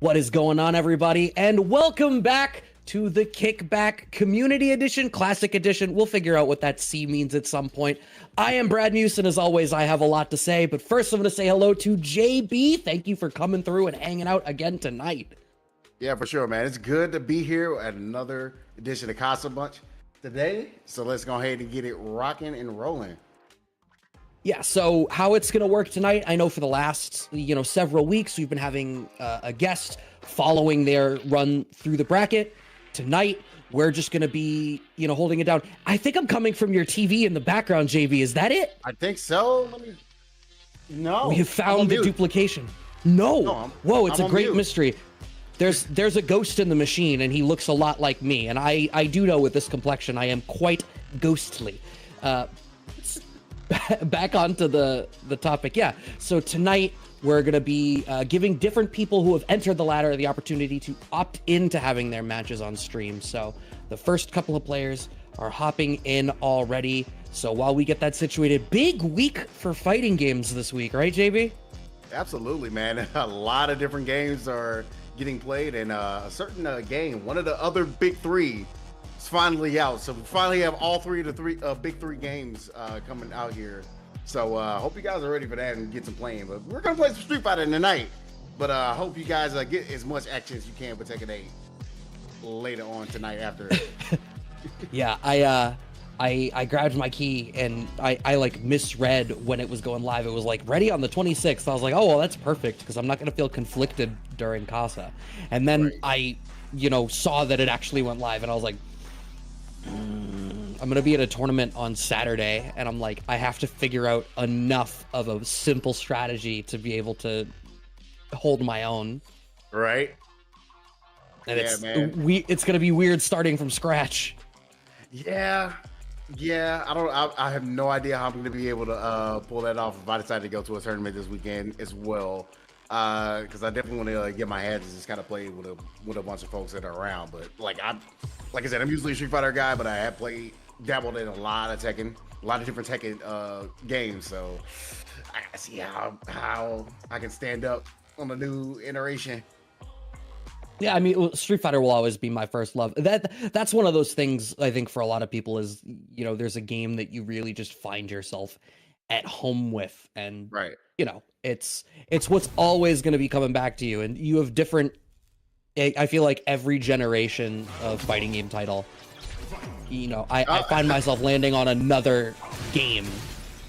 What is going on, everybody? And welcome back to the KickBack Community Edition, Classic Edition. We'll figure out what that C means at some point. I am Brad Muse, and as always, I have a lot to say. But first, I'm going to say hello to JB. Thank you for coming through and hanging out again tonight. Yeah, for sure, man. It's good to be here at another edition of CasaBunch today. So let's go ahead and get it rocking and rolling. Yeah, so how it's going to work tonight, I know for the last, several weeks, we've been having a guest following their run through the bracket. Tonight, we're just going to be, holding it down. I think I'm coming from your TV in the background, JB. Is that it? I think so. No. We have found the duplication. No. Whoa, it's a great mystery. There's a ghost in the machine, and he looks a lot like me. And I do know with this complexion, I am quite ghostly. Back onto the topic. Yeah, so tonight we're going to be giving different people who have entered the ladder the opportunity to opt into having their matches on stream. So the first couple of players are hopping in already. So while we get that situated, big week for fighting games this week, right, JB? Absolutely, man. A lot of different games are getting played, and a certain game, one of the other big three, is finally out. So we finally have all three of the big three games coming out here. So hope you guys are ready for that and get some playing. But we're gonna play some Street Fighter tonight. But hope you guys get as much action as you can for Tekken 8 later on tonight after. Yeah, I grabbed my key and I like misread when it was going live. It was like ready on the 26th. I was like, oh, well, that's perfect because I'm not going to feel conflicted during Casa. And then I, saw that it actually went live and I was like, I'm going to be at a tournament on Saturday. And I'm like, I have to figure out enough of a simple strategy to be able to hold my own. Right. And it's going to be weird starting from scratch. Yeah, I have no idea how I'm going to be able to pull that off if I decide to go to a tournament this weekend as well. Because I definitely want to get my head to just kind of play with a bunch of folks that are around. But like I said, I'm usually a Street Fighter guy, but I have dabbled in a lot of Tekken, a lot of different Tekken games. So I see how I can stand up on the new iteration. Yeah, I mean, Street Fighter will always be my first love. That's one of those things I think for a lot of people is, there's a game that you really just find yourself at home with, and right. It's what's always going to be coming back to you, and you have different. I feel like every generation of fighting game title, I find myself landing on another game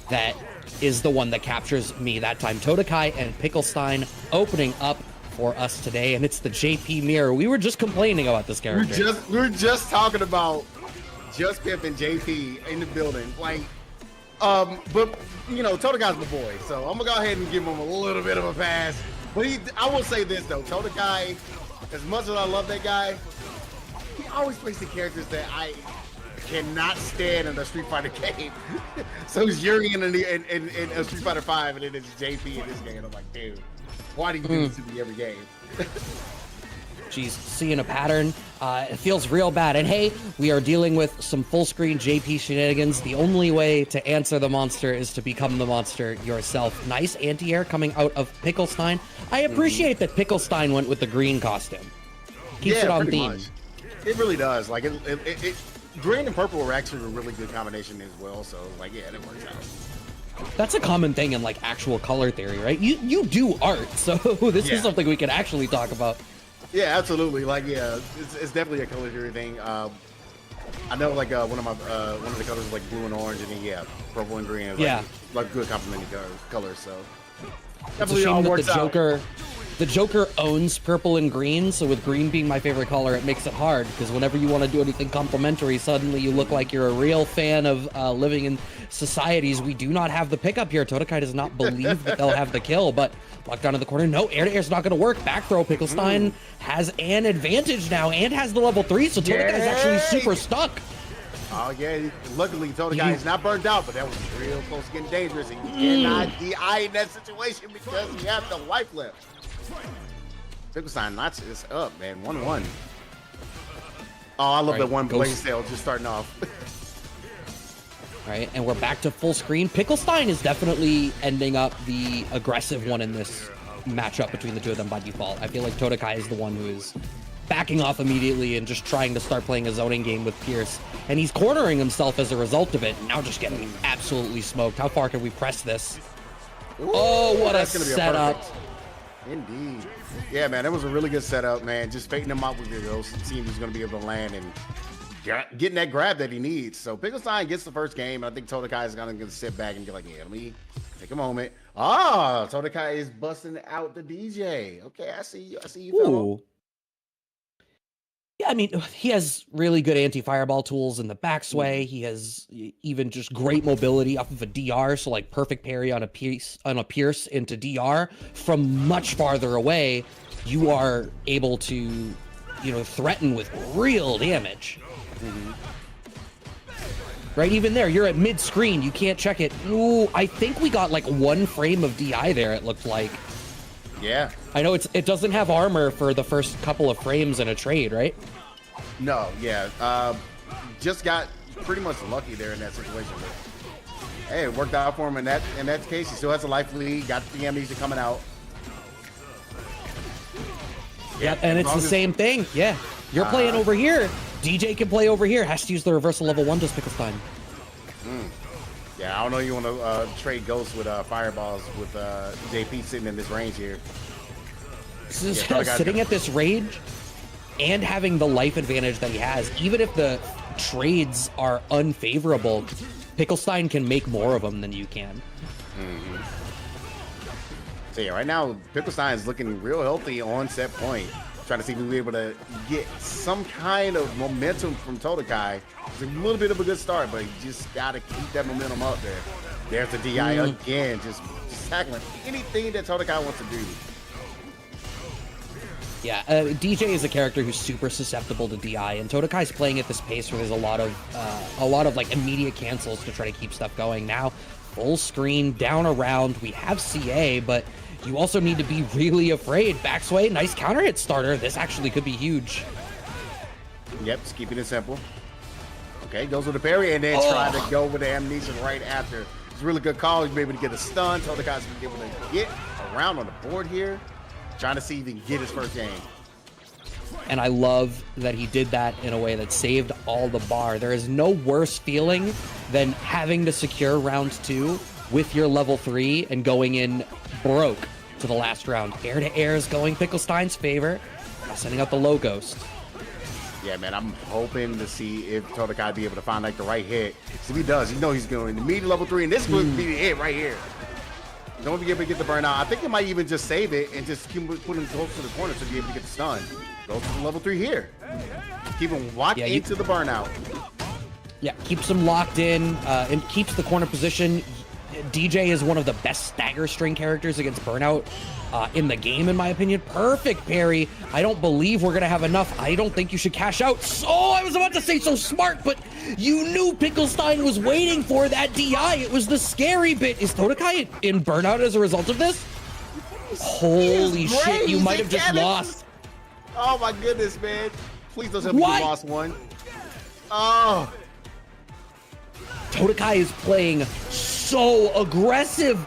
that is the one that captures me that time. Todokai and Pickelstein opening up for us today, and it's the JP mirror. We were just complaining about this character. We're just talking about Just Pimp and JP in the building. Like, but Todokai's my boy, so I'm gonna go ahead and give him a little bit of a pass. But I will say this though, Todokai, as much as I love that guy, he always plays the characters that I cannot stand in a Street Fighter game. So he's Yuri in a Street Fighter 5, and then it's JP in this game. I'm like, dude, why do you do this to me every game? Jeez, seeing a pattern. It feels real bad. And hey, we are dealing with some full screen JP shenanigans. The only way to answer the monster is to become the monster yourself. Nice anti-air coming out of Pickelstein. I appreciate that Pickelstein went with the green costume. Keeps it on theme. Much. It really does. Like it green and purple are actually a really good combination as well. So like, yeah, it works out. That's a common thing in like actual color theory, right? You do art, so this is something we can actually talk about. Yeah, absolutely. Like, yeah, it's definitely a color theory thing. I know like one of the colors is like blue and orange, and then purple and green. Is, like good complementary colors. So definitely all works out. The Joker owns purple and green, so with green being my favorite color, it makes it hard, because whenever you want to do anything complimentary, suddenly you look like you're a real fan of living in societies. We do not have the pickup here. Todokai does not believe that they'll have the kill, but locked down in the corner. No, air-to-air's not going to work. Back throw. Pickelstein has an advantage now and has the level 3, so Todokai's actually super stuck. Oh, yeah. Luckily, Todokai is not burned out, but that was real close to getting dangerous, and you cannot DI in that situation because you have no life left. Pickelstein notches this up, man. 1-1. Oh, I love that one blaze sale just starting off. Right, and we're back to full screen. Pickelstein is definitely ending up the aggressive one in this matchup between the two of them by default. I feel like Todokai is the one who is backing off immediately and just trying to start playing a zoning game with Pierce. And he's cornering himself as a result of it. Now just getting absolutely smoked. How far can we press this? Ooh, oh, what a setup. Indeed. Yeah, man, that was a really good setup, man. Just faking him out with your ghost and seeing who's going to be able to land and getting that grab that he needs. So Picklestein gets the first game, and I think Todokai is going to sit back and be like, yeah, let me take a moment. Ah, Todokai is busting out the DJ. Okay, I see you. I see you, fellow. Yeah, I mean, he has really good anti-fireball tools in the backsway. He has even just great mobility off of a DR, so like perfect parry on a Pierce into DR from much farther away. You are able to, you know, threaten with real damage. Right, even there, you're at mid-screen. You can't check it. Ooh, I think we got like 1 frame of DI there, it looked like. Yeah. I know it doesn't have armor for the first couple of frames in a trade, right? No, yeah. Just got pretty much lucky there in that situation. But, hey, it worked out for him in that case. He still has a life lead, got the amnesia coming out. Yeah, and it's the same thing. Yeah. You're playing over here. DJ can play over here. Has to use the reversal level 1 to Picklestein. Yeah, I don't know you want to trade ghosts with fireballs with JP sitting in this range here. Sitting at this range and having the life advantage that he has, even if the trades are unfavorable, Picklestein can make more of them than you can. So yeah, right now Picklestein is looking real healthy on set point. Trying to see if we'll be able to get some kind of momentum from Todokai. It's a little bit of a good start, but you just got to keep that momentum up there. There's the DI again, just tackling anything that Todokai wants to do. Yeah, DJ is a character who's super susceptible to DI, and Todokai's playing at this pace where there's a lot of like immediate cancels to try to keep stuff going. Now, full screen, down around, we have CA, but you also need to be really afraid. Backsway, nice counter hit starter. This actually could be huge. Yep, just keeping it simple. Okay, goes with the parry and then try to go with the amnesia right after. It's a really good call. You'll be able to get a stun. Todokai's going to be able to get around on the board here. Trying to see if he can get his first game. And I love that he did that in a way that saved all the bar. There is no worse feeling than having to secure round 2 with your level 3 and going in broke to the last round. Air to air is going Picklestein's favor. Sending out the low ghost. Yeah, man, I'm hoping to see if Todokai be able to find like the right hit. So if he does, you know he's going to meet level 3, and this would be the hit right here. Don't be able to get the burnout. I think it might even just save it and just keep putting him close to the corner to be able to get the stun. Go to level 3 here. Keep him locked into the burnout. Yeah, keeps him locked in and keeps the corner position. DJ is one of the best stagger string characters against burnout in the game, in my opinion. Perfect parry. I don't believe we're going to have enough. I don't think you should cash out. Oh, I was about to say so smart, but you knew Picklestein was waiting for that DI. It was the scary bit. Is Todokai in burnout as a result of this? Holy shit, you might have just lost. Oh my goodness, man. Please don't tell me you lost one. Oh. Todokai is playing so aggressive.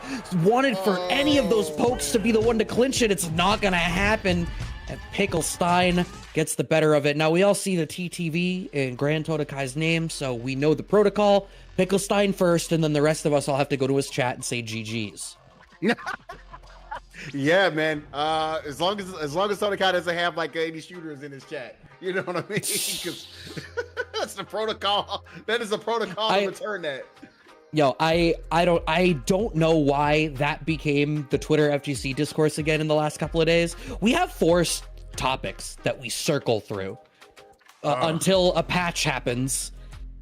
Wanted for any of those pokes to be the one to clinch it. It's not going to happen. And Picklestein gets the better of it. Now, we all see the TTV in Grand Todokai's name, so we know the protocol. Picklestein first, and then the rest of us all have to go to his chat and say GG's. Yeah, man. As long as Todokai doesn't have like 80 shooters in his chat, you know what I mean? Because that's the protocol. That is the protocol to return that. Yo, I don't know why that became the Twitter FGC discourse again in the last couple of days. We have 4 topics that we circle through until a patch happens,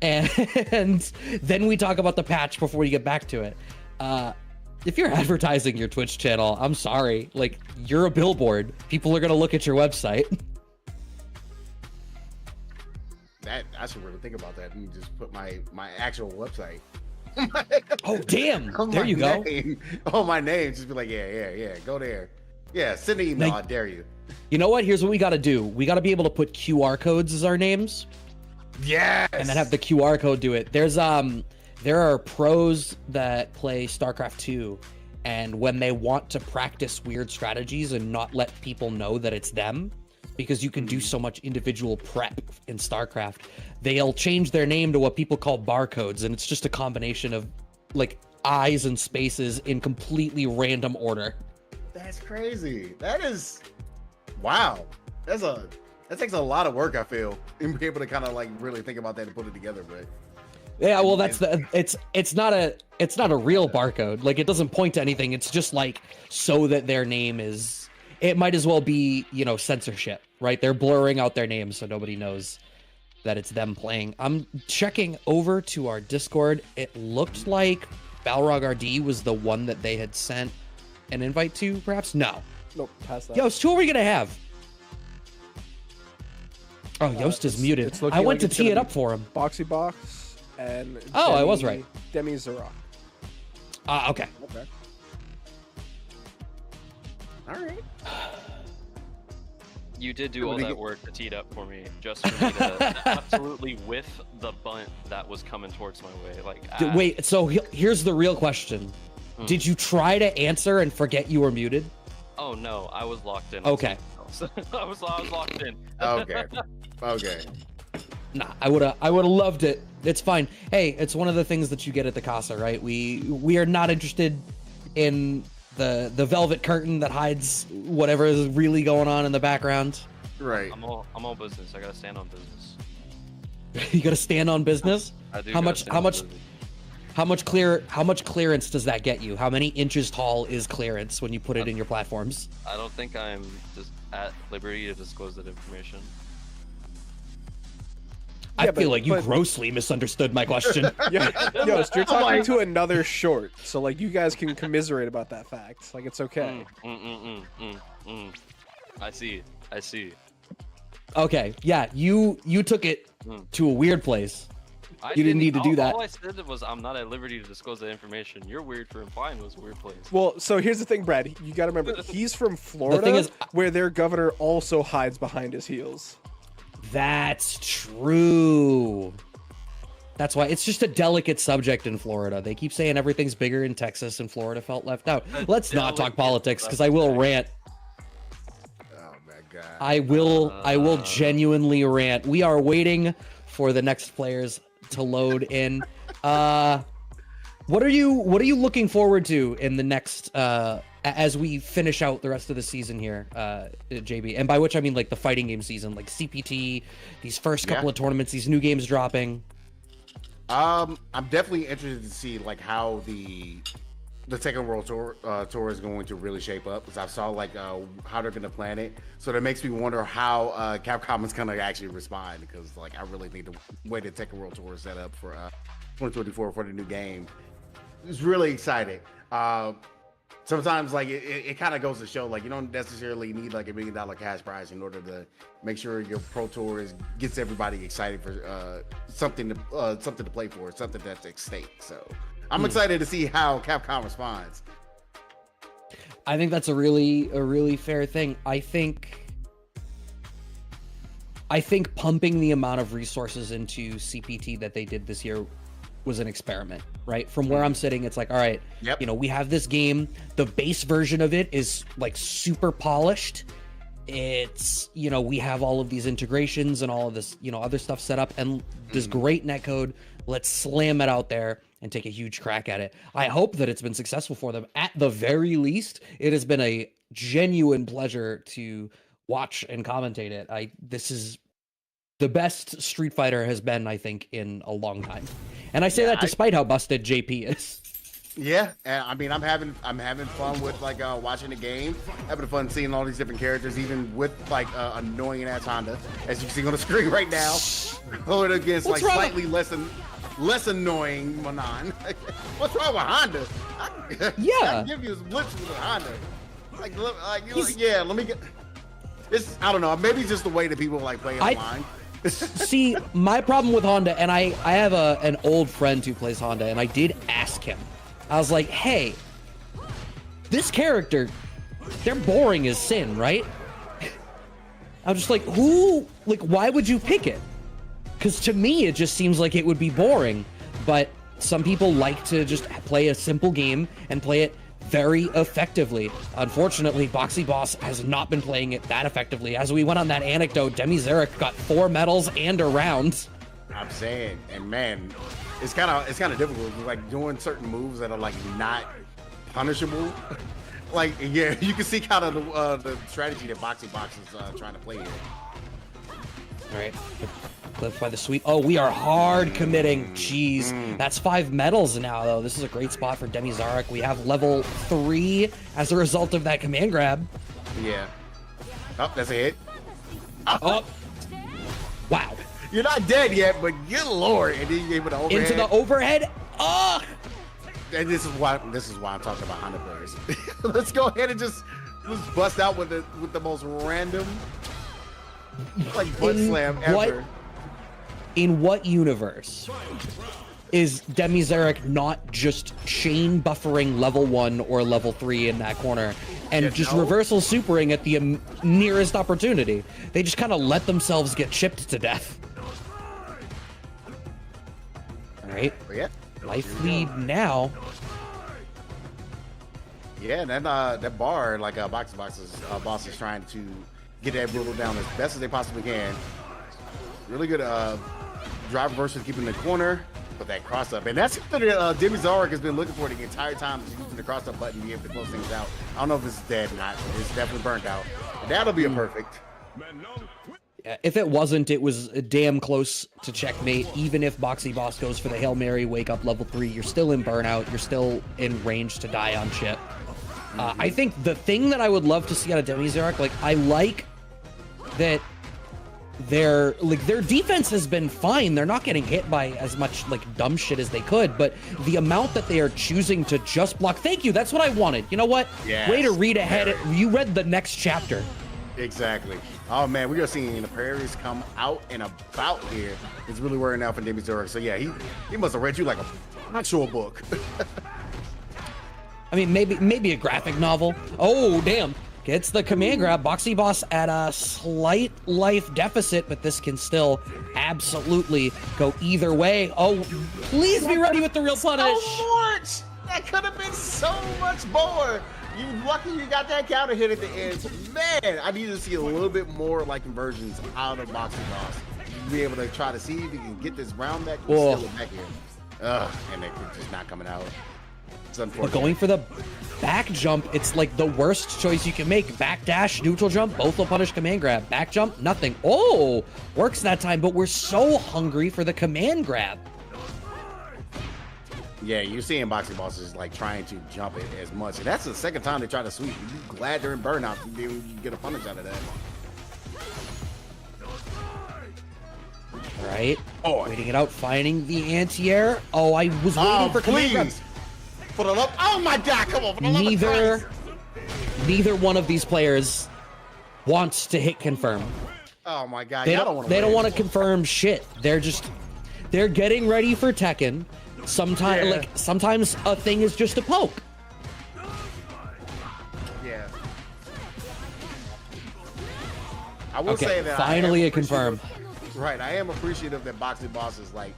and then we talk about the patch before we get back to it. If you're advertising your Twitch channel, I'm sorry. Like, you're a billboard. People are going to look at your website. I should really think about that and just put my actual website. Oh, damn. There you go. Oh, my name. Just be like, yeah. Go there. Yeah, send an email. I dare you. You know what? Here's what we got to do. We got to be able to put QR codes as our names. Yes. And then have the QR code do it. There are pros that play StarCraft 2, And when they want to practice weird strategies and not let people know that it's them, because you can do so much individual prep in StarCraft, they'll change their name to what people call barcodes, and it's just a combination of like eyes and spaces in completely random order. That's crazy. That is, wow. That takes a lot of work, I feel, and be able to kind of like really think about that and put it together. But yeah, well, it's not a real barcode. Like, it doesn't point to anything. It's just like so that their name is. It might as well be, you know, censorship, right? They're blurring out their names so nobody knows that it's them playing. I'm checking over to our Discord. It looked like Balrog RD was the one that they had sent an invite to, perhaps? No. Nope, past that. Yost, who are we gonna have? Oh, Yost is muted. I went to tee it up for him. Boxy Box and oh, I was right. Demi Zarok. Okay. Okay. All right. You did do all that work to tee it up for me, just for me to absolutely whiff the bunt that was coming towards my way. Like, wait, so here's the real question. Did you try to answer and forget you were muted? Oh no, I was locked in. Okay. I was locked in. Okay. Okay. Nah, I would have loved it. It's fine. Hey, it's one of the things that you get at the Casa, right? We are not interested in the velvet curtain that hides whatever is really going on in the background. Right. I'm all business. I gotta stand on business. You gotta stand on business? I do. How much clearance does that get you? How many inches tall is clearance when you put it in your platforms? I don't think I'm just at liberty to disclose that information. I feel like you grossly misunderstood my question. Yost, you're talking to another short, so like you guys can commiserate about that fact. Like, it's okay. I see. Okay, yeah, you took it to a weird place. You didn't need to do that. All I said was I'm not at liberty to disclose that information. You're weird for implying it was a weird place. Well, so here's the thing, Brad. You gotta remember, he's from Florida, The thing is, where their governor also hides behind his heels. That's true. That's why it's just a delicate subject in Florida. They keep saying everything's bigger in Texas and Florida felt left out. Let's not talk politics because I will rant. Oh my god. I will genuinely rant. We are waiting for the next players to load in. What are you looking forward to in the next as we finish out the rest of the season here, JB? And by which I mean like the fighting game season, like CPT, these first couple of tournaments, these new games dropping. I'm definitely interested to see like how the Tekken World Tour is going to really shape up, because I saw like how they're going to plan it. So that makes me wonder how Capcom is going to actually respond, because like I really think the way the Tekken World Tour is set up for 2024 for the new game is really exciting. Sometimes like it kind of goes to show like you don't necessarily need like $1 million cash prize in order to make sure your Pro Tour gets everybody excited for something to play for, something that's at stake. So I'm excited to see how Capcom responds. I think that's a really fair thing. I think pumping the amount of resources into CPT that they did this year was an experiment, right? From where I'm sitting, it's like, all right, you know, we have this game. The base version of it is like super polished. It's, you know, we have all of these integrations and all of this, you know, other stuff set up and this great netcode. Let's slam it out there and take a huge crack at it. I hope that it's been successful for them. At the very least, it has been a genuine pleasure to watch and commentate it. This is the best Street Fighter has been, I think, in a long time. And I say that despite how busted JP is. Yeah, and I mean, I'm having fun with like watching the game, having fun seeing all these different characters, even with like annoying ass Honda, as you can see on the screen right now, going against like slightly less annoying Manon. What's wrong with Honda? I give you his blips with Honda. Yeah, let me get. I don't know. Maybe it's just the way that people like play online. See, my problem with Honda, and I have an old friend who plays Honda, and I did ask him. I was like, hey, this character, they're boring as sin, right? I'm just like, why would you pick it? Because to me, it just seems like it would be boring. But some people like to just play a simple game and play it very effectively. Unfortunately, Boxy Boss has not been playing it that effectively. As we went on that anecdote, Demi Zarek got 4 medals and a round. I'm saying, and man, it's kind of difficult, like doing certain moves that are like not punishable. Like, yeah, you can see kind of the strategy that Boxy Box is trying to play here. All right, clipped by the sweep. Oh, we are hard committing. Jeez, that's 5 medals now, though. This is a great spot for Demi Zarek. We have level 3 as a result of that command grab. Yeah. Oh, that's a hit. Oh, wow. You're not dead yet, but good lord, and then you gave it the overhead. Into the overhead. Oh. And this is why I'm talking about Honda players. Let's go ahead and just bust out with the most random like butt slam ever. In what universe is Demi Zarek not just chain buffering level 1 or level 3 in that corner and just reversal supering at the nearest opportunity? They just kind of let themselves get chipped to death. All right. Yeah. Life lead now. Yeah, and then that bar, like Box is trying to get that brutal down as best as they possibly can. Really good drive reversal, keeping the corner, put that cross up, and that's something that Demi Zarek has been looking for the entire time, is using the cross up button to be able to close things out. I don't know if this is dead or not, but it's definitely burnt out. But that'll be a perfect. If it wasn't, it was damn close to checkmate. Even if Boxy Boss goes for the Hail Mary, wake up level 3, you're still in burnout. You're still in range to die on chip. I think the thing that I would love to see out of Demi Zarek, like, I like that their defense has been fine. They're not getting hit by as much like dumb shit as they could, but the amount that they are choosing to just block. Thank you. That's what I wanted. You know what? Yes. Way to read ahead. You read the next chapter. Exactly. Oh man, we are seeing the prairies come out and about here. It's really worrying out for Demi Zarek. So yeah, he must have read you like a actual book. I mean, maybe a graphic novel. Oh damn! Gets the command grab. Boxy Boss at a slight life deficit, but this can still absolutely go either way. Oh, please be ready with the real punish. So much. That could have been so much more. You lucky you got that counter hit at the end. Man, I need to see a little bit more like conversions out of Boxy Boss. Be able to try to see if he can get this round back. Still back here. And they're just not coming out. It's unfortunate. But going for the back jump, it's like the worst choice you can make. Back dash, neutral jump, both will punish command grab. Back jump, nothing. Oh, works that time, but we're so hungry for the command grab. Yeah, you're seeing Boxy Boss is like trying to jump it as much. And that's the second time they try to sweep. You're glad they're in burnout to be able to get a punish out of that. All right. Oh, waiting it out, finding the anti-air. Oh, I was waiting for command grabs. Put it up. Oh my God, come on. Neither one of these players wants to hit confirm. Oh my God. They don't want to confirm shit. They're getting ready for Tekken. Sometimes a thing is just a poke. Yeah. I will say that finally a confirm. Right, I am appreciative that Boxy Boss is like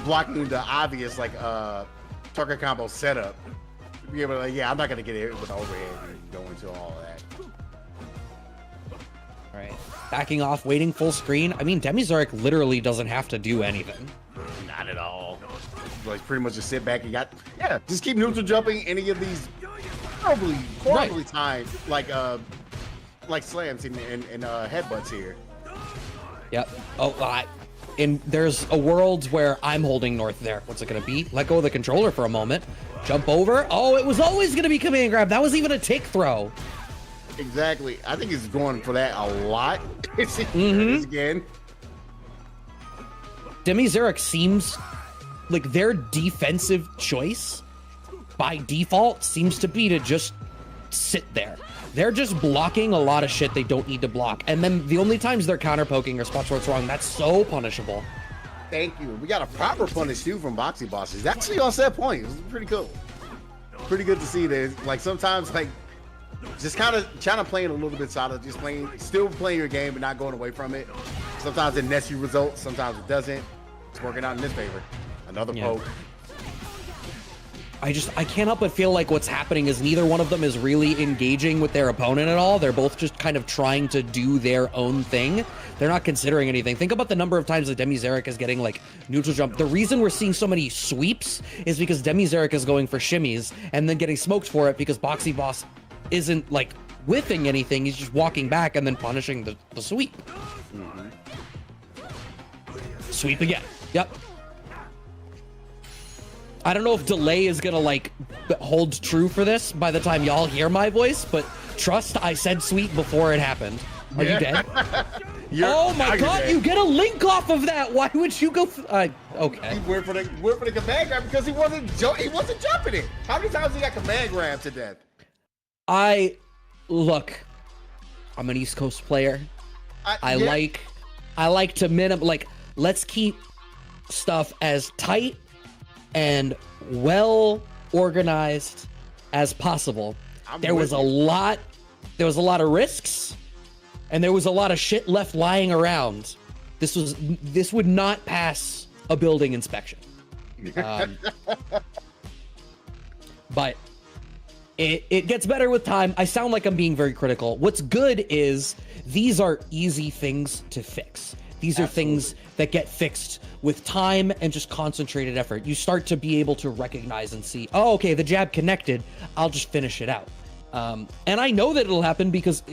blocking the obvious like target combo setup. Be able to like, yeah, I'm not gonna get it with overhead and go into all of that. All right, backing off, waiting full screen. I mean, Demi Zarek literally doesn't have to do anything. Not at all. Like pretty much just sit back and just keep neutral jumping any of these horribly timed like slams and headbutts here. Yep. Oh, and there's a world where I'm holding north there. What's it gonna be? Let go of the controller for a moment. Jump over. Oh, it was always gonna be command grab. That was even a tick throw. Exactly. I think he's going for that a lot. Again. Demi Zarek seems like their defensive choice by default seems to be to just sit there. They're just blocking a lot of shit they don't need to block. And then the only times they're counter poking or spots where it's wrong, that's so punishable. Thank you. We got a proper punish too from Boxy Boss. He's actually on set point. It was pretty cool. Pretty good to see that. Like sometimes like just kind of playing a little bit solid, still playing your game but not going away from it. Sometimes it nets you results, sometimes it doesn't. It's working out in his favor. Another poke. I can't help but feel like what's happening is neither one of them is really engaging with their opponent at all. They're both just kind of trying to do their own thing. They're not considering anything. Think about the number of times that Demi Zarek is getting like neutral jump. The reason we're seeing so many sweeps is because Demi Zarek is going for shimmies and then getting smoked for it because Boxy Boss isn't like whiffing anything. He's just walking back and then punishing the sweep. Sweep again. Yep. I don't know if delay is gonna like hold true for this by the time y'all hear my voice, but trust, I said sweep before it happened. Are you dead? Oh my god, you get a link off of that. Why would you go? Okay. He went for the command grab because he wasn't jumping it. How many times he got command grab to death? Look, I'm an East Coast player. I like to let's keep stuff as tight and well organized as possible. There was a lot of risks and there was a lot of shit left lying around. This would not pass a building inspection. But it gets better with time. I sound like I'm being very critical. What's good is these are easy things to fix. These are things that get fixed with time and just concentrated effort. You start to be able to recognize and see, oh, okay, the jab connected. I'll just finish it out. And I know that it'll happen because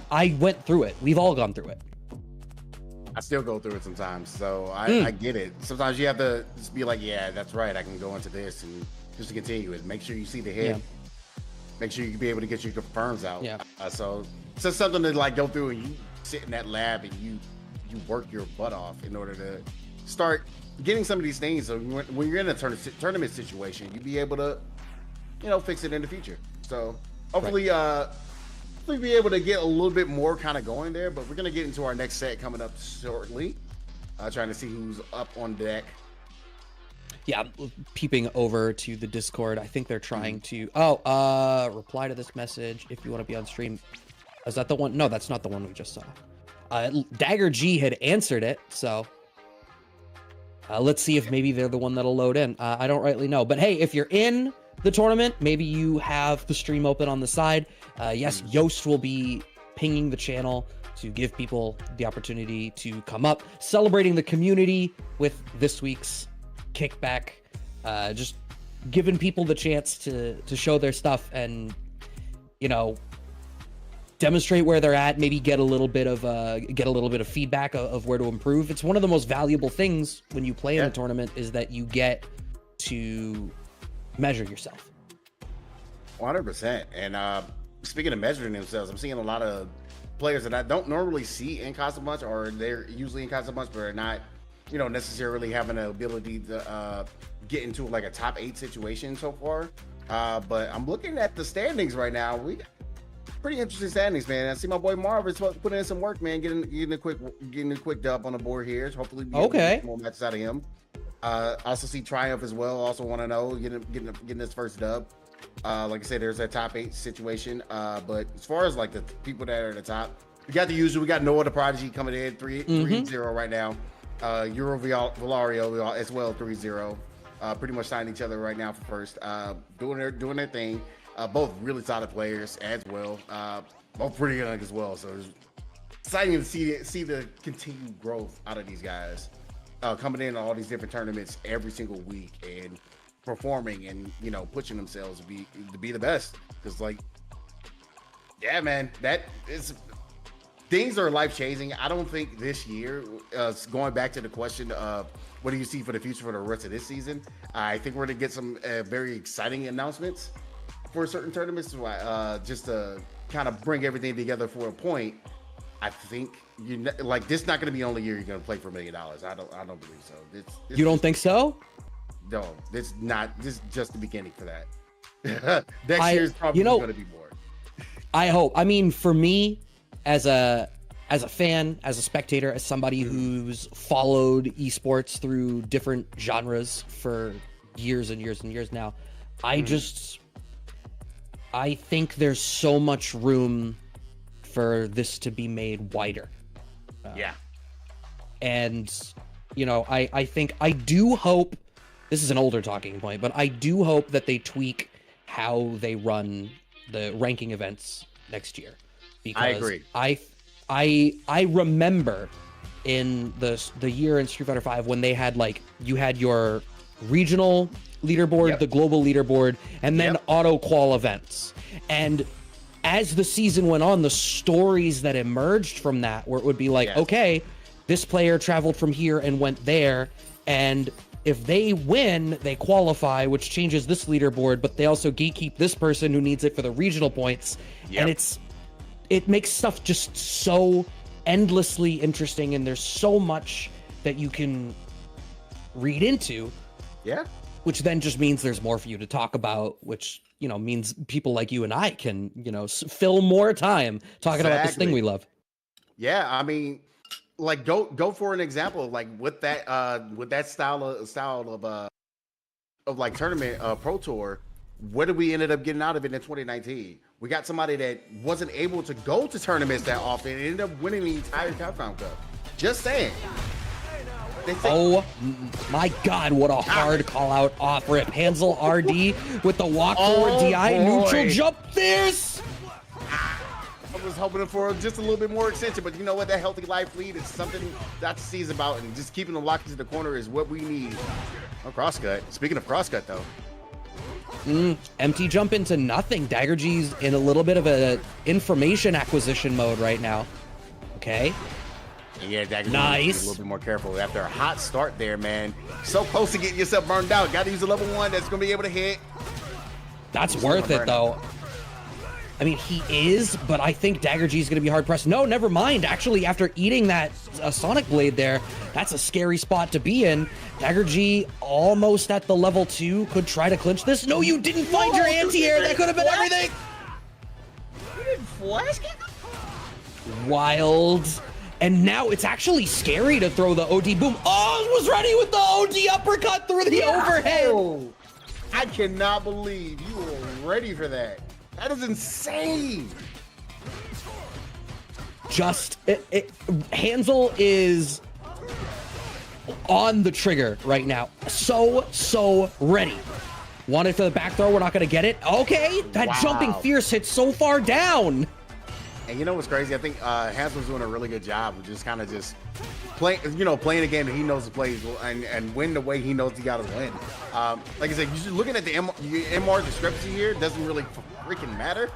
I went through it. We've all gone through it. I still go through it sometimes, so I get it. Sometimes you have to just be like, yeah, that's right. I can go into this and just to continue it. Make sure you see the head. Yeah. Make sure you can be able to get your confirms out. Yeah. So something to like go through and you sit in that lab and you work your butt off in order to start getting some of these things. So when you're in a tournament situation, you'll be able to, fix it in the future. So hopefully, we'll be able to get a little bit more kind of going there. But we're gonna get into our next set coming up shortly. Trying to see who's up on deck. Yeah, I'm peeping over to the Discord. I think they're trying to. Reply to this message if you want to be on stream. Is that the one? No, that's not the one we just saw. Dagger G had answered it, so let's see if maybe they're the one that'll load in. I don't rightly know, but hey, if you're in the tournament, maybe you have the stream open on the side. Yes, Yoast will be pinging the channel to give people the opportunity to come up, celebrating the community with this week's KickBack, just giving people the chance to show their stuff and demonstrate where they're at, maybe get a little bit of feedback of where to improve. It's one of the most valuable things when you play in a tournament is that you get to measure yourself. 100%. And speaking of measuring themselves, I'm seeing a lot of players that I don't normally see in CasaBunch, or they're usually in CasaBunch, but are not, necessarily having the ability to get into like a top 8 situation so far. But I'm looking at the standings right now. We got pretty interesting standings, man. I see my boy Marv is putting in some work, man, getting a quick dub on the board here. Hopefully, get more matches out of him. Also see Triumph as well. Also want to know getting his first dub. Like I said, there's that top 8 situation. But as far as like the people that are at the top, we got the usual. We got Noah the Prodigy coming in 3-0 right now. Euro Valario as well 3-0. Pretty much signing each other right now for first. Doing their thing. Both really solid players as well. Both pretty young as well. So it's exciting to see the continued growth out of these guys. Coming in all these different tournaments every single week and performing and pushing themselves to be the best. Because yeah, man, that is, things are life changing. I don't think this year, going back to the question of what do you see for the future for the rest of this season, I think we're gonna get some very exciting announcements for certain tournaments, just to kind of bring everything together for a point. I think this not going to be the only year you're going to play for $1 million. I don't believe so. You don't think so? No, this is just the beginning for that. Next year is probably going to be more. I hope. I mean, for me, as a fan, as a spectator, as somebody who's followed esports through different genres for years and years and years now, I think there's so much room for this to be made wider. Yeah. And, I think I do hope this is an older talking point, but I do hope that they tweak how they run the ranking events next year. Because I agree. I remember in the year in Street Fighter V when they had like you had your regional leaderboard, the global leaderboard, and then auto qual events. And as the season went on, the stories that emerged from that, where it would be like, okay, this player traveled from here and went there, and if they win, they qualify, which changes this leaderboard, but they also gatekeep this person who needs it for the regional points. And it makes stuff just so endlessly interesting, and there's so much that you can read into. Yeah. Which then just means there's more for you to talk about, which, you know, means people like you and I can, you know, fill more time talking about this thing we love. Yeah, I mean, like go for an example, like with that style of like tournament pro tour. What did we ended up getting out of it in 2019? We got somebody that wasn't able to go to tournaments that often and ended up winning the entire Capcom Cup. Just saying. Oh my God, what a hard call out off rip. Hansel RD with the walk forward DI, neutral jump fierce. I was hoping for just a little bit more extension, but you know what? That healthy life lead is something Dr. C is about, and just keeping them locked into the corner is what we need. Oh, crosscut. Speaking of crosscut, though. Empty jump into nothing. Dagger G's in a little bit of a information acquisition mode right now. Okay. Yeah, Dagger G a little bit more careful. After a hot start there, man. So close to getting yourself burned out. Got to use a level 1 that's going to be able to hit. That's worth it, though. I mean, he is, but I think Dagger G is going to be hard pressed. No, never mind. Actually, after eating that Sonic Blade there, that's a scary spot to be in. Dagger G almost at the level 2, could try to clinch this. No, you didn't find your anti-air. That could have been everything. You didn't flash it? Wild. And now it's actually scary to throw the OD boom. Oh, was ready with the OD uppercut through the overhead. I cannot believe you were ready for that. That is insane. Hansel is on the trigger right now. So ready. Wanted for the back throw. We're not going to get it. Okay. That jumping fierce hit so far down. And you know what's crazy? I think Hansel's doing a really good job of just kind of just playing a game that he knows to play and win the way he knows he got to win. Like I said, you're looking at the MR discrepancy here, it doesn't really freaking matter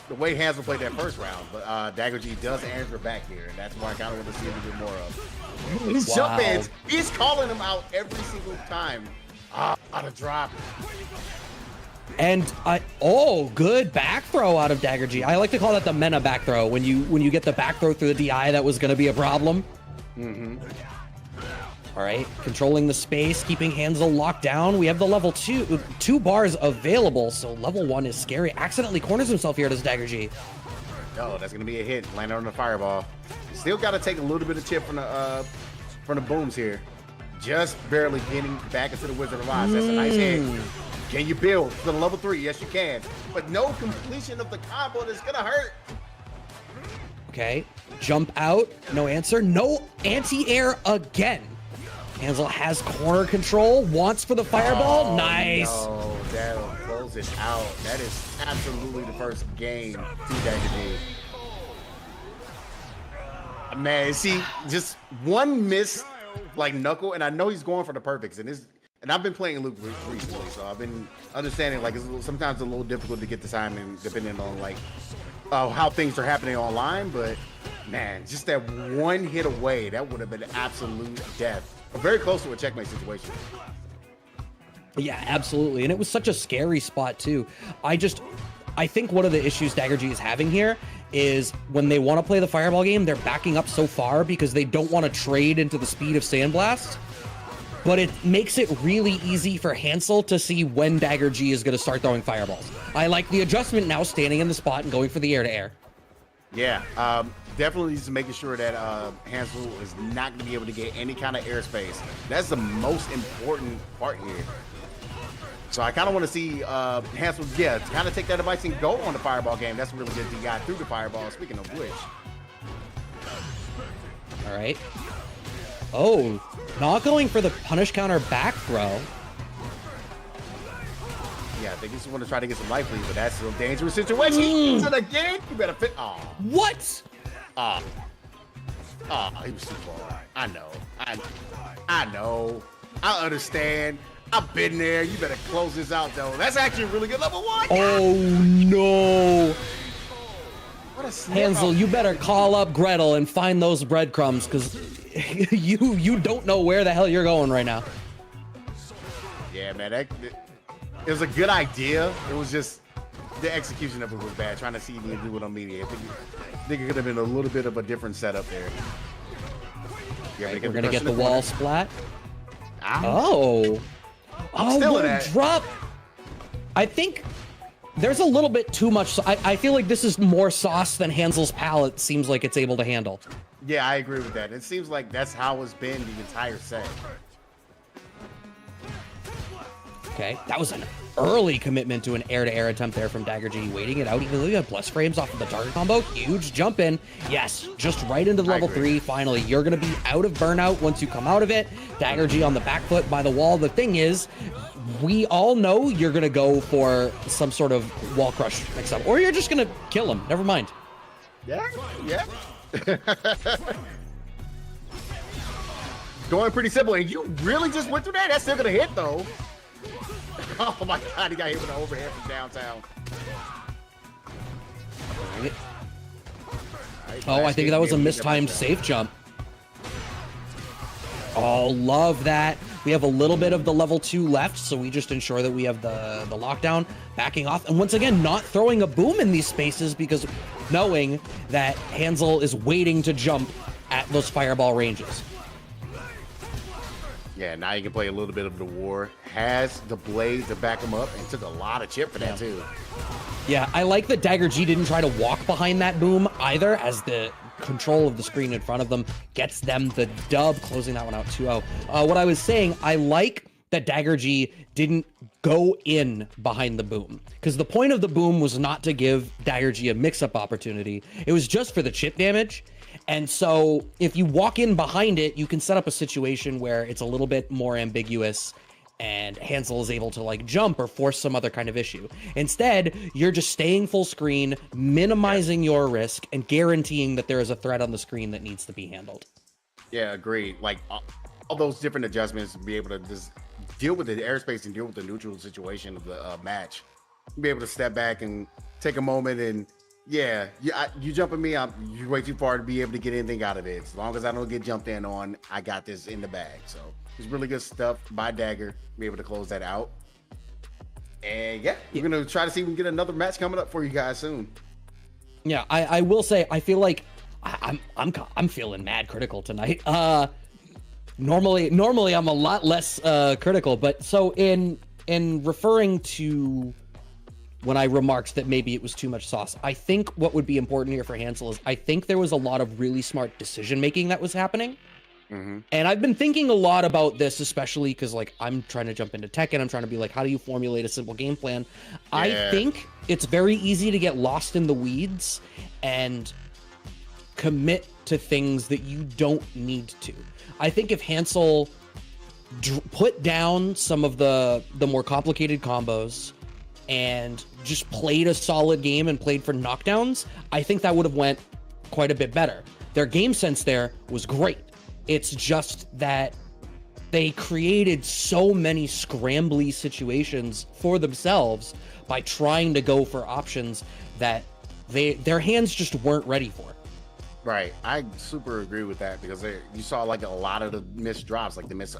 the way Hansel played that first round. But Dagger G does answer back here, and that's what I kind of want to see him do more of. These jump ins, he's calling them out every single time. Out of drop. And good back throw out of Dagger G. I like to call that the Mena back throw. When you get the back throw through the DI, that was going to be a problem. All right, controlling the space, keeping Hansel locked down. We have the level 2 bars available, so level 1 is scary. Accidentally corners himself here, does Dagger G. Oh, that's going to be a hit. Landed on the fireball. Still got to take a little bit of chip from the booms here. Just barely getting back into the Wizard of Oz. That's a nice hit. Can you build to the level 3? Yes, you can. But no completion of the combo that's going to hurt. Okay, jump out. No answer. No anti-air again. Hansel has corner control. Wants for the fireball. Nice. No, that'll close it out. That is absolutely the first game to Dagger G. Man, see, just one miss like knuckle, and I know he's going for the perfects, and I've been playing Luke recently, so I've been understanding like it's sometimes a little difficult to get the timing depending on like how things are happening online. But man, just that one hit away, that would have been absolute death. Very close to a checkmate situation. Yeah, absolutely, and it was such a scary spot too. I think one of the issues Dagger G is having here is when they want to play the fireball game, they're backing up so far because they don't want to trade into the speed of Sandblast. But it makes it really easy for Hansel to see when Dagger G is going to start throwing fireballs. I like the adjustment now, standing in the spot and going for the air-to-air. Yeah, definitely just making sure that Hansel is not going to be able to get any kind of airspace. That's the most important part here. So I kind of want to see Hansel, kind of take that advice and go on the fireball game. That's really good. He got through the fireball, speaking of which. All right. Oh, not going for the punish counter back throw. Yeah, I think he's want to try to get some life lead, but that's a dangerous situation. He's in again. You better fit. Oh. What? He was too far. I know. I know. I understand. I've been there. You better close this out, though. That's actually a really good level 1. Oh no. What a snap. Hansel, you better call up Gretel and find those breadcrumbs, because you don't know where the hell you're going right now. Yeah, man, it was a good idea. It was just the execution of it was bad. Trying to see if you can do it on media. I think it could have been a little bit of a different setup there. Yeah, we're gonna get the wall splat. Ow. Oh, still what in a that. drop! I think there's a little bit too much. I feel like this is more sauce than Hansel's palate seems like it's able to handle. Yeah, I agree with that. It seems like that's how it's been the entire set. Okay, that was an early commitment to an air-to-air attempt there from Dagger G, waiting it out, even though you have plus frames off of the target combo. Huge jump in. Yes, just right into level 3. Finally, you're going to be out of burnout once you come out of it. Dagger G on the back foot by the wall. The thing is, we all know you're going to go for some sort of wall crush next up, or you're just going to kill him. Never mind. Yeah. Going pretty simple, and you really just went through that? That's still going to hit, though. Oh my god, he got hit with an overhead from downtown. Oh, I think that was a mistimed safe jump. Oh, love that. We have a little bit of the level 2 left, so we just ensure that we have the lockdown backing off. And once again, not throwing a boom in these spaces, because knowing that Hansel is waiting to jump at those fireball ranges. Yeah, now you can play a little bit of the war. Has the blade to back him up, and took a lot of chip for that too. Yeah, I like that Dagger G didn't try to walk behind that boom either, as the control of the screen in front of them gets them the dub, closing that one out 2-0. What I was saying, I like that Dagger G didn't go in behind the boom, because the point of the boom was not to give Dagger G a mix-up opportunity. It was just for the chip damage. And so if you walk in behind it, you can set up a situation where it's a little bit more ambiguous and Hansel is able to like jump or force some other kind of issue. Instead, you're just staying full screen, minimizing your risk, and guaranteeing that there is a threat on the screen that needs to be handled. Yeah, agreed. Like all those different adjustments to be able to just deal with the airspace and deal with the neutral situation of the match. Be able to step back and take a moment and you jump at me, you're way too far to be able to get anything out of it. As long as I don't get jumped in on, I got this in the bag. So it's really good stuff by Dagger, be able to close that out. And we're gonna try to see if we can get another match coming up for you guys soon. Yeah, I will say, I feel like I'm feeling mad critical tonight. Normally I'm a lot less critical, but so in referring to when I remarked that maybe it was too much sauce, I think what would be important here for Hansel is I think there was a lot of really smart decision making that was happening. Mm-hmm. And I've been thinking a lot about this, especially because like I'm trying to jump into Tekken. I'm trying to be like, how do you formulate a simple game plan? Yeah. I think it's very easy to get lost in the weeds and commit to things that you don't need to. I think if Hansel put down some of the more complicated combos and just played a solid game and played for knockdowns, I think that would have went quite a bit better. Their game sense there was great. It's just that they created so many scrambly situations for themselves by trying to go for options that their hands just weren't ready for. Right, I super agree with that, because you saw like a lot of the missed drops, like the missed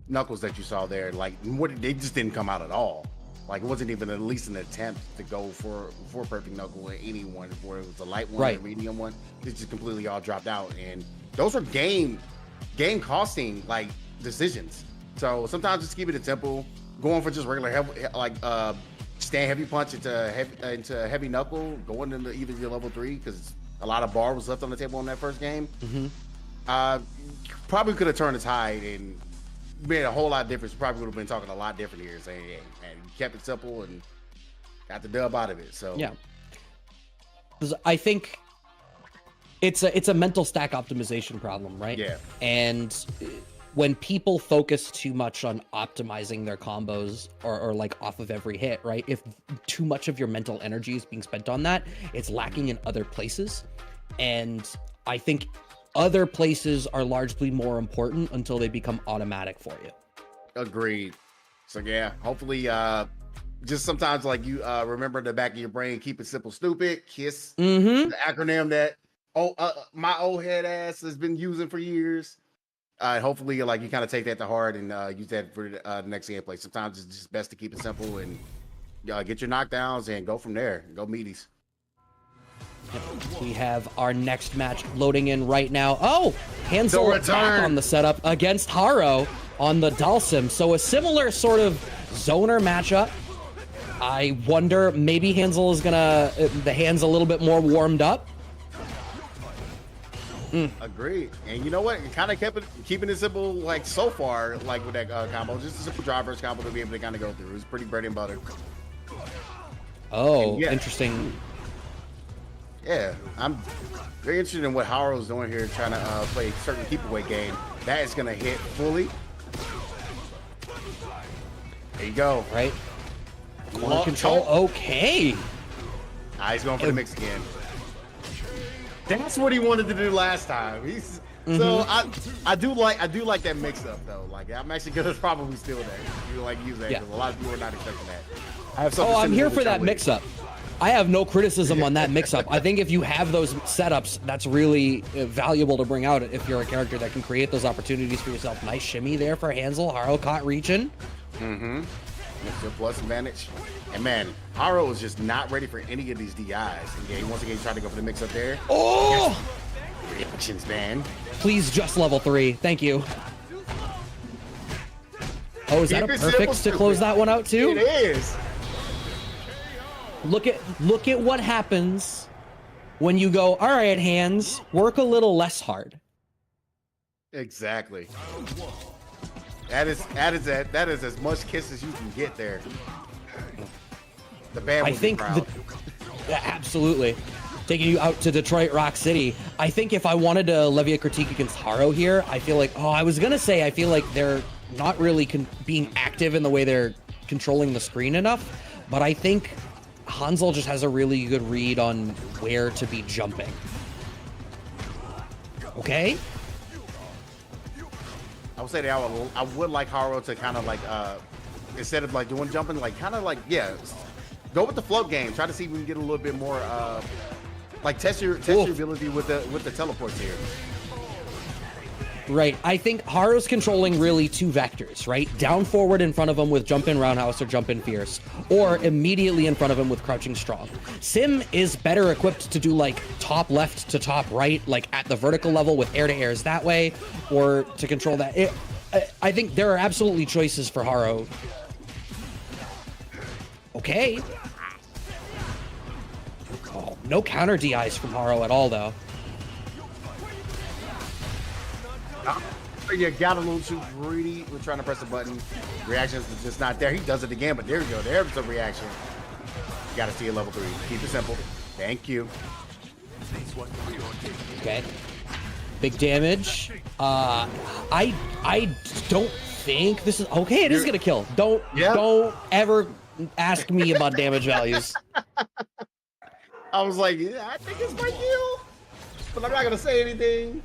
knuckles that you saw there. Like they just didn't come out at all. Like it wasn't even at least an attempt to go for perfect knuckle with anyone, where it was a light one, or a medium one. It just completely all dropped out, and those are game costing like decisions. So sometimes just keep it simple, going for just regular stand heavy punch into heavy knuckle, going into either your level 3, because a lot of bar was left on the table in that first game. Mm-hmm. Probably could have turned the tide and made a whole lot of difference. Probably would have been talking a lot different here, saying, "Hey, man, you kept it simple and got the dub out of it." So yeah, I think it's a mental stack optimization problem, right? Yeah. And when people focus too much on optimizing their combos or like off of every hit, right? If too much of your mental energy is being spent on that, it's lacking in other places. And I think other places are largely more important until they become automatic for you. Agreed. So yeah, hopefully just sometimes like you remember in the back of your brain, keep it simple, stupid, KISS, the acronym that my old head ass has been using for years. Hopefully like you kind of take that to heart and use that for the next gameplay. Sometimes it's just best to keep it simple and get your knockdowns and go from there. Go meaties. We have our next match loading in right now. Oh, Hansel back on the setup against Haro on the Dalsim. So a similar sort of zoner matchup. I wonder, maybe Hansel is gonna, the hand's a little bit more warmed up. Agreed. And you know what? It kind of keeping it simple, like so far, like with that combo, just a simple driver's combo to be able to kind of go through. It's pretty bread and butter. Oh, interesting. Yeah, I'm very interested in what Haro's doing here, trying to play a certain keep away game. That is going to hit fully. There you go. Right. Corner control. Okay. He's going for the mix again. That's what he wanted to do last time. So I do like that mix up though. Like I'm actually gonna probably steal that. You like use that because a lot of people are not expecting that. I'm here for that mix up. I have no criticism on that mix up. I think if you have those setups, that's really valuable to bring out if you're a character that can create those opportunities for yourself. Nice shimmy there for Hansel. Haro caught reaching. That's a plus advantage. And man, Haro is just not ready for any of these DIs. And yeah, he once again tried to go for the mix up there. Oh! Reactions, man. Please just level 3. Thank you. Oh, is that a perfect to close that one out too? It is. Look at what happens when you go, all right, hands, work a little less hard. Exactly. That is as much kiss as you can get there. The band will be proud. Absolutely. Taking you out to Detroit Rock City. I think if I wanted to levy a critique against Haro here, I feel like, I feel like they're not really being active in the way they're controlling the screen enough, but I think Hansel just has a really good read on where to be jumping. Okay? I would say that I would like Haro to kind of like, instead of like doing jumping, like kind of like, go with the float game. Try to see if we can get a little bit more, like test your ability with the teleports here. Right. I think Haro's controlling really 2 vectors, right? Down forward in front of him with jump in roundhouse or jump in fierce, or immediately in front of him with crouching strong. Sim is better equipped to do like top left to top right, like at the vertical level with air to airs that way, or to control that. I think there are absolutely choices for Haro. Okay. Oh, no counter DIs from Haro at all though. You got a little too greedy with trying to press a button. Reactions is just not there. He does it again, but there we go. There's the reaction. You got to see a level 3. Keep it simple. Thank you. Okay. Big damage. I don't think this is okay. It is gonna kill. Don't ever ask me about damage values. I was like, yeah, I think it's my kill, but I'm not gonna say anything.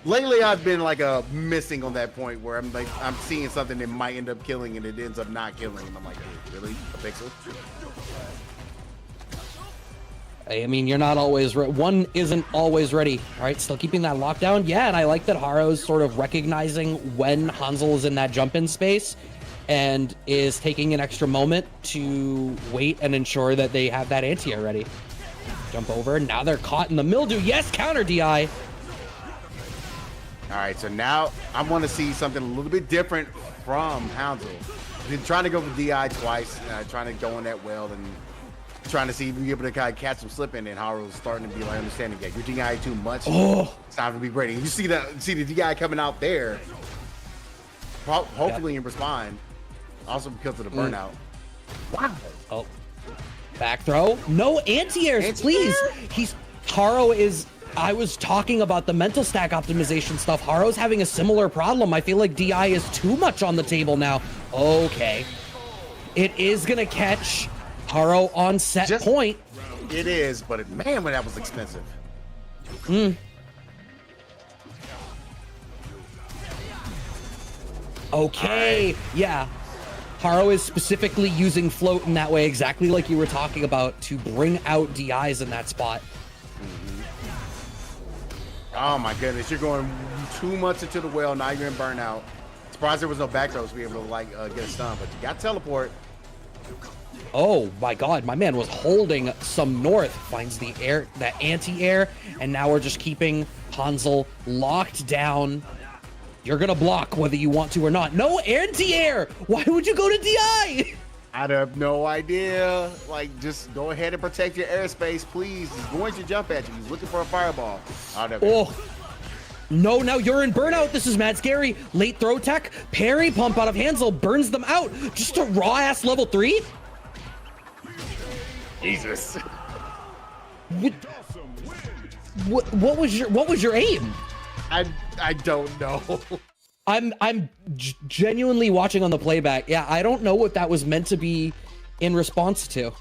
Lately, I've been like missing on that point where I'm seeing something that might end up killing and it ends up not killing, and I'm like, hey, really, a pixel? I mean, you're not always one isn't always ready. All right, still keeping that lockdown. Yeah, and I like that Haro's sort of recognizing when Hansel is in that jump in space and is taking an extra moment to wait and ensure that they have that anti-air ready. Jump over. Now they're caught in the mildew. Yes, counter DI. All right, so now I want to see something a little bit different from Hansel. Been trying to go for DI twice, trying to go in that well and trying to see if we can be able to kind of catch him slipping, and Haro's starting to be like, understanding, yeah, you're DI too much. Oh, it's time to be ready. You see the DI coming out there, hopefully in respond. Also because of the burnout. Wow. Oh, back throw. No anti-airs, please. Haro is I was talking about the mental stack optimization stuff. Haro's having a similar problem. I feel like DI is too much on the table now. Okay. It is going to catch Haro on set point. It is, but man, that was expensive. Okay, right. Yeah. Haro is specifically using float in that way, exactly like you were talking about, to bring out DIs in that spot. Oh my goodness, you're going too much into the well. Now you're in burnout. Surprised there was no back throws to be able to like get a stun, but you got teleport. Oh my god, my man was holding some north, finds the air, that anti-air, and now we're just keeping Hansel locked down. You're gonna block whether you want to or not. No anti-air! Why would you go to DI? I have no idea. Like, just go ahead and protect your airspace, please. He's going to jump at you. He's looking for a fireball. Oh. No, now you're in burnout. This is mad scary. Late throw tech, parry pump out of Hansel, burns them out. Just a raw ass level 3? Jesus. What was your aim? I don't know. I'm genuinely watching on the playback. Yeah, I don't know what that was meant to be in response to.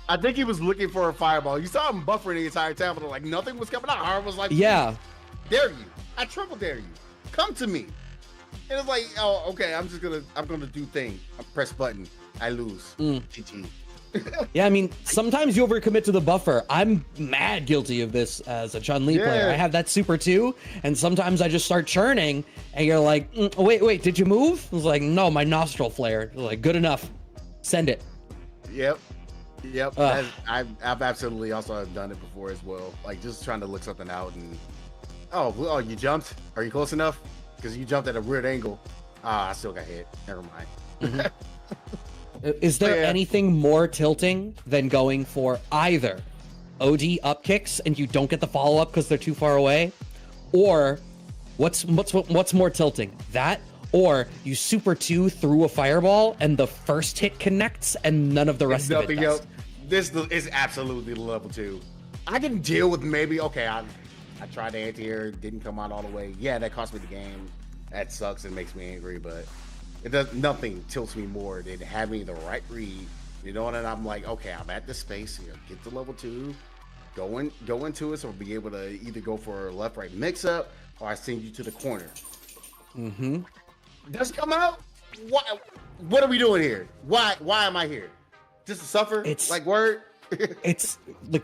I think he was looking for a fireball. You saw him buffering the entire time, but like nothing was coming out. Hard was like, yeah, dare you? I triple dare you. Come to me. And it's like, oh, okay. I'm gonna do thing. I press button. I lose. GG. Yeah, I mean, sometimes you overcommit to the buffer. I'm mad guilty of this as a Chun-Li player. I have that super too, and sometimes I just start churning, and you're like, wait, did you move? I was like, no, my nostril flare. Like, good enough. Send it. Yep. I've absolutely also done it before as well. Like, just trying to look something out, and oh, you jumped? Are you close enough? Because you jumped at a weird angle. I still got hit. Never mind. Is there anything more tilting than going for either OD up kicks and you don't get the follow up because they're too far away, or what's more tilting, that or you super 2 through a fireball and the first hit connects and none of the rest of it does? Else. This is absolutely level 2. I can deal with maybe I tried the anti-air, didn't come out all the way. Yeah, that cost me the game. That sucks and makes me angry, but nothing tilts me more than having the right read, you know, and I'm like, okay, I'm at the space here, get to level 2, go into it, so I'll be able to either go for a left-right mix-up, or I send you to the corner. Does come out? What are we doing here? Why am I here? Just to suffer? It's like word? It's like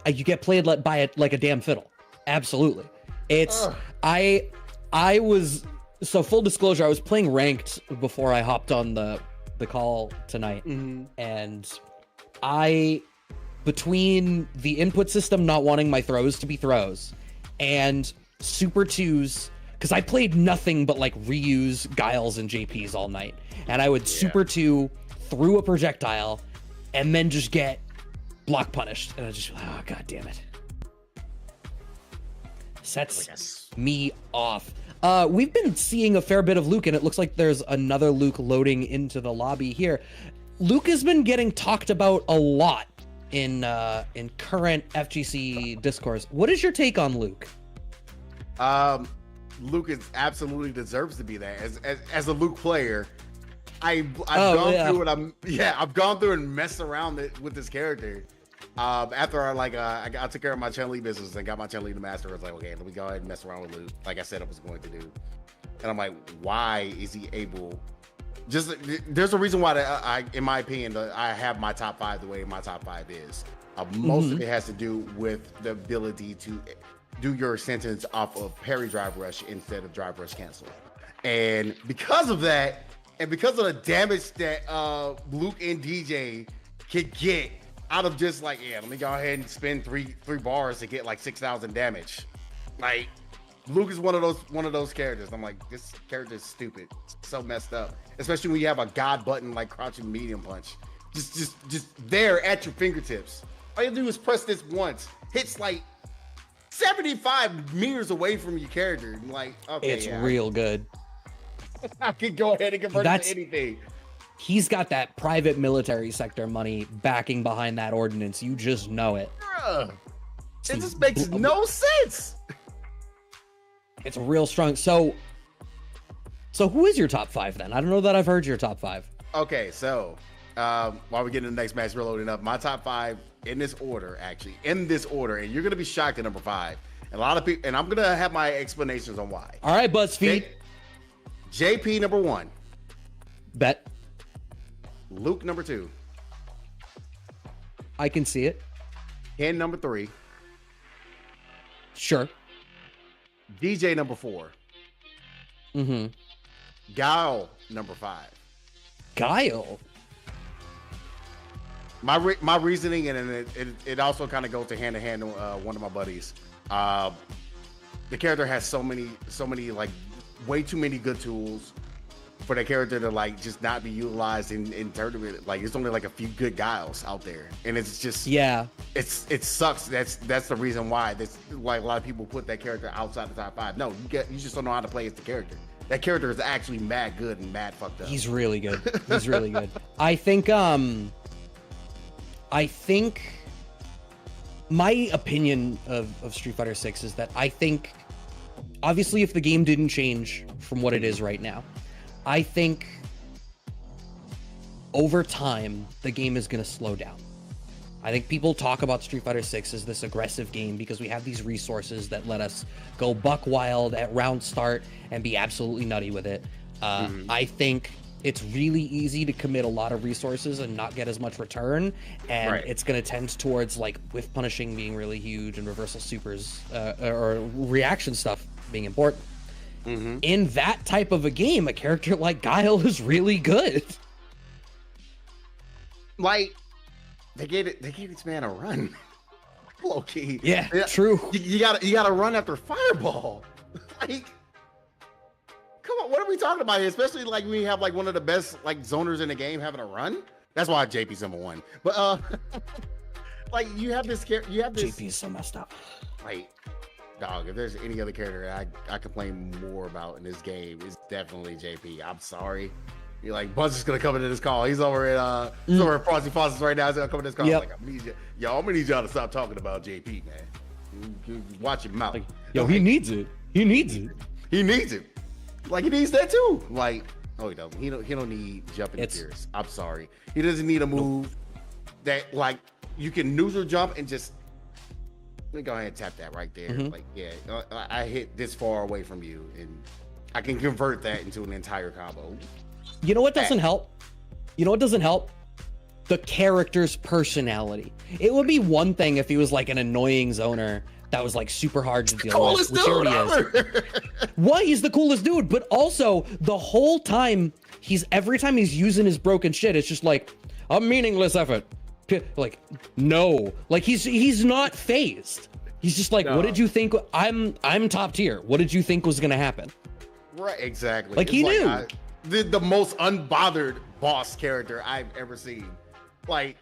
you get played by it like a damn fiddle. Absolutely. It's I was. So full disclosure, I was playing ranked before I hopped on the call tonight, and between the input system not wanting my throws to be throws and super 2s, because I played nothing but like reuse Guiles and JPs all night, and I would super 2 through a projectile and then just get block punished, and I just, oh god damn it, sets me off. We've been seeing a fair bit of Luke, and it looks like there's another Luke loading into the lobby here. Luke has been getting talked about a lot in current FGC discourse. What is your take on Luke? Luke absolutely deserves to be there. As a Luke player, I've gone through it. I've gone through and messed around with this character. After I took care of my Chun-Li business and got my Chun-Li to master, I was like, okay, let me go ahead and mess around with Luke, like I said I was going to do. And I'm like, why is he able? There's a reason why in my opinion, I have my top 5 the way my top 5 is. Most of it has to do with the ability to do your sentence off of parry drive rush instead of drive rush cancel. And because of that, and because of the damage that Luke and DJ could get out of just like, let me go ahead and spend three bars to get like 6,000 damage. Like, Luke is one of those characters. I'm like, this character is stupid. It's so messed up. Especially when you have a god button like crouching medium punch. Just there at your fingertips. All you do is press this once. Hits like 75 meters away from your character. I'm like, okay, it's real good. I could go ahead and convert it to anything. He's got that private military sector money backing behind that ordinance. You just know it. It just makes no sense. It's real strong. So who is your top 5 then? I don't know that I've heard your top 5. Okay, so while we get into the next match, we're loading up my top 5 in this order, and you're gonna be shocked at number 5. And a lot of people, and I'm gonna have my explanations on why. All right, BuzzFeed. JP number 1. Bet. Luke number 2. I can see it. Ken number 3. Sure. DJ number 4. Mm-hmm. Guile number 5. Guile. My reasoning, and it also kind of goes to hand in hand. One of my buddies, the character has so many like way too many good tools for the character to like just not be utilized in tournament. Like it's only like a few good guiles out there, and it's just it sucks. That's the reason why this like a lot of people put that character outside the top 5. No, you just don't know how to play as the character. That character is actually mad good and mad fucked up. He's really good. He's really good. I think my opinion of Street Fighter 6 is that I think obviously if the game didn't change from what it is right now, I think over time the game is going to slow down. I think people talk about Street Fighter 6 as this aggressive game because we have these resources that let us go buck wild at round start and be absolutely nutty with it. I think it's really easy to commit a lot of resources and not get as much return, and it's going to tend towards like whiff punishing being really huge and reversal supers or reaction stuff being important. In that type of a game, a character like Guile is really good. Like they gave this man a run. Low key. Yeah, true. You gotta run after Fireball. Like, come on, what are we talking about here? Especially like we have like one of the best like zoners in the game having a run. That's why JP's number 1. But like you have this character, JP is so messed up. Like, dog, if there's any other character I complain more about in this game, it's definitely JP. I'm sorry. You're like, Buzz is gonna come into this call. He's over at Frosty Fawcett's right now. He's gonna come into this call. Like, I'm gonna need y'all to stop talking about JP, man. You watch your mouth. Like, yo, he needs it. He needs it. He needs it. Like he needs that too. Like, oh, he don't. He don't need jumping interference. I'm sorry. He doesn't need a move that like you can neutral jump and just let me go ahead and tap that right there. Like, yeah, I hit this far away from you, and I can convert that into an entire combo. You know what doesn't help? You know what doesn't help? The character's personality. It would be one thing if he was like an annoying zoner that was like super hard to deal with, which he already is. Why? He's the coolest dude, but also the whole time every time he's using his broken shit, it's just like a meaningless effort. Like, no, like he's not phased. He's just like, what did you think? I'm top tier. What did you think was gonna happen? Right, exactly. Like, he knew. The most unbothered boss character I've ever seen. Like,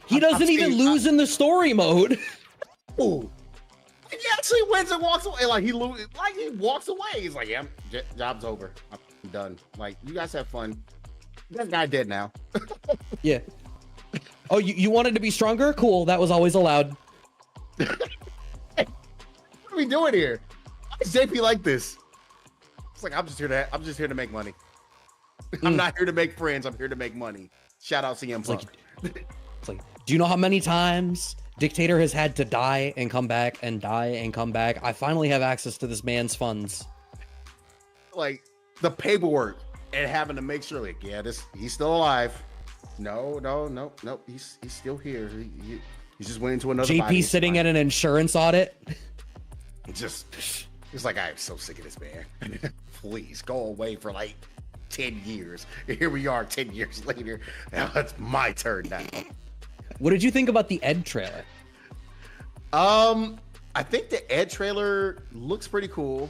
he doesn't even lose in the story mode. Ooh. He actually wins and walks away. Like, he walks away. He's like, yeah, job's over. I'm done. Like, you guys have fun. That guy dead now. Yeah. Oh, you wanted to be stronger? Cool. That was always allowed. Hey, what are we doing here? Why is JP like this? It's like, I'm just here to make money. I'm not here to make friends. I'm here to make money. Shout out CM Punk. It's like, do you know how many times Dictator has had to die and come back and die and come back? I finally have access to this man's funds. Like, the paperwork and having to make sure, like, yeah, he's still alive. No, he's still here. He's just went into another. JP sitting at an insurance audit. It's like, I'm so sick of this man. Please go away for like 10 years. Here we are 10 years later. Now it's my turn now. What did you think about the Ed trailer? I think the Ed trailer looks pretty cool.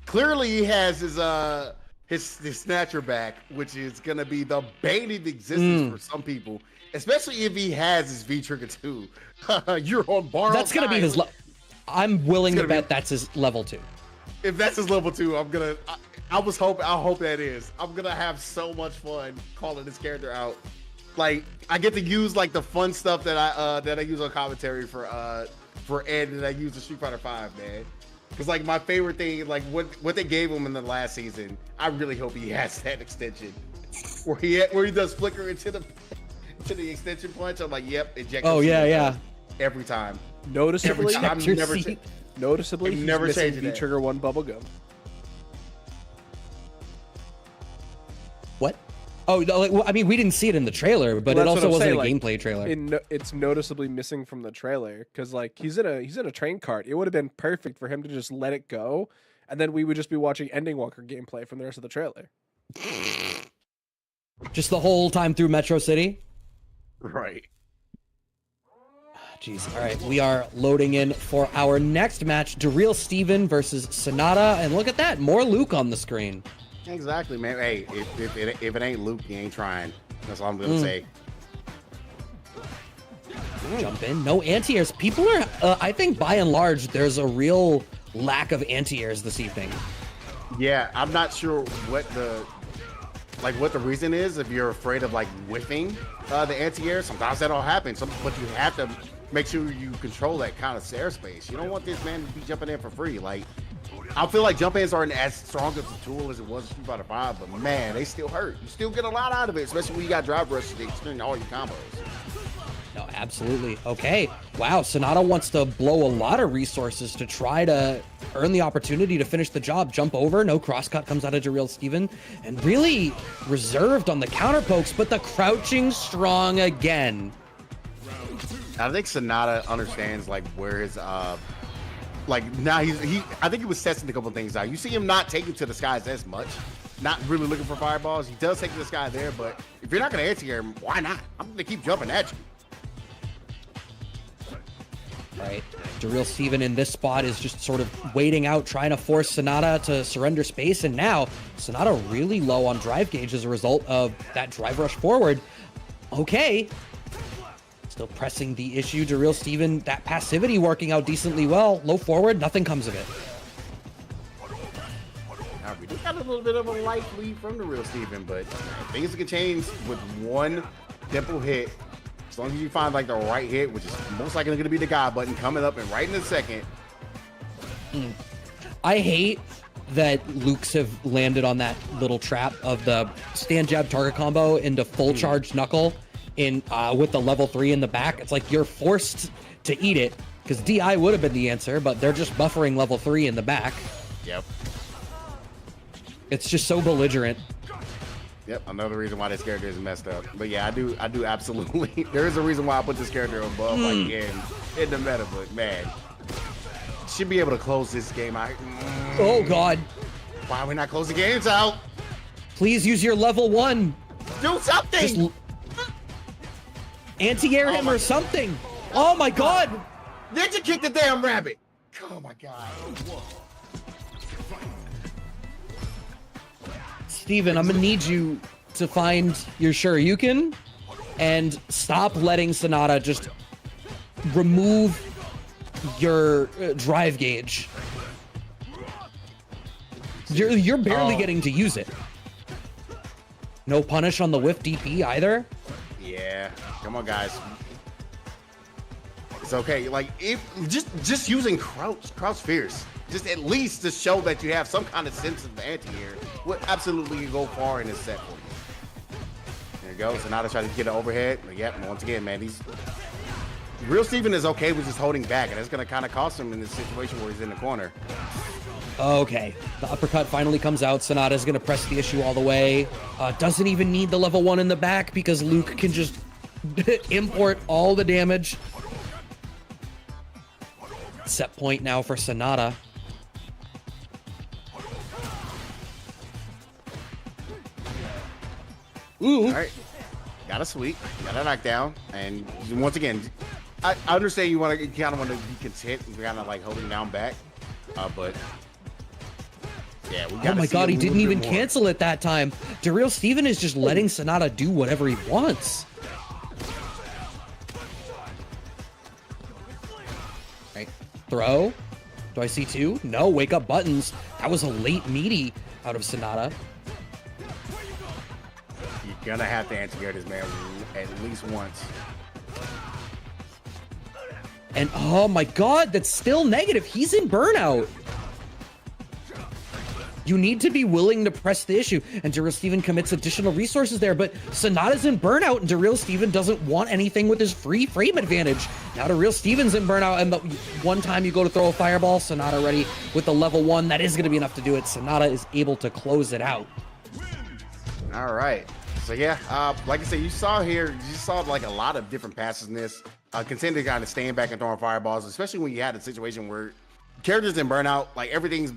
Clearly he has his snatcher back, which is gonna be the bane of existence for some people, especially if he has his V trigger too. You're on borrowed. That's gonna be his. I'm willing to bet that's his level 2. If that's his level 2, I hope that is. I'm gonna have so much fun calling this character out. like I get to use like the fun stuff that I use on commentary for Ed that I use in Street Fighter 5, man. Because like my favorite thing, like what they gave him in the last season, I really hope he has that extension where he does flicker into the extension punch. I'm like, yep, eject. Oh yeah. Every time. Noticeably, I'm never he's never missing changing V that. Trigger 1 bubblegum. What? Oh, like, well, I mean, we didn't see it in the trailer, but Well, it that's what also I'm wasn't saying, a like, gameplay trailer. It's noticeably missing from the trailer because like he's in a train cart. It would have been perfect for him to just let it go, and then we would just be watching Ending Walker gameplay from the rest of the trailer. Just the whole time through Metro City. Right. Jeez. All right, we are loading in for our next match: Daryl Steven versus Sonata, and look at that, more Luke on the screen. Exactly, man. Hey, if it ain't Luke, he ain't trying. That's all I'm gonna say. Jump in, no anti-airs. People are, I think, by and large, there's a real lack of anti-airs this evening. Yeah, I'm not sure what the reason is. If you're afraid of like whiffing the anti-air, sometimes that'll happen. But you have to make sure you control that kind of airspace. You don't want this man to be jumping in for free. Like, I feel like jump ins aren't as strong of a tool as it was in Street Fighter 5, but man, they still hurt. You still get a lot out of it, especially when you got drive rushes to extend all your combos. No, absolutely. Okay. Wow, Sonata wants to blow a lot of resources to try to earn the opportunity to finish the job. Jump over, no crosscut comes out of Daryl Steven, and really reserved on the counter pokes, but the crouching strong again. I think Sonata understands like where his like now I think he was testing a couple things out. You see him not taking to the skies as much, not really looking for fireballs. He does take to the sky there, but if you're not gonna anti-air him, why not? I'm gonna keep jumping at you. Right. Daryl Steven in this spot is just sort of waiting out, trying to force Sonata to surrender space, and now Sonata really low on drive gauge as a result of that drive rush forward. Okay. Still pressing the issue. Daryl Steven, that passivity working out decently well. Low forward, nothing comes of it. Now, we do got a little bit of a light lead from Daryl Steven, but things can change with one dimple hit. As long as you find like the right hit, which is most likely going to be the guy button coming up and right in a second. I hate that Luke's have landed on that little trap of the stand jab target combo into full charge knuckle in with the level 3 in the back. It's like you're forced to eat it because DI would have been the answer, but they're just buffering level 3 in the back. Yep. It's just so belligerent. Yep, another reason why this character is messed up. But yeah, I do absolutely. There is a reason why I put this character above like in the meta book, man. Should be able to close this game out. Oh God. Why are we not closing games out? Please use your level 1. Do something! Just anti-air him or something. Oh my God. Ninja kick the damn rabbit. Oh my God. Steven, I'm gonna need you to find your Shoryuken and stop letting Sonata just remove your drive gauge. You're barely getting to use it. No punish on the whiff DP either. Yeah, come on, guys. It's okay. Like if just using crouch fierce, just at least to show that you have some kind of sense of anti-air would absolutely go far in this set for you. There you go. So now they try to get an overhead. But yep, once again, man, Real Steven is okay with just holding back, and it's gonna kind of cost him in this situation where he's in the corner. Okay, the uppercut finally comes out. Sonata's gonna press the issue all the way. Doesn't even need the level 1 in the back because Luke can just import all the damage. Set point now for Sonata. Ooh. All right, got a sweep, got a knockdown, and once again, I understand you kind of want to be content and kind of like holding down back, but yeah, we got. Oh my God, he didn't even cancel it that time. Daryl Steven is just letting Sonata do whatever he wants. Right, throw. Do I see 2? No, wake up buttons. That was a late meaty out of Sonata. gonna have to anti-air this man at least once. And oh my god, that's still negative. He's in burnout. You need to be willing to press the issue. And Daryl Steven commits additional resources there, but Sonata's in burnout, and Daryl Steven doesn't want anything with his free frame advantage. Now Daryl Steven's in burnout, and the one time you go to throw a fireball, Sonata ready with the level 1. That is going to be enough to do it. Sonata is able to close it out. All right. So yeah, like I said, you saw like a lot of different passes in this. Contender kind of staying back and throwing fireballs, especially when you had a situation where characters in burnout, like everything's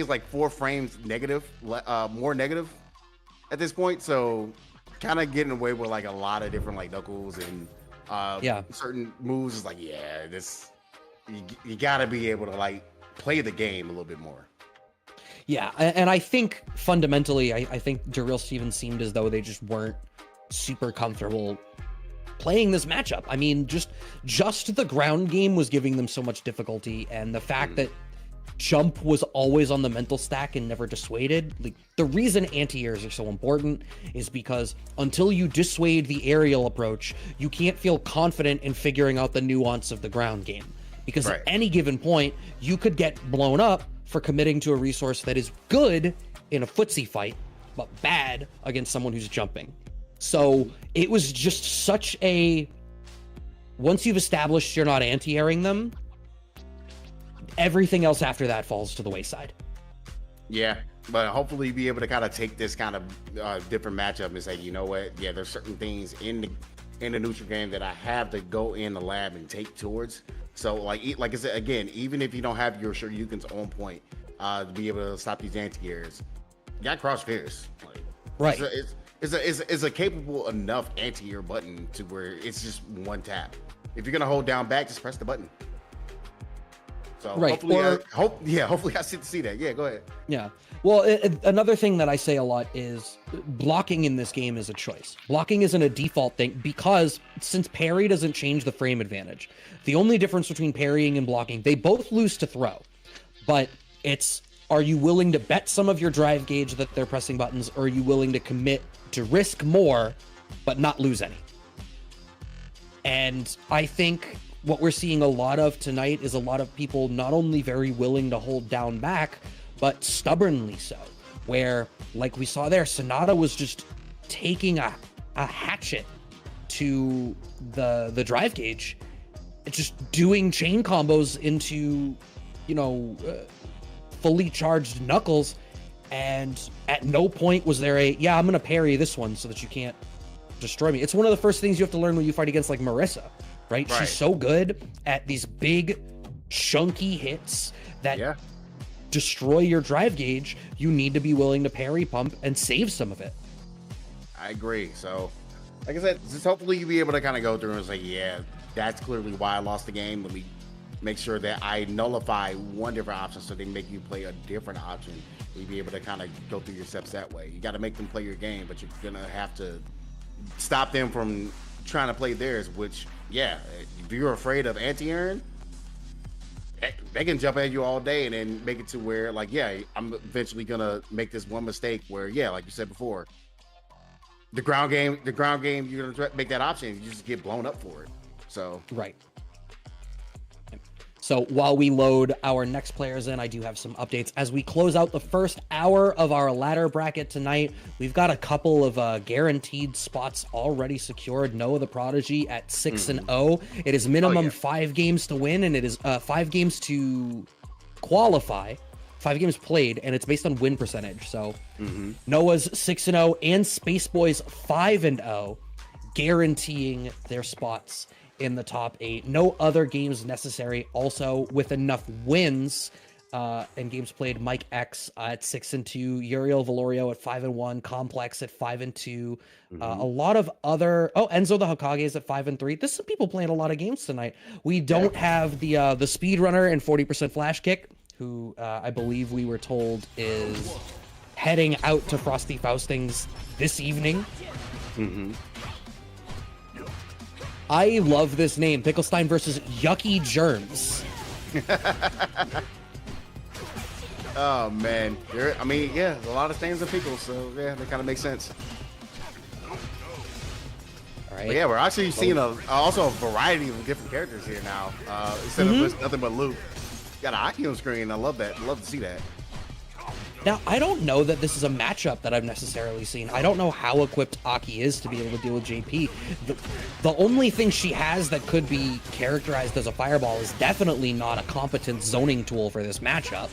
like 4 frames negative, more negative at this point. So kind of getting away with like a lot of different like knuckles and certain moves is like, yeah, this you gotta be able to like play the game a little bit more. Yeah, and I think fundamentally, I think Daryl Steven seemed as though they just weren't super comfortable playing this matchup. I mean, just the ground game was giving them so much difficulty, and the fact that jump was always on the mental stack and never dissuaded. Like, the reason anti-airs are so important is because until you dissuade the aerial approach, you can't feel confident in figuring out the nuance of the ground game. Because at any given point, you could get blown up for committing to a resource that is good in a footsie fight, but bad against someone who's jumping. So it was just such a, once you've established you're not anti-airing them, everything else after that falls to the wayside. Yeah, but hopefully be able to kind of take this kind of different matchup and say, you know what, yeah, there's certain things in the neutral game that I have to go in the lab and take towards. So like I said, again, even if you don't have your Shoryukens on point to be able to stop these anti-airs, you got crossfairs. Like, right. It's a capable enough anti-air button to where it's just one tap. If you're gonna hold down back, just press the button. So hopefully I see that. Yeah, go ahead. Yeah. Well, another thing that I say a lot is blocking in this game is a choice. Blocking isn't a default thing because since parry doesn't change the frame advantage, the only difference between parrying and blocking, they both lose to throw, but it's, are you willing to bet some of your drive gauge that they're pressing buttons, or are you willing to commit to risk more but not lose any? And I think what we're seeing a lot of tonight is a lot of people not only very willing to hold down back, but stubbornly so, where, like we saw there, Sonata was just taking a hatchet to the drive gauge, just doing chain combos into, fully charged knuckles, and at no point was there a, I'm gonna parry this one so that you can't destroy me. It's one of the first things you have to learn when you fight against like Marissa, right? She's so good at these big chunky hits that destroy your drive gauge. You need to be willing to parry pump and save some of it. I agree. So like I said, just hopefully you'll be able to kind of go through and say, yeah, that's clearly why I lost the game. Let me make sure that I nullify one different option so they make you play a different option. You'll be able to kind of go through your steps that way. You got to make them play your game, but you're gonna have to stop them from trying to play theirs, which, if you're afraid of anti-airing, they can jump at you all day and then make it to where, like, I'm eventually gonna make this one mistake where, like you said before, the ground game, you're gonna make that option, you just get blown up for it. So right. So while we load our next players in, I do have some updates. As we close out the first hour of our ladder bracket tonight, we've got a couple of guaranteed spots already secured. Noah the Prodigy at 6-0. It is minimum 5 games to win, and it is 5 games to qualify. 5 games played, and it's based on win percentage. So Noah's 6-0 and Space Boys 5-0, guaranteeing their spots in the top 8. No other games necessary. Also, with enough wins and games played, Mike X at 6-2, Uriel Valorio at 5-1, Complex at 5-2. A lot of other. Enzo the Hokage is at 5-3. There's some people playing a lot of games tonight. We don't have the speedrunner and 40% flash kick, who I believe we were told is heading out to Frosty Faustings this evening. I love this name, Picklestein versus Yucky Germs. Oh man, there's a lot of stains of pickles, so they kind of make sense. right? But yeah, we're actually seeing also a variety of different characters here now. Instead of just nothing but Luke. Got an Aki on screen. I love that. Love to see that. Now, I don't know that this is a matchup that I've necessarily seen. I don't know how equipped Aki is to be able to deal with JP. The only thing she has that could be characterized as a fireball is definitely not a competent zoning tool for this matchup.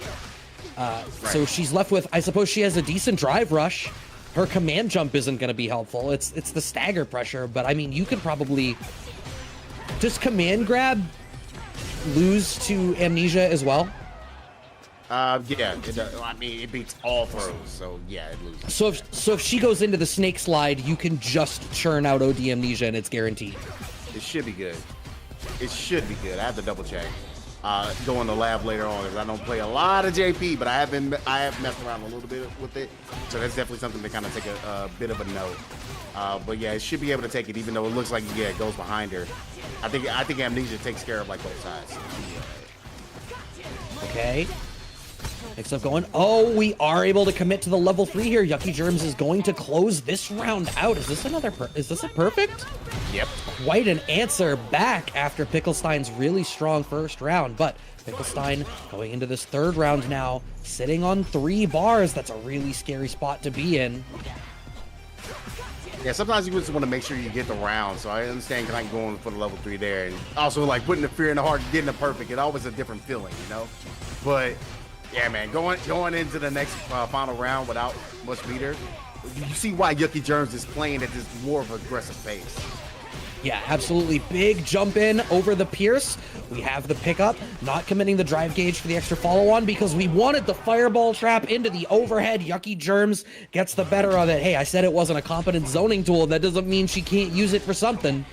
So she's left with, I suppose she has a decent drive rush. Her command jump isn't going to be helpful. It's the stagger pressure, but I mean, you could probably... Does command grab lose to Amnesia as well? Yeah, it does. I mean, it beats all throws, so yeah, it loses. So if she goes into the snake slide, you can just churn out OD Amnesia and it's guaranteed. It should be good. It should be good. I have to double check. Go in the lab later on because I don't play a lot of JP, but I have messed around a little bit with it, so that's definitely something to kind of take a bit of a note. But yeah, it should be able to take it, even though it looks like it goes behind her. I think Amnesia takes care of like both sides. Okay. Next up going. Oh, we are able to commit to the level 3 here. Yucky Germs is going to close this round out. Is this is this a perfect? Yep. Quite an answer back after Picklestein's really strong first round, but Picklestein going into this third round now, sitting on 3 bars. That's a really scary spot to be in. Yeah, sometimes you just want to make sure you get the round, so I understand kind of going for the level 3 there, and also like putting the fear in the heart, getting it perfect. It's always a different feeling, you know. But yeah, man, going into the next final round without much meter, you see why Yucky Germs is playing at this more of an aggressive pace. Yeah, absolutely. Big jump in over the Pierce. We have the pickup, not committing the drive gauge for the extra follow-on because we wanted the fireball trap into the overhead. Yucky Germs gets the better of it. Hey, I said it wasn't a competent zoning tool. That doesn't mean she can't use it for something.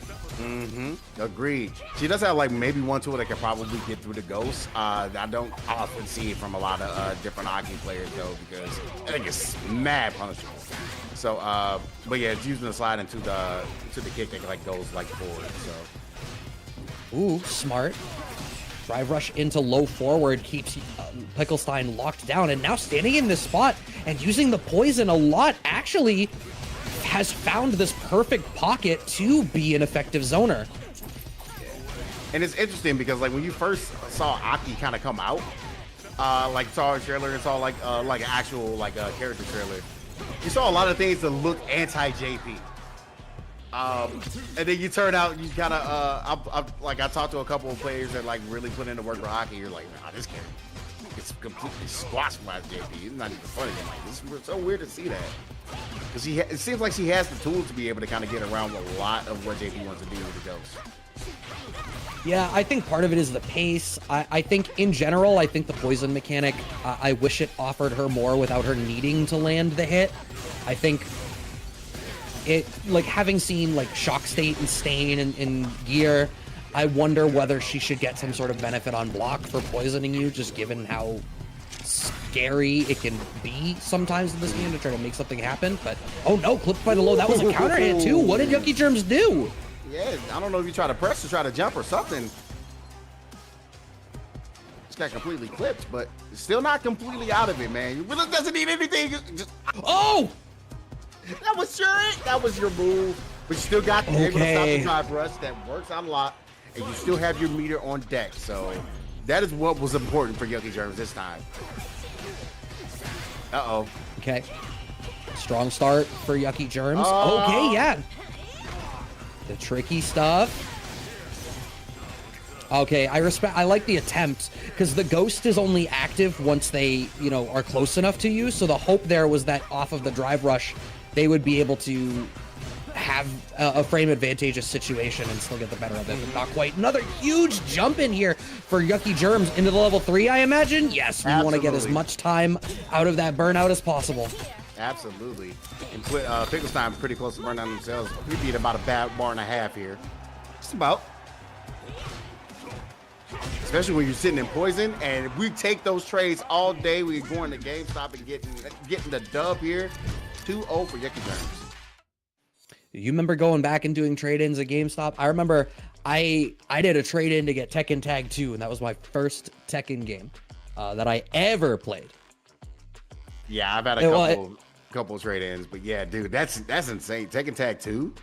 Agreed. She does have like maybe one tool that can probably get through the ghost. I don't often see it from a lot of different Aki players though, because I think it's mad punishable. So, but yeah, it's using the slide into the kick that like goes like forward. So, ooh, smart. Drive rush into low forward keeps Picklestein locked down, and now standing in this spot and using the poison a lot actually has found this perfect pocket to be an effective zoner. And it's interesting because like when you first saw Aki kind of come out, like saw a trailer and saw like an actual like character trailer, you saw a lot of things that look anti-JP. And then you turn out you kind of I talked to a couple of players that like really put in the work for Aki. You're like, nah, this character, it's completely squashed by JP. It's not even funny. Like, this is so weird to see that. Because it seems like she has the tools to be able to kind of get around a lot of what JP wants to do with the ghost. Yeah, I think part of it is the pace. I think in general, I think the poison mechanic, I wish it offered her more without her needing to land the hit. I think it, like having seen like Shock State and Stain in Gear, I wonder whether she should get some sort of benefit on block for poisoning you, just given how scary it can be sometimes in this game to try to make something happen. But oh no, clipped by the low. That was a counter hit too. What did Yucky Germs do? Yeah, I don't know if you try to press or try to jump or something. It's got completely clipped, but it's still not completely out of it, man. You really doesn't need anything. Just, oh, that was your move, but you still got the able to stop the drive rush that works on lock, and you still have your meter on deck. So that is what was important for Yucky Germs this time. Uh-oh. Okay. Strong start for Yucky Germs. Okay, yeah. The tricky stuff. Okay, I like the attempt because the ghost is only active once they, you know, are close enough to you. So the hope there was that off of the drive rush, they would be able to have a frame advantageous situation and still get the better of it, but not quite. Another huge jump in here for Yucky Germs into the level 3, I imagine. Yes, we want to get as much time out of that burnout as possible. Absolutely. And Picklestein pretty close to burn down themselves. We beat about a bad bar and a half here. Just about. Especially when you're sitting in poison, and we take those trades all day. We're going to GameStop and getting the dub here. 2-0 for Yucky Germs. You remember going back and doing trade-ins at GameStop? I remember I did a trade-in to get Tekken Tag 2, and that was my first Tekken game that I ever played. Yeah, I've had a couple trade-ins, but yeah, dude, that's insane. Tekken Tag 2?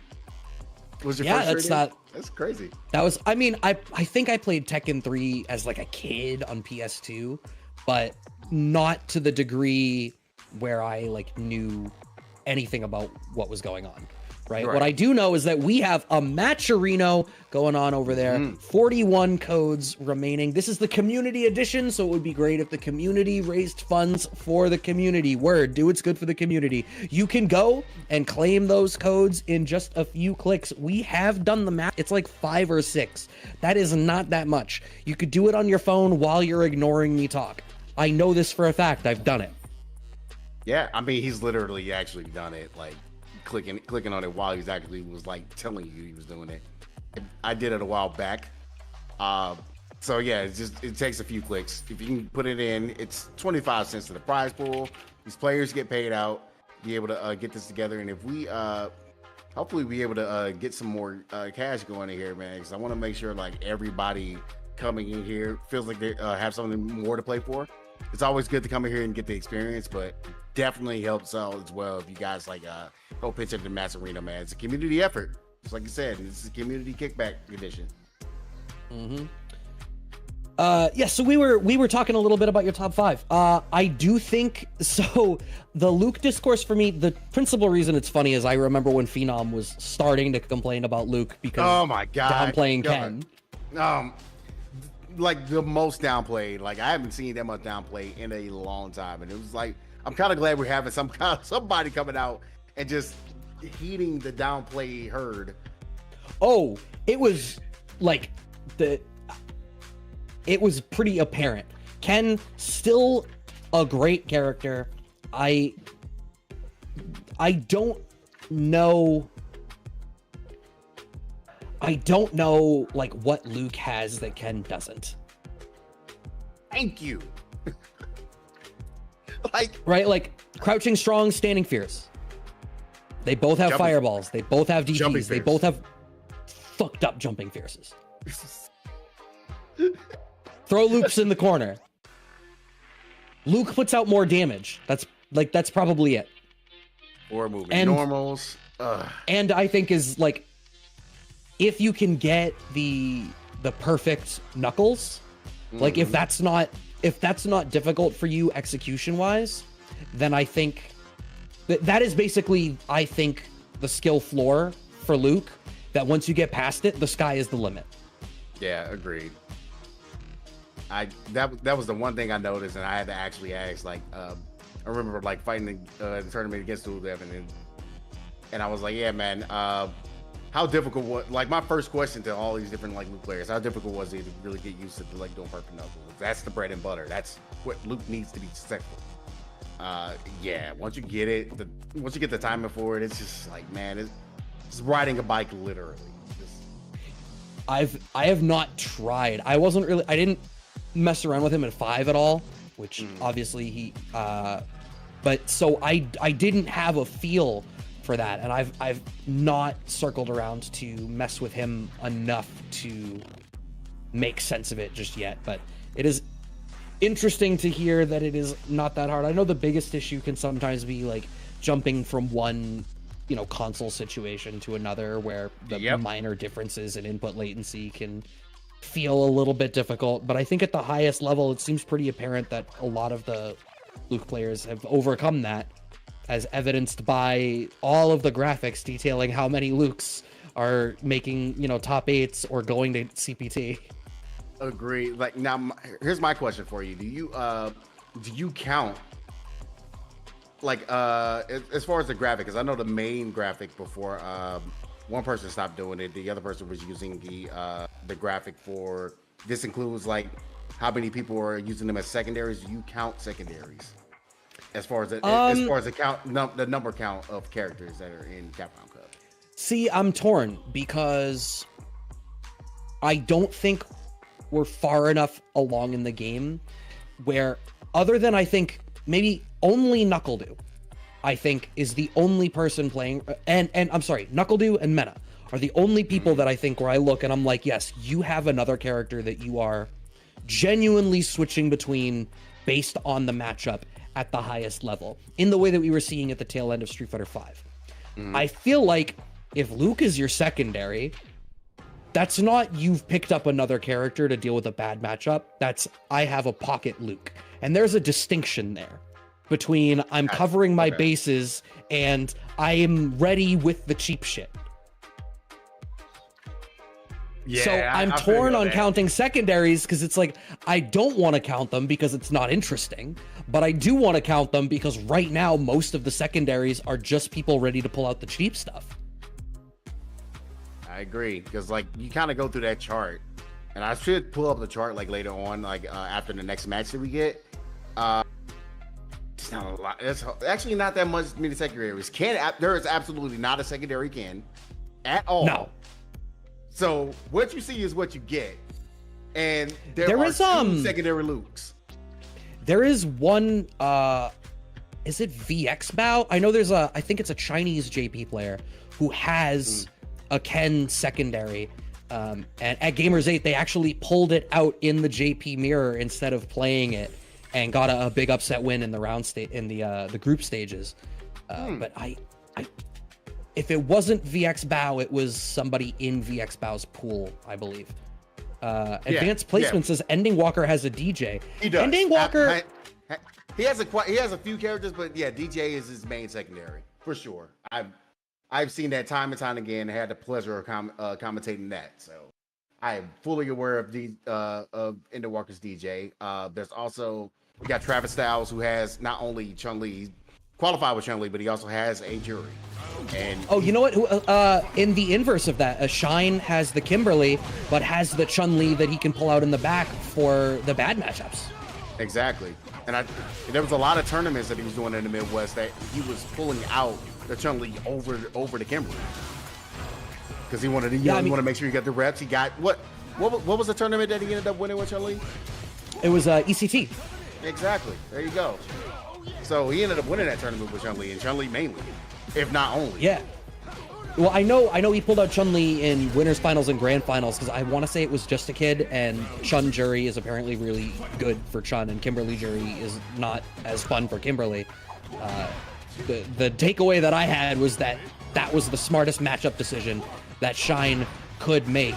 Was your Yeah, first that's rated? not. That's crazy. That was. I mean, I think I played Tekken 3 as like a kid on PS2, but not to the degree where I like knew anything about what was going on. Right? What I do know is that we have a matcherino going on over there. 41 codes remaining. This is the community edition, so it would be great if the community raised funds for the community. Word, do what's good for the community. You can go and claim those codes in just a few clicks. We have done the math. It's like 5 or 6. That is not that much. You could do it on your phone while you're ignoring me talk. I know this for a fact. I've done it. Yeah, I mean, he's literally actually done it. Like, clicking on it while he's actually was like telling you he was doing it. I did it a while back. So yeah, it takes a few clicks. If you can put it in, it's 25 cents to the prize pool. These players get paid out, be able to get this together. And if we hopefully be able to get some more cash going in here, man, because I want to make sure like everybody coming in here feels like they have something more to play for. It's always good to come in here and get the experience, but definitely helps out as well if you guys like go pitch at the Mass Arena, man. It's a community effort. Just like you said, it's a community kickback edition. Yeah, so we were talking a little bit about your top 5. I do think so. The Luke discourse for me, the principal reason it's funny is I remember when Phenom was starting to complain about Luke because oh my god, downplaying Ken. Like the most downplayed. Like I haven't seen that much downplay in a long time, and it was like I'm kind of glad we're having somebody coming out and just heating the downplay herd. Oh, it was like it was pretty apparent. Ken still a great character. I don't know like what Luke has that Ken doesn't. Thank you. Like crouching strong, standing fierce. They both have fireballs. They both have DTs. They both have fucked up jumping fierces. Throw loops in the corner. Luke puts out more damage. That's probably it. Or moving normals. And I think is like if you can get the perfect knuckles, like if that's not difficult for you execution wise, then I think that is basically I think the skill floor for Luke, that once you get past it, the sky is the limit. Yeah, agreed. That was the one thing I noticed, and I had to actually ask. Like, I remember like fighting the tournament against Devin, and I was like, yeah, man, how difficult was like my first question to all these different like Luke players? How difficult was it to really get used to like doing perfect knuckles? That's the bread and butter. That's what Luke needs to be successful. Yeah, once you get it, once you get the timing for it, it's just like, man, it's riding a bike literally. I have not tried. I didn't mess around with him at 5 at all, which obviously he but so I didn't have a feel for that, and I've not circled around to mess with him enough to make sense of it just yet. But it is interesting to hear that it is not that hard. I know the biggest issue can sometimes be like jumping from one console situation to another, where the minor differences in input latency can feel a little bit difficult. But I think at the highest level, it seems pretty apparent that a lot of the Luke players have overcome that, as evidenced by all of the graphics detailing how many Lukes are making, top 8s or going to CPT. Agree. Like now, here's my question for you: do you count like as far as the graphic? Because I know the main graphic before one person stopped doing it, the other person was using the graphic for. This includes like how many people are using them as secondaries. Do you count secondaries as far as the count, the number count of characters that are in Capcom Cup? See, I'm torn because I don't think we're far enough along in the game where, other than I think maybe only NuckleDo, I think is the only person playing, and I'm sorry, NuckleDo and Mena are the only people that I think where I look and I'm like, yes, you have another character that you are genuinely switching between based on the matchup at the highest level, in the way that we were seeing at the tail end of Street Fighter V. I feel like if Luke is your secondary, that's not you've picked up another character to deal with a bad matchup. That's I have a pocket Luke. And there's a distinction there between I'm covering my bases and I am ready with the cheap shit. Yeah, so I'm torn on counting secondaries because it's like I don't want to count them because it's not interesting, but I do want to count them because right now most of the secondaries are just people ready to pull out the cheap stuff. I agree, because like you kind of go through that chart, and I should pull up the chart like later on, like after the next match that we get. It's not a lot. It's actually not that much many secondaries. There is absolutely not a secondary Ken at all. No. So what you see is what you get, and there are two secondary Lukes. There is one. Is it VX Bao? I know there's a. I think it's a Chinese JP player who has a Ken secondary. And at Gamers 8, they actually pulled it out in the JP mirror instead of playing it, and got a big upset win in the the group stages. But if it wasn't VX Bao, it was somebody in VX Bao's pool, I believe. Advanced Placement says Ending Walker has a DJ. He does. Ending Walker. He has a few characters, but yeah, DJ is his main secondary for sure. I've seen that time and time again. And had the pleasure of commentating that, so I am fully aware of Ending Walker's DJ. There's also we got Travis Styles, who has not only Chun-Li qualified with Chun-Li, but he also has a jury. And you know what? In the inverse of that, Shine has the Kimberly, but has the Chun-Li that he can pull out in the back for the bad matchups. Exactly. And there was a lot of tournaments that he was doing in the Midwest that he was pulling out the Chun-Li over the Kimberly, because he wanted to want to make sure he got the reps. He got what was the tournament that he ended up winning with Chun-Li? It was ECT. Exactly. There you go. So he ended up winning that tournament with Chun-Li, and Chun-Li mainly, if not only. Yeah. Well, I know he pulled out Chun-Li in winners finals and grand finals, because I want to say it was Just a Kid, and Chun Jury is apparently really good for Chun, and Kimberly Jury is not as fun for Kimberly. The takeaway that I had was that was the smartest matchup decision that Shine could make.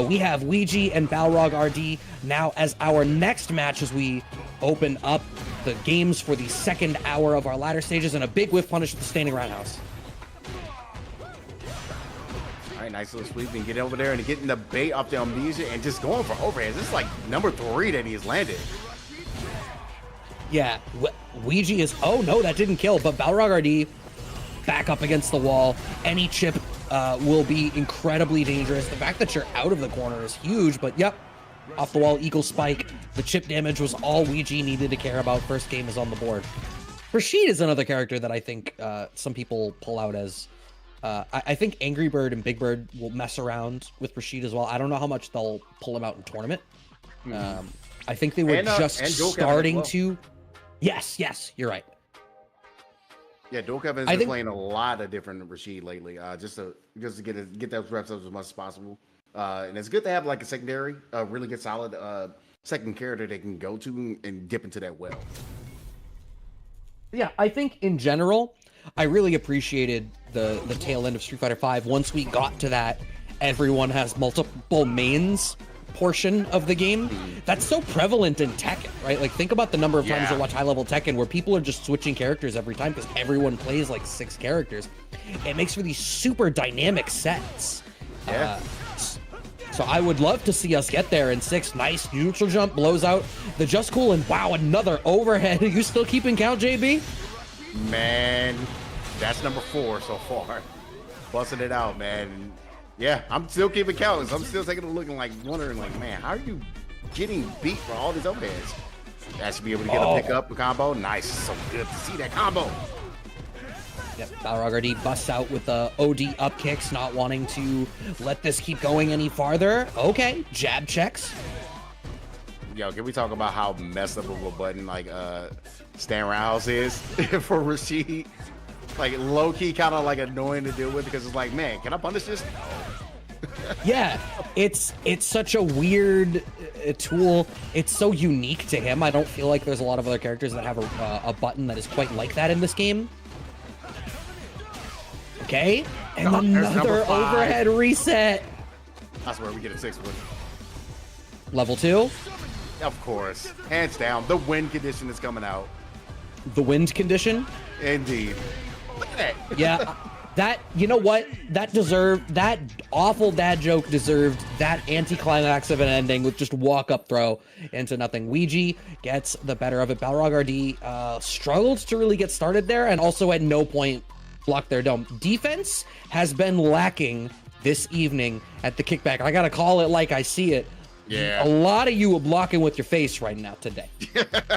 We have Ouija and Balrog RD now as our next match as we open up the games for the second hour of our ladder stages, and a big whiff punish with the standing roundhouse. All right, nice little sweep and get over there and getting the bait off the amnesia and just going for overheads. This is like number 3 that he has landed. Yeah, Ouija is, oh no, that didn't kill, but Balrog RD back up against the wall. Any chip will be incredibly dangerous. The fact that you're out of the corner is huge, but yep, off the wall, Eagle Spike. The chip damage was all Ouija needed to care about. First game is on the board. Rashid is another character that I think some people pull out as, I think Angry Bird and Big Bird will mess around with Rashid as well. I don't know how much they'll pull him out in tournament. I think they were just starting to. Yes, you're right. Yeah, Dokevin has been playing a lot of different Rashid lately, just to get those reps up as much as possible. And it's good to have like a secondary, really good solid second character they can go to and dip into that well. Yeah, I think in general, I really appreciated the tail end of Street Fighter V. Once we got to that, everyone has multiple mains portion of the game. That's so prevalent in Tekken, right? Like, think about the number of times I watch high-level Tekken where people are just switching characters every time because everyone plays like 6 characters. It makes for these super dynamic sets. Yeah. So I would love to see us get there in 6. Nice neutral jump, blows out the Just Cool, and wow, another overhead. Are you still keeping count, JB? Man, that's number 4 so far. Busting it out, man. Yeah, I'm still keeping count. So I'm still taking a look and like wondering, like, man, how are you getting beat for all these overheads? That should be able to get a pick up, a combo. Nice, so good to see that combo. Yep, Balrog RD busts out with the OD up kicks, not wanting to let this keep going any farther. Okay, jab checks. Yo, can we talk about how messed up of a button like Stan Rouse is for Rashid? Like low-key kind of like annoying to deal with because it's like, man, can I punish this? Yeah, it's such a weird tool. It's so unique to him. I don't feel like there's a lot of other characters that have a button that is quite like that in this game. Okay, and There's number another 5. overhead reset. I swear we get a 6 one. Level 2. Of course, hands down, the wind condition is coming out. The wind condition. Indeed. Look at that. Yeah, that, you know what? That awful dad joke deserved that anticlimax of an ending with just walk-up throw into nothing. Ouija gets the better of it. Balrog RD struggled to really get started there, and also at no point blocked their dome. Defense has been lacking this evening at the kickback. I gotta call it like I see it. Yeah. A lot of you are blocking with your face right now today.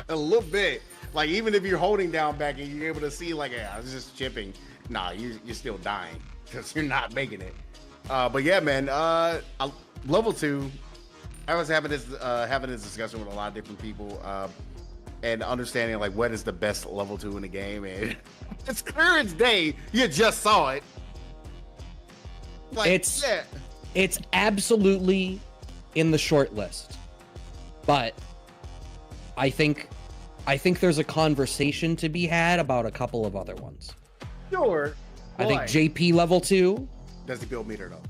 A little bit. Like, even if you're holding down back and you're able to see, like, yeah, I was just chipping. Nah, you're still dying because you're not making it. But yeah, man, level 2, I was having this discussion with a lot of different people, and understanding, like, what is the best level 2 in the game. And it's clear as day. You just saw it. Like, It's absolutely in the short list, but I think there's a conversation to be had about a couple of other ones. Sure. I think JP level 2. Does the build meter though?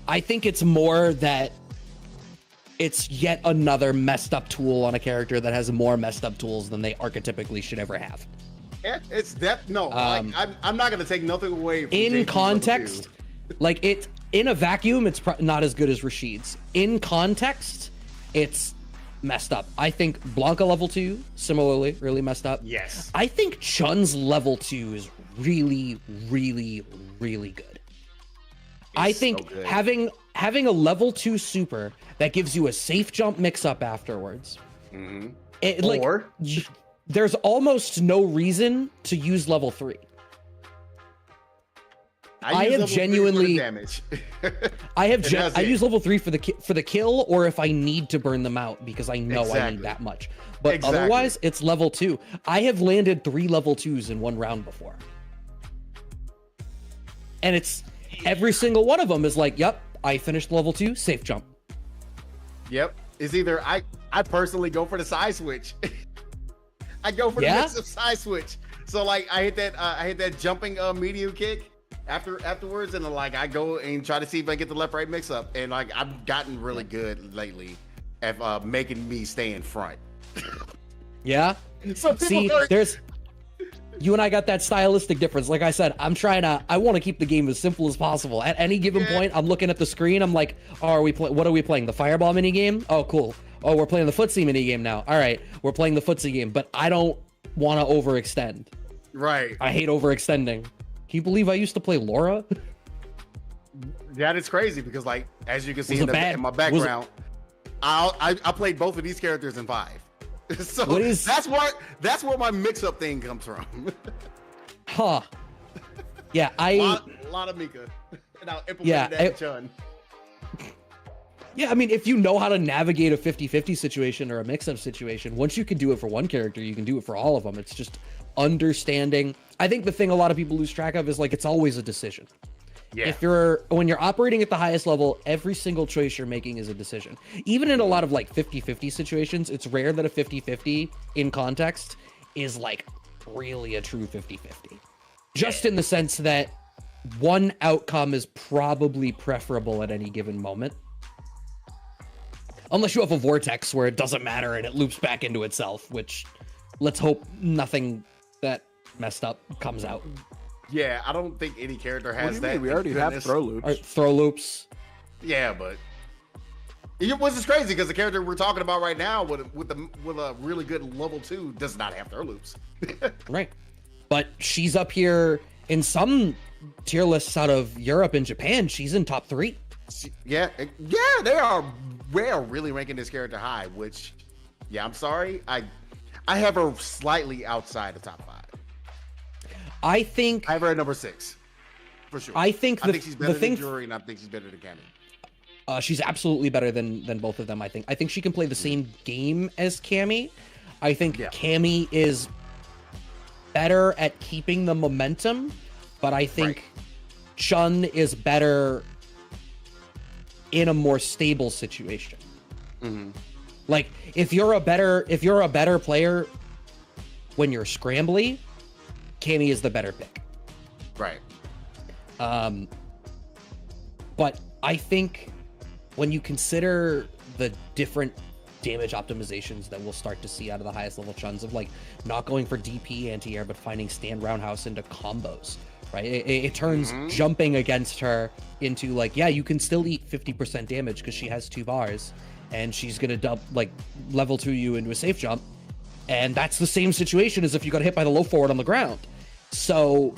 I think it's more that it's yet another messed up tool on a character that has more messed up tools than they archetypically should ever have. Yeah, it's that. No, like, I'm not gonna take nothing away from In JP context, like it in a vacuum, it's not as good as Rashid's. In context, it's messed up. I think Blanca level 2 similarly really messed up. Yes. I think Chun's level 2 is really, really, really good. I think so good. having a level 2 super that gives you a safe jump mix up afterwards. Mm-hmm. There's almost no reason to use level 3. I have genuinely damage. I use level 3 for the kill, or if I need to burn them out because I know I need that much. But otherwise, it's level 2. I have landed 3 level 2s in one round before, and it's every single one of them is like, yep, I finished level 2, safe jump. Yep, it's either I personally go for the side switch. I go for the mix-up side switch. So like I hit that jumping medium kick. Afterwards, and like I go and try to see if I get the left right mix up, and like I've gotten really good lately at making me stay in front. Yeah. So see, there's you and I got that stylistic difference. Like I said, I want to keep the game as simple as possible. At any given point, I'm looking at the screen. I'm like, oh, what are we playing? The fireball mini game? Oh, cool. Oh, we're playing the footsie mini game now. All right, we're playing the footsie game, but I don't want to overextend. Right. I hate overextending. Can you believe I used to play Laura? That is crazy because, like, as you can see in my background, I played both of these characters in 5. So that's where my mix-up thing comes from. Huh. Yeah, a lot of Mika. And I'll implement that Chun. Yeah, I mean, if you know how to navigate a 50-50 situation or a mix-up situation, once you can do it for one character, you can do it for all of them. It's just understanding. I think the thing a lot of people lose track of is, like, it's always a decision. Yeah. When you're operating at the highest level, every single choice you're making is a decision. Even in a lot of like 50-50 situations, it's rare that a 50-50 in context is like really a true 50-50. Just in the sense that one outcome is probably preferable at any given moment. Unless you have a vortex where it doesn't matter and it loops back into itself, which let's hope nothing that messed up comes out. Yeah, I don't think any character has that. We already have throw loops. Right, throw loops. Yeah, but which is crazy because the character we're talking about right now with a really good level 2 does not have throw loops. Right. But she's up here in some tier lists out of Europe and Japan. She's in top 3. Yeah, they are. We're really ranking this character high. Which, yeah, I'm sorry, I have her slightly outside the top 5. I have her at number 6, for sure. I think she's better than Jury, and I think she's better than Cammy. She's absolutely better than both of them. I think she can play the same game as Cammy. I think Cammy is better at keeping the momentum, but I think Chun is better in a more stable situation. Mm-hmm. Like if you're a better player when you're scrambly, Cammy is the better pick. Right. But I think when you consider the different damage optimizations that we'll start to see out of the highest level chuns of like not going for DP anti-air, but finding stand roundhouse into combos, right? It turns jumping against her into like, yeah, you can still eat 50% damage because she has 2 bars and she's going to level 2 you into a safe jump. And that's the same situation as if you got hit by the low forward on the ground. So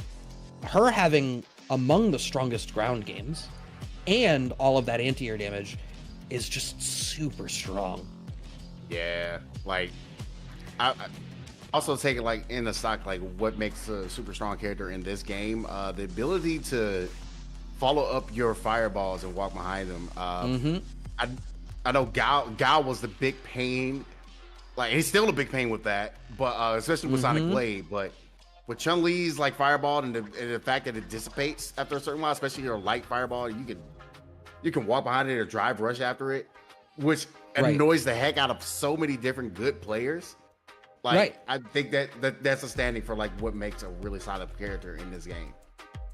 her having among the strongest ground games and all of that anti-air damage is just super strong. Yeah, like I also take it like in the stock, like what makes a super strong character in this game, the ability to follow up your fireballs and walk behind them. I know Gao was the big pain, like he's still a big pain with that, but especially with Sonic Blade. But with Chun-Li's like fireball and the fact that it dissipates after a certain while, especially your light fireball, you can walk behind it or drive rush after it, which annoys the heck out of so many different good players. Like I think that's a standing for like what makes a really solid character in this game.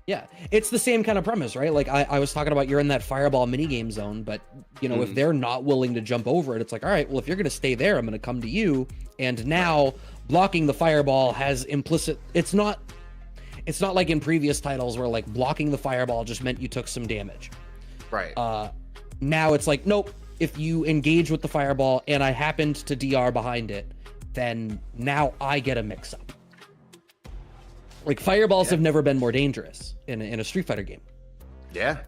Yeah, it's the same kind of premise, right? Like I was talking about, you're in that fireball minigame zone, but you know, if they're not willing to jump over it, it's like, all right, well, if you're going to stay there, I'm going to come to you. And now blocking the fireball has implicit, it's not like in previous titles where like blocking the fireball just meant you took some damage. Right. Now it's like, nope, if you engage with the fireball and I happened to DR behind it, then now I get a mix up. Like fireballs have never been more dangerous in a Street Fighter game. Yeah,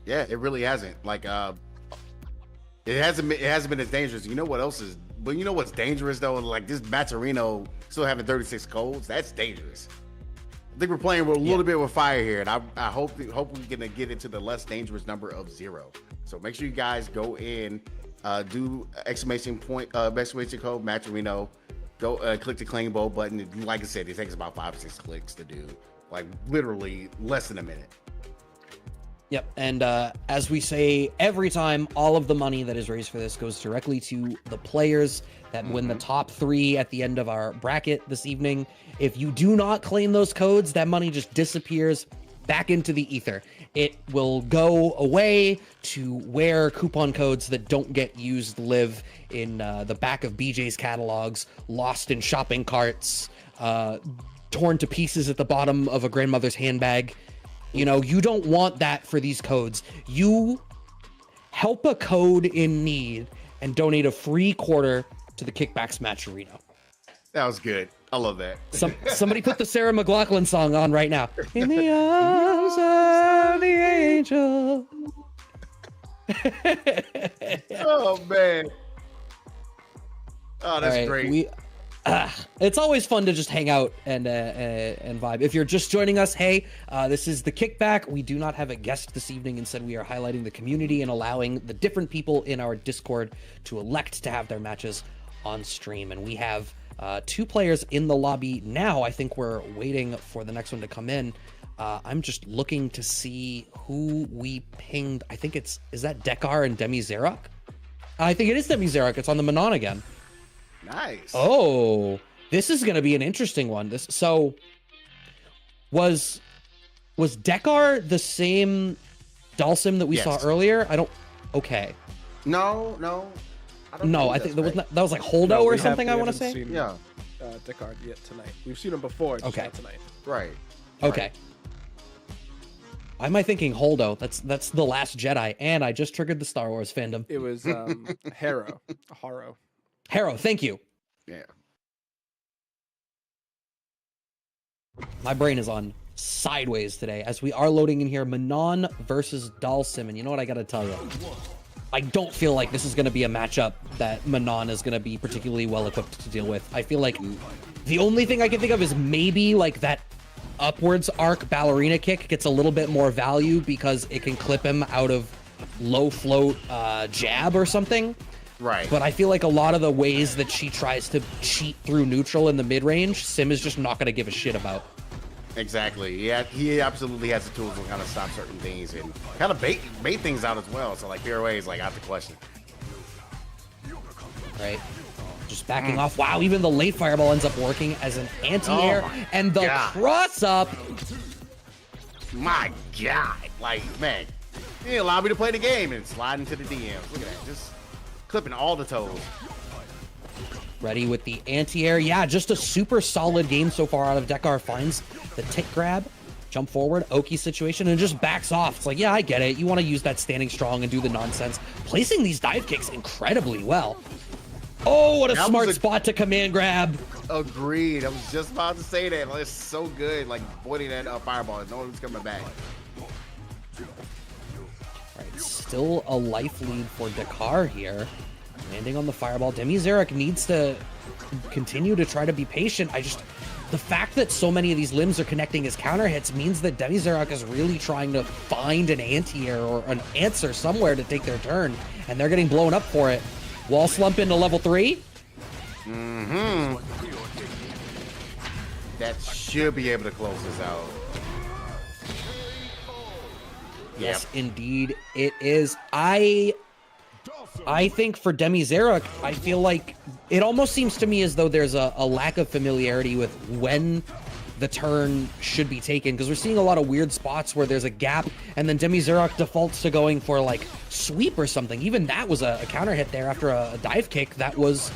it really hasn't. Like it hasn't been as dangerous. You know what else is? But you know what's dangerous though? Like this Maturino still having 36 codes. That's dangerous. I think we're playing with a little bit with fire here, and I hope we're gonna get into the less dangerous number of 0. So make sure you guys go in, do exclamation code Maturino. Go click the claim bowl button. Like I said, it takes about 5 or 6 clicks to do, like literally less than a minute. Yep, and as we say every time, all of the money that is raised for this goes directly to the players that win the top 3 at the end of our bracket this evening. If you do not claim those codes, that money just disappears back into the ether. It will go away to where coupon codes that don't get used live in the back of BJ's catalogs, lost in shopping carts, torn to pieces at the bottom of a grandmother's handbag. You know, you don't want that for these codes. You help a code in need and donate a free quarter to the Kickback Matcherino. That was good. I love that. Somebody put the Sarah McLachlan song on right now. In the arms of the angel. Oh man. Oh, that's great. It's always fun to just hang out and vibe. If you're just joining us, hey, this is the Kickback. We do not have a guest this evening. Instead, we are highlighting the community and allowing the different people in our Discord to elect to have their matches on stream. And we have 2 players in the lobby now. I think we're waiting for the next one to come in. I'm just looking to see who we pinged. I think is that Dekar and Demi Zarok? I think it is Demi Zarok. It's on the Manon again. Nice. Oh, this is going to be an interesting one. Was Dekar the same Dalsim that we saw earlier? Okay. No. I think that was like Holdo or something. I want to say. Dekar yet tonight. We've seen him before. Just not tonight. Right. Okay. Why am I thinking Holdo? That's The Last Jedi, and I just triggered the Star Wars fandom. It was Haro. Haro, thank you. Yeah. My brain is on sideways today as we are loading in here Manon versus Dalsim. And you know what I got to tell you? I don't feel like this is going to be a matchup that Manon is going to be particularly well equipped to deal with. I feel like the only thing I can think of is maybe like that upwards arc ballerina kick gets a little bit more value because it can clip him out of low float jab or something. Right. But I feel like a lot of the ways that she tries to cheat through neutral in the mid-range, Sim is just not going to give a shit about. Exactly. Yeah, he absolutely has the tools to kind of stop certain things and kind of bait things out as well. So like PRA is like out the question. Right. Just backing off. Wow, even the late fireball ends up working as an anti-air. And the cross-up. My God. Like, man, you didn't allow me to play the game and slide into the DMs. Look at that. Just clipping all the toes. Ready with the anti-air. Yeah, just a super solid game so far out of Dekar. Finds the tick grab, jump forward, Oki situation, and just backs off. It's like, yeah, I get it. You want to use that standing strong and do the nonsense. Placing these dive kicks incredibly well. Oh, what a smart spot to command grab. Agreed. I was just about to say that. Like, it's so good. Like, avoiding that fireball. No one's coming back. All right, still a life lead for Dekar here. Landing on the fireball. Demi-Zarek needs to continue to try to be patient. The fact that so many of these limbs are connecting as counter hits means that Demi-Zarek is really trying to find an anti-air or an answer somewhere to take their turn, and they're getting blown up for it. Wall slump into level 3. That should be able to close this out. Yes, indeed it is. I think for Demi-Zarek, I feel like it almost seems to me as though there's a lack of familiarity with when the turn should be taken, because we're seeing a lot of weird spots where there's a gap and then Demi-Zarek defaults to going for like sweep or something. Even that was a counter hit there after a dive kick that was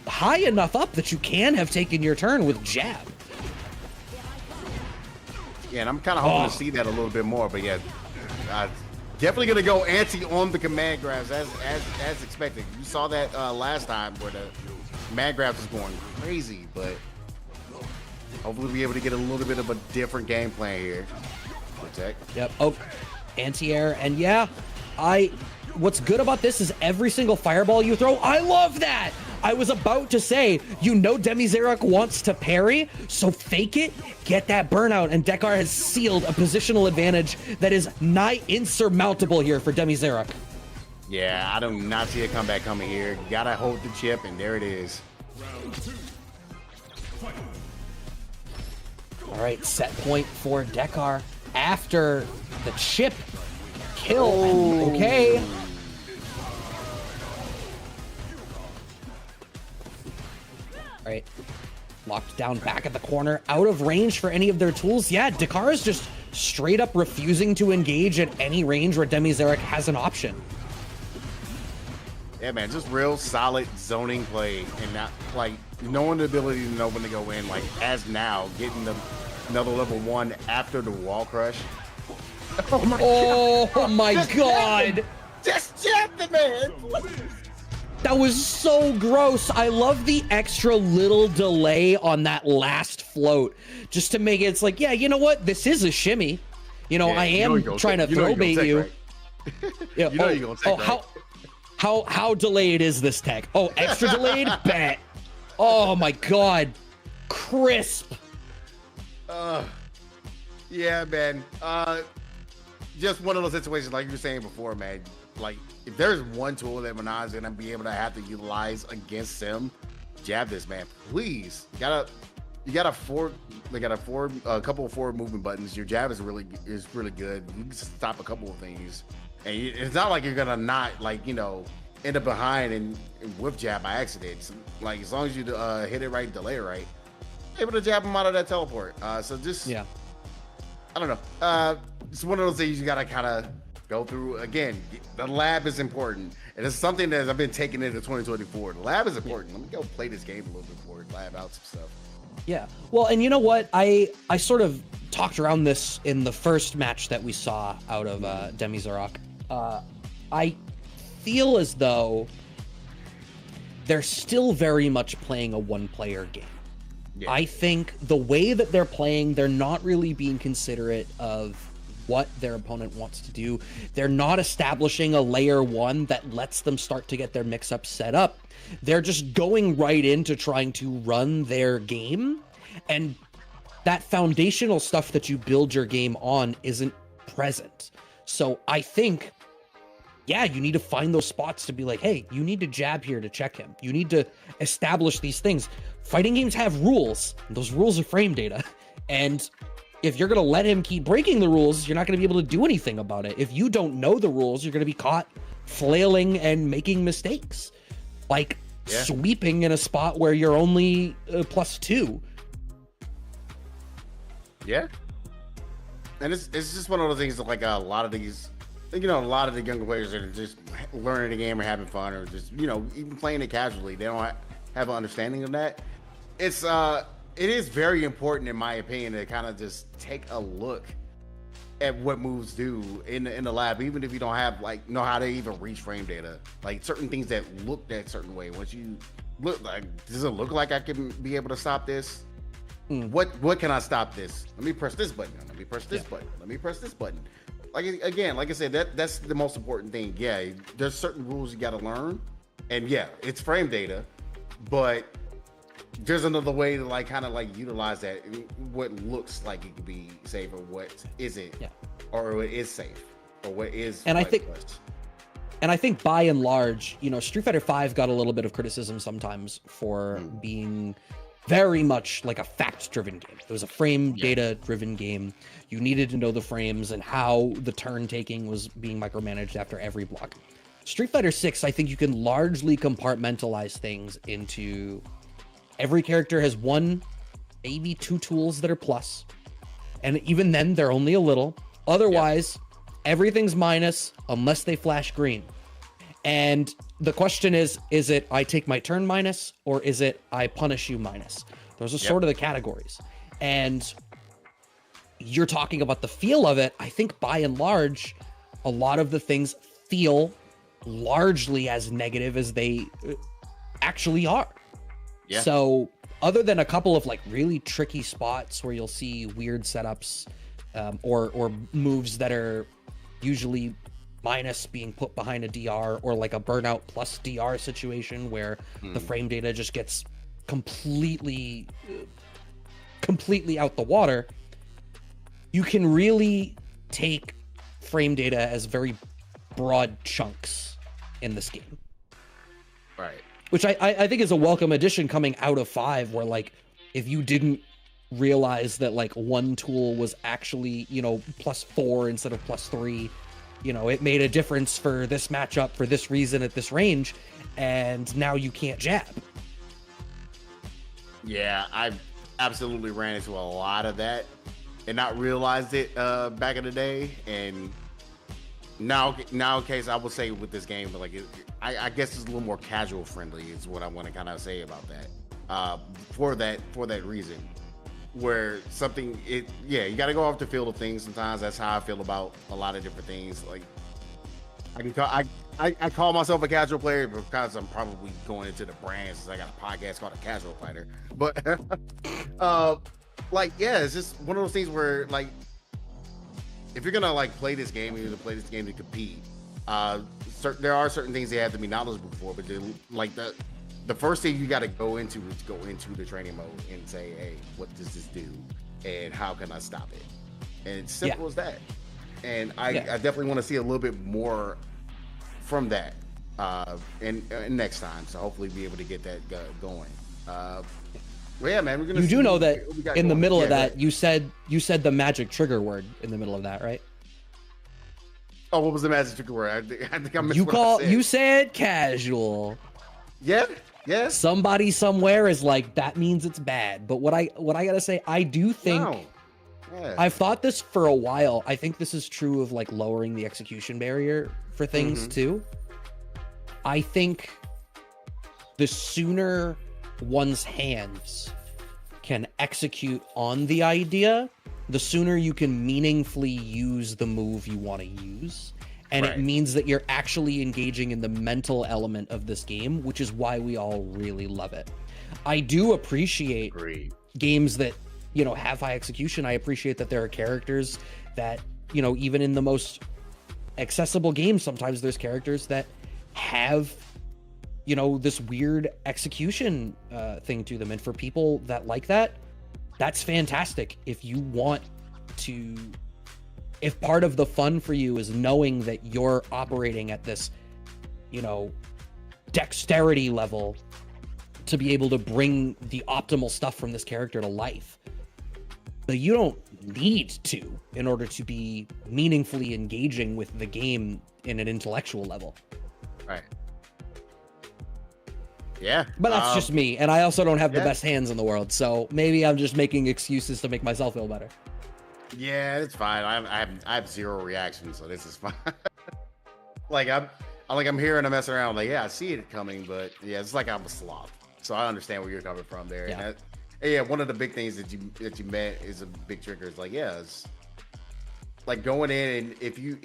high enough up that you can have taken your turn with jab. Yeah, and I'm kind of hoping to see that a little bit more, but yeah, definitely gonna go anti on the command grabs as expected. You saw that last time where the command grabs was going crazy, but hopefully we'll be able to get a little bit of a different game plan here. Protect. Yep. Oh, anti-air, and yeah, what's good about this is every single fireball you throw, I love that. I was about to say, Demi-Zarek wants to parry, so fake it, get that burnout, and Dekar has sealed a positional advantage that is nigh insurmountable here for Demi-Zarek. Yeah, I do not see a comeback coming here. Gotta hold the chip, and there it is. All right, set point for Dekar after the chip kill. Okay. All right, locked down back at the corner, out of range for any of their tools. Yeah, Dekar is just straight up refusing to engage at any range where Demi-Zarek has an option. Yeah, man, just real solid zoning play, and not like knowing the ability to know when to go in. Like as now, getting another level 1 after the wall crush. Oh my God! Just jab the man. That was so gross. I love the extra little delay on that last float, just to make it's like, yeah, you know what? This is a shimmy. I am trying to throw bait you. Right? Yeah. You're gonna take how delayed is this tech? Oh, extra delayed? Bet. Oh my God, crisp. Yeah, man. Just one of those situations like you were saying before, man. Like, if there's one tool that Manaj is gonna be able to have to utilize against Sim, jab this man, please. You got a couple of forward movement buttons. Your jab is really good. You can stop a couple of things, and it's not like you're gonna not end up behind and whip jab by accident. So, like as long as you hit it right, delay it right, able to jab him out of that teleport. So just I don't know. It's one of those things you gotta kind of go through. Again, the lab is important, and it's something that I've been taking into 2024. The lab is important. Let me go play this game a little bit before lab out some stuff. Yeah, well, and you know what? I sort of talked around this in the first match that we saw out of Demi-Zarek. I feel as though they're still very much playing a one-player game. Yeah. I think the way that they're playing, they're not really being considerate of what their opponent wants to do. They're not establishing a layer 1 that lets them start to get their mix-up set up. They're just going right into trying to run their game, and that foundational stuff that you build your game on isn't present. So I think, yeah, you need to find those spots to be like, hey, you need to jab here to check him. You need to establish these things. Fighting games have rules, and those rules are frame data. And if you're going to let him keep breaking the rules, you're not going to be able to do anything about it. If you don't know the rules, you're going to be caught flailing and making mistakes. Like, sweeping in a spot where you're only +2. Yeah. And it's just one of those things that like a lot of these, a lot of the younger players that are just learning the game or having fun or just, even playing it casually. They don't have an understanding of that. It is very important, in my opinion, to kind of just take a look at what moves do in the lab, even if you don't have know how to even reach frame data. Like certain things that look that certain way. Once you look like, does it look like I can be able to stop this? What can I stop this? Let me press this button. Let me press this button. Let me press this button. Like again, like I said, that's the most important thing. Yeah, there's certain rules you got to learn, and yeah, it's frame data, but there's another way to kind of utilize that. What looks like it could be safe or what isn't, or what is safe or what is. And I think by and large, Street Fighter V got a little bit of criticism sometimes for being very much like a fact-driven game. It was a frame data-driven game. You needed to know the frames and how the turn taking was being micromanaged after every block. Street Fighter VI, I think you can largely compartmentalize things into every character has one, maybe two tools that are plus. And even then, they're only a little. Otherwise, everything's minus unless they flash green. And the question is it I take my turn minus, or is it I punish you minus? Those are sort of the categories. And you're talking about the feel of it. I think by and large, a lot of the things feel largely as negative as they actually are. Yeah. So other than a couple of really tricky spots where you'll see weird setups or moves that are usually minus being put behind a DR, or like a burnout plus DR situation where the frame data just gets completely out the water, you can really take frame data as very broad chunks in this game. Right. Which I think is a welcome addition coming out of 5, where if you didn't realize that one tool was actually, +4 instead of +3, it made a difference for this matchup for this reason at this range, and now you can't jab. Yeah, I've absolutely ran into a lot of that and not realized it back in the day. And nowadays, I would say with this game, but I guess it's a little more casual friendly is what I want to kind of say about that. For that reason, where something you got to go off the field of things. Sometimes that's how I feel about a lot of different things. I call myself a casual player because I'm probably going into the brand, since I got a podcast called A Casual Fighter. But it's just one of those things where if you're gonna play this game, you're gonna play this game to compete. There are certain things they have to be knowledgeable for, but the first thing you got to go into is go into the training mode and say, hey, what does this do? And how can I stop it? And it's simple as that. And I definitely want to see a little bit more from that and next time. So hopefully be able to get that going. Well, yeah, man, we're going to You do know that in the middle of that, you said the magic trigger word in the middle of that, right? Oh, what was the magic trigger word? I think I missed what I said. You said casual. Yeah. Yeah. Somebody somewhere is that means it's bad. But what I gotta say, I do think I've thought this for a while. I think this is true of lowering the execution barrier for things too. I think the sooner one's hands can execute on the idea, the sooner you can meaningfully use the move you want to use. And it means that you're actually engaging in the mental element of this game, which is why we all really love it. I do appreciate games that, have high execution. I appreciate that there are characters that, even in the most accessible games, sometimes there's characters that have, this weird execution thing to them. And for people that like that, that's fantastic. If you want to... If part of the fun for you is knowing that you're operating at this, dexterity level to be able to bring the optimal stuff from this character to life, but you don't need to in order to be meaningfully engaging with the game in an intellectual level. Right. Yeah, But that's just me, and I also don't have the yeah. best hands in the world, so maybe I'm just making excuses to make myself feel better. Yeah, it's fine. I have zero reaction, so this is fine. Like I'm here and I'm messing around. Like, yeah, I see it coming, but yeah, it's like I'm a sloth. So I understand where you're coming from there. Yeah. And yeah, one of the big things that you met is a big trigger. It's like, yeah, it's like going in, and if you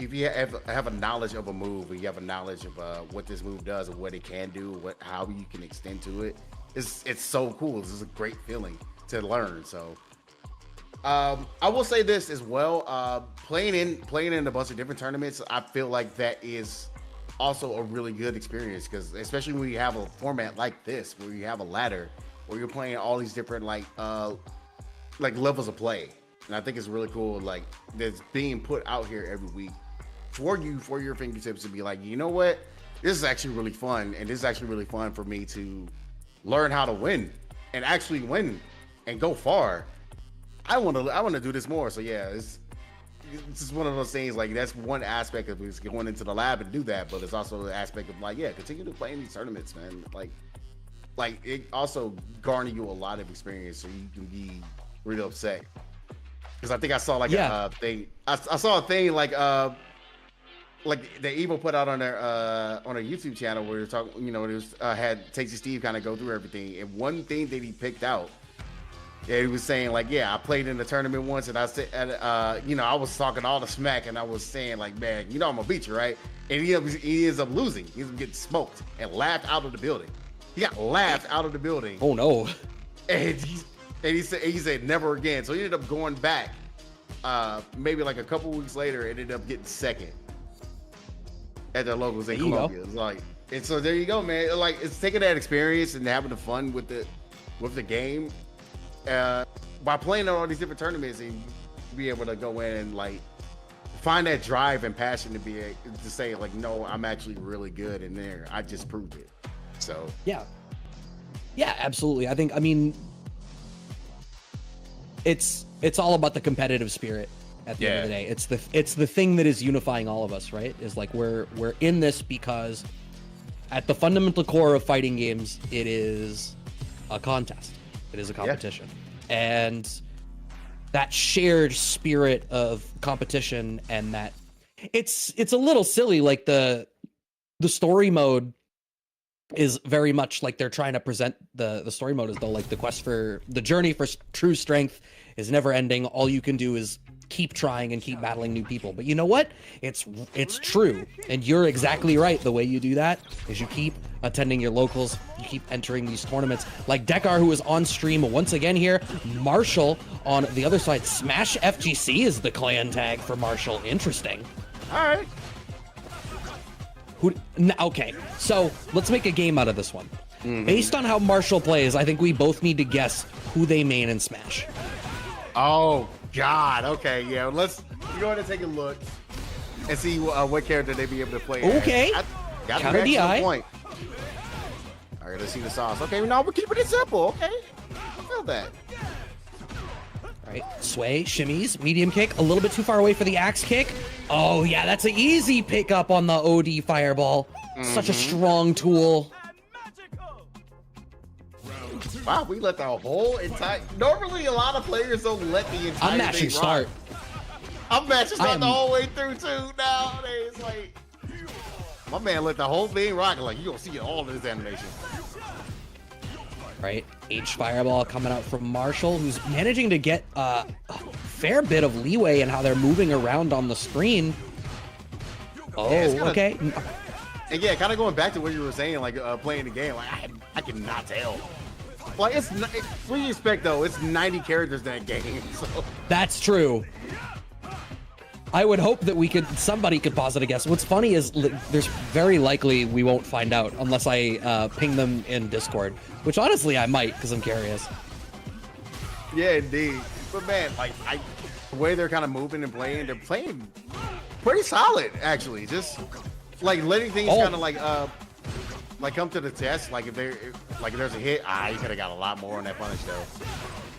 have a knowledge of a move, or you have a knowledge of what this move does and what it can do, how you can extend to it, it's so cool. This is a great feeling to learn. So I will say this as well. Playing in a bunch of different tournaments, I feel like that is also a really good experience, because especially when you have a format like this, where you have a ladder, where you're playing all these different like levels of play. And I think it's really cool, like, that's being put out here every week for your fingertips to be like, you know what, this is actually really fun, and this is actually really fun for me to learn how to win and actually win and go far. I want to do this more. So yeah, it's just one of those things. Like, that's one aspect of it's going into the lab and do that, but it's also the aspect of like, yeah, continue to play in these tournaments, man. Like it also garner you a lot of experience, so you can be really upset. Because I think I saw like a thing. I saw a thing like the Evo put out on their YouTube channel where they're talking. You know, it was had Tasty Steve kind of go through everything, and one thing that he picked out, he was saying like, yeah, I played in the tournament once, and I said, you know, I was talking all the smack, and I was saying like, man, you know, I'm gonna beat you, right? And he ends up losing. He ends up getting smoked and laughed out of the building. He got laughed out of the building. Oh no! And he said never again. So he ended up going back, maybe like a couple weeks later, and ended up getting second at the locals in Colombia. It's like, and so there you go, man. Like, it's taking that experience and having the fun with the game, by playing in all these different tournaments, and be able to go in and like find that drive and passion to say like, no, I'm actually really good in there. I just proved it. So yeah, absolutely. I mean, it's all about the competitive spirit at the end of the day. It's the thing that is unifying all of us, right? Is like we're in this because at the fundamental core of fighting games, it is a contest. It is a competition. And that shared spirit of competition, and that it's a little silly, like the story mode is very much like they're trying to present the story mode as though like the journey for true strength is never ending. All you can do is keep trying and keep battling new people. But you know what? It's true. And you're exactly right. The way you do that is you keep attending your locals, you keep entering these tournaments. Like Dekar, who is on stream once again here. Marshall on the other side. Smash FGC is the clan tag for Marshall. Interesting. all right. Okay, so let's make a game out of this one. Based on how Marshall plays, I think we both need to guess who they main in Smash. Oh God. Okay. Yeah. Let's go ahead and take a look and see what character they be able to play. Okay. Got Counter DI. point. All right. Let's see the sauce. Okay. Now we're keeping it simple. Okay. I feel that. All right. Sway, shimmies, medium kick, a little bit too far away for the axe kick. Oh yeah, that's an easy pickup on the OD fireball. Such a strong tool. Wow, we let the whole entire. Normally, a lot of players don't let the entire. I'm matching thing start. I'm matching start the whole way through too. Nowadays, like my man let the whole thing rock. Like you gonna see all of this animation. Right, H fireball coming out from Marshall, who's managing to get a fair bit of leeway in how they're moving around on the screen. Oh, yeah, okay. And yeah, kind of going back to what you were saying, like playing the game, like I cannot tell. Like what do you expect though? It's 90 characters in that game. So. That's true. I would hope that somebody could posit a guess. What's funny is there's very likely we won't find out unless I ping them in Discord, which honestly I might because I'm curious. Yeah, indeed. But man, like the way they're kind of moving and playing, they're playing pretty solid actually. Just like letting things kind of like come to the test. Like if there's a hit, you could have got a lot more on that punish though.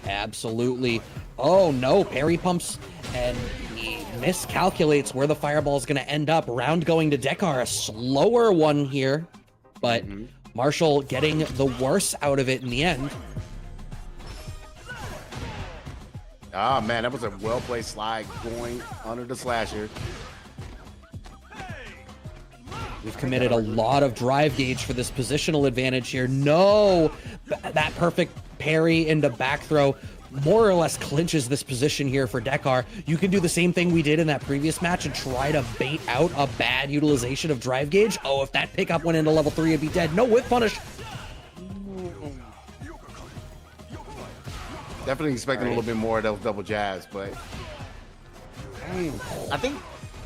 Absolutely. Oh no, parry pumps, and he miscalculates where the fireball is going to end up. Round going to Dekar, a slower one here, but Marshall getting the worst out of it in the end. Ah, man, that was a well-placed slide going under the slasher. We've committed a lot of drive gauge for this positional advantage here. No, that perfect parry into back throw more or less clinches this position here for Dekar. You can do the same thing we did in that previous match and try to bait out a bad utilization of drive gauge. Oh, if that pickup went into level 3, it'd be dead. No, whip punish. Definitely expecting a little bit more of those double jabs, but I think,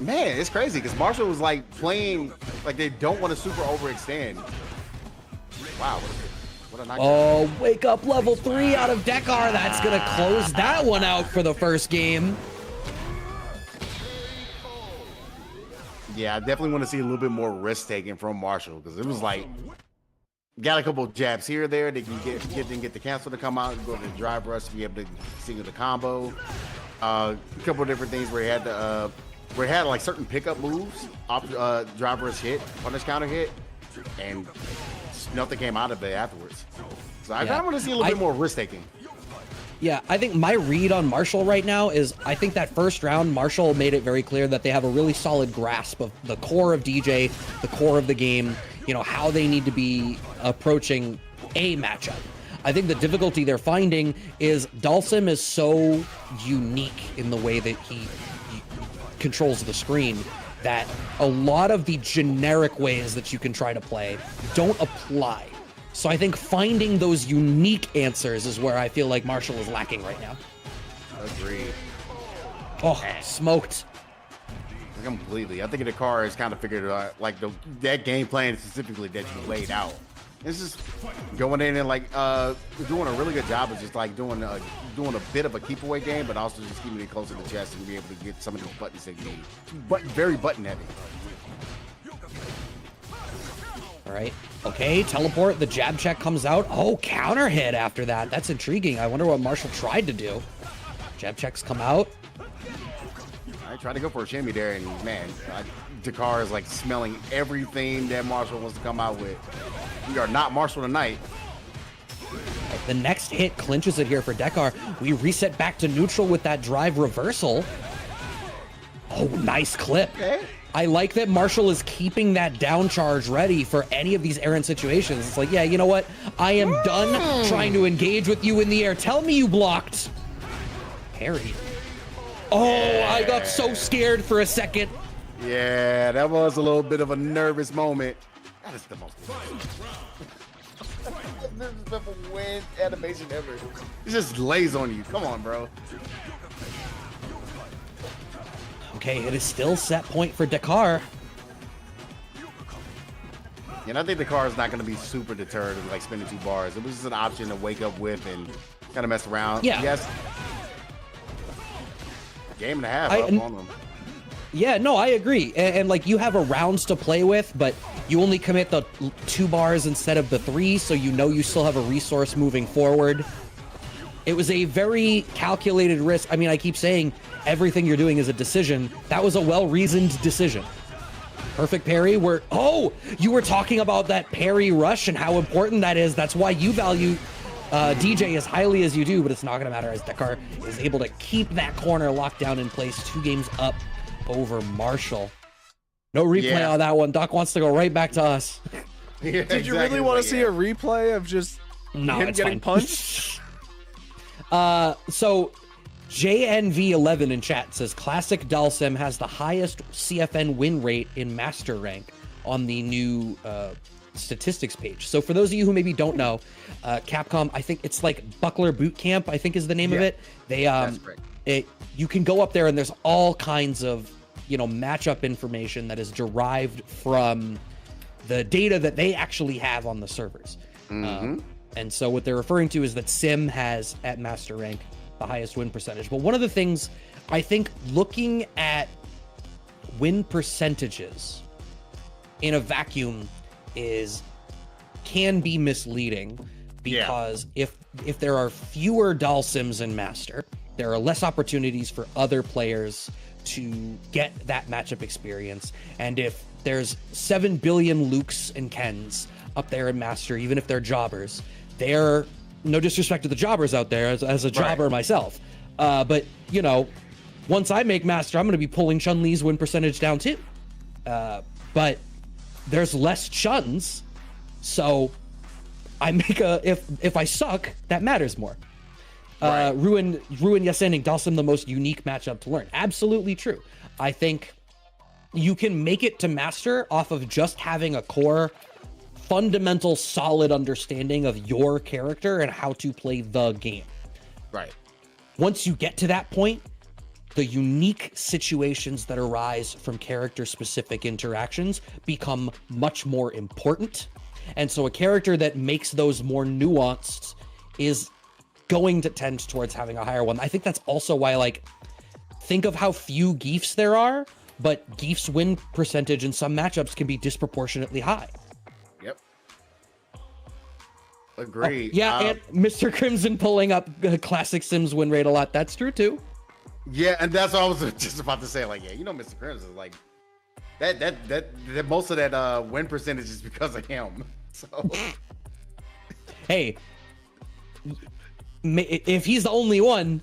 man, it's crazy because Marshall was like playing like they don't want to super overextend. Wow, what a knockdown. Oh, wake up level 3 out of Dekar. That's going to close that one out for the first game. Yeah, I definitely want to see a little bit more risk taking from Marshall because it was like, got a couple of jabs here, there. They can get the cancel to come out and go to the drive rush to be able to single the combo. A couple of different things where he had like certain pickup moves, drive rush hit, punish counter hit, and nothing came out of it afterwards. So I kind of want to see a little bit more risk taking. Yeah, I think my read on Marshall right now is I think that first round, Marshall made it very clear that they have a really solid grasp of the core of DJ, the core of the game, you know, how they need to be approaching a matchup. I think the difficulty they're finding is Dalsim is so unique in the way that he controls the screen that a lot of the generic ways that you can try to play don't apply. So I think finding those unique answers is where I feel like Marshall is lacking right now. Agreed. Oh, smoked. Completely. I think the car has kind of figured out like that game plan specifically that you laid out. It's just going in and like doing a really good job of just like doing a bit of a keep away game, but also just keeping it close to the chest and be able to get some of those buttons that you need. But very button heavy. All right. Okay, teleport. The jab check comes out. Oh, counter hit after that. That's intriguing. I wonder what Marshall tried to do. Jab checks come out. I tried to go for a shimmy there, and man, Dakar is like smelling everything that Marshall wants to come out with. We are not Marshall tonight. The next hit clinches it here for Dekar. We reset back to neutral with that drive reversal. Oh, nice clip. Okay. I like that Marshall is keeping that down charge ready for any of these errant situations. It's like, yeah, you know what? I am done trying to engage with you in the air. Tell me you blocked. Parry. Oh, yeah. I got so scared for a second. Yeah, that was a little bit of a nervous moment. That is the most win animation ever. It just lays on you. Come on, bro. Okay, it is still set point for Dakar. And I think Dakar is not going to be super deterred of like spending 2 bars. It was just an option to wake up with and kind of mess around. Yeah. Yes. Game and a half up on them. Yeah, no, I agree. And like you have a rounds to play with, but you only commit the 2 bars instead of the 3, so you know you still have a resource moving forward. It was a very calculated risk. I mean, I keep saying everything you're doing is a decision. That was a well-reasoned decision. Perfect parry where, oh, you were talking about that parry rush and how important that is. That's why you value DJ as highly as you do, but it's not going to matter as Dekar is able to keep that corner locked down in place, 2 games up over Marshall. No replay on that one. Doc wants to go right back to us. Yeah, Did you really want to see a replay of just him getting punched? So JNV11 in chat says Classic Dalsim has the highest CFN win rate in Master Rank on the new statistics page. So for those of you who maybe don't know, Capcom, I think it's like Buckler Boot Camp, I think is the name of it. They That's correct. You can go up there and there's all kinds of, you know, matchup information that is derived from the data that they actually have on the servers. And so what they're referring to is that Sim has at Master Rank the highest win percentage. But one of the things I think looking at win percentages in a vacuum can be misleading because if there are fewer Dalsims in Master, there are less opportunities for other players to get that matchup experience. And if there's 7 billion Lukes and Kens, up there in Master, even if they're jobbers, they're, no disrespect to the jobbers out there, as a jobber myself, but you know, once I make Master, I'm going to be pulling Chun-Li's win percentage down too. But there's less Chuns, so I make if I suck, that matters more. Ruin yes ending Dalsim the most unique matchup to learn. Absolutely true. I think you can make it to Master off of just having a core, fundamental, solid understanding of your character and how to play the game. Right. Once you get to that point, the unique situations that arise from character-specific interactions become much more important. And so a character that makes those more nuanced is going to tend towards having a higher one. I think that's also why, like, think of how few Geefs there are, but Geef's win percentage in some matchups can be disproportionately high. Yep. Agree. And Mr. Crimson pulling up classic Sims win rate a lot. That's true too. Yeah, and that's what I was just about to say. Like, yeah, you know, Mr. Crimson is like that most of that win percentage is because of him. So, hey, if he's the only one,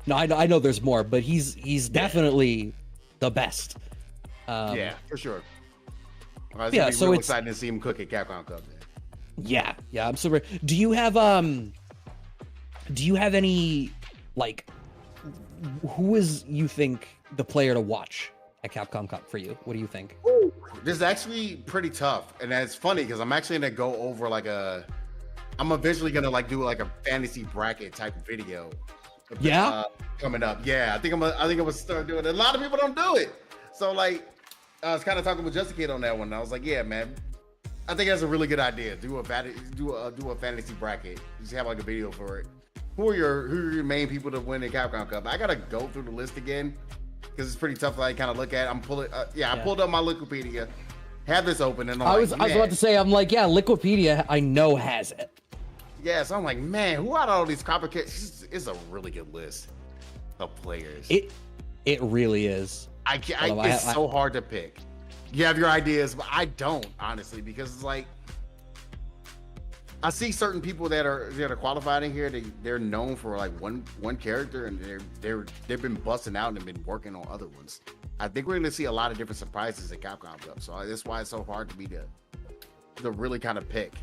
no, I know there's more, but he's definitely the best. Yeah, for sure. It's yeah, so it's it's exciting to see him cook at Capcom Cup. Man. Yeah, I'm super. Do you have any, like, who is you think the player to watch at Capcom Cup for you? What do you think? Ooh, this is actually pretty tough, and it's funny because I'm actually gonna go over I'm eventually gonna like do like a fantasy bracket type of video. Coming up. Yeah, I think I'm gonna start doing it. A lot of people don't do it, so like I was kind of talking with Just a Kid on that one. And I was like, yeah, man, I think that's a really good idea. Do a fantasy bracket. Just have like a video for it. Who are your main people to win the Capcom Cup? I gotta go through the list again because it's pretty tough to like kind of look at. I pulled up my Wikipedia, have this open, and I was about to say, I'm like, yeah, Wikipedia, I know has it. Yeah, so I'm like, man, who out of all these copycats? It's a really good list of players. It really is. It's so hard to pick. You have your ideas, but I don't, honestly, because it's like I see certain people that are qualified in here. They're known for like one character, and they've been busting out and been working on other ones. I think we're going to see a lot of different surprises at Capcom Cup, so that's why it's so hard to me to really kind of pick.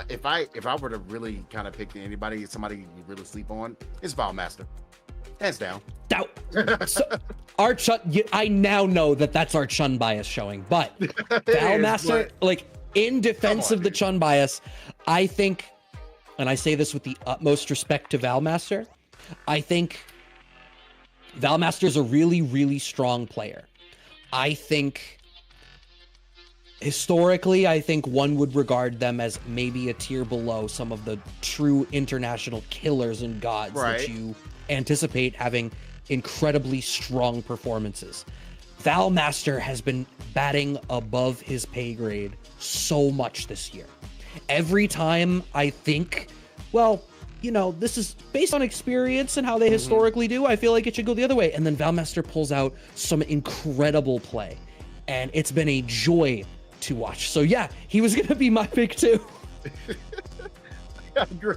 If I were to really kind of pick somebody you really sleep on, it's Valmaster, hands down. So, our Chun, I now know that's our Chun bias showing, but Valmaster, like, in defense of the Chun bias, I think, and I say this with the utmost respect to Valmaster, I think Valmaster is a really, really strong player. I think historically, I think one would regard them as maybe a tier below some of the true international killers and gods that you anticipate having incredibly strong performances. Valmaster has been batting above his pay grade so much this year. Every time I think, well, you know, this is based on experience and how they historically do, I feel like it should go the other way. And then Valmaster pulls out some incredible play, and it's been a joy to watch. So yeah, he was gonna be my pick too. I agree.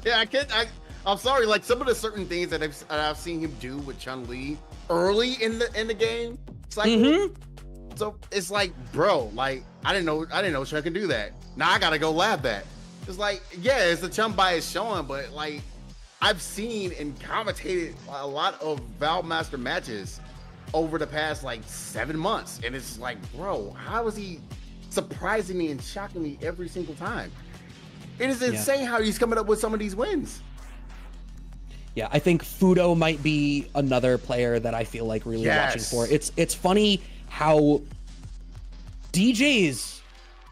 I'm sorry, like some of the certain things that I've seen him do with Chun-Li early in the game. It's like, so it's like, bro, like I didn't know Chun can do that. Now I gotta go lab that. It's like, yeah, it's the Chun bias showing, but like I've seen and commentated a lot of Valmaster matches over the past like 7 months, and it's like, bro, how is he surprising me and shocking me every single time? It is insane how he's coming up with some of these wins. Yeah, I think Fudo might be another player that I feel like really watching for. It's funny how DJ's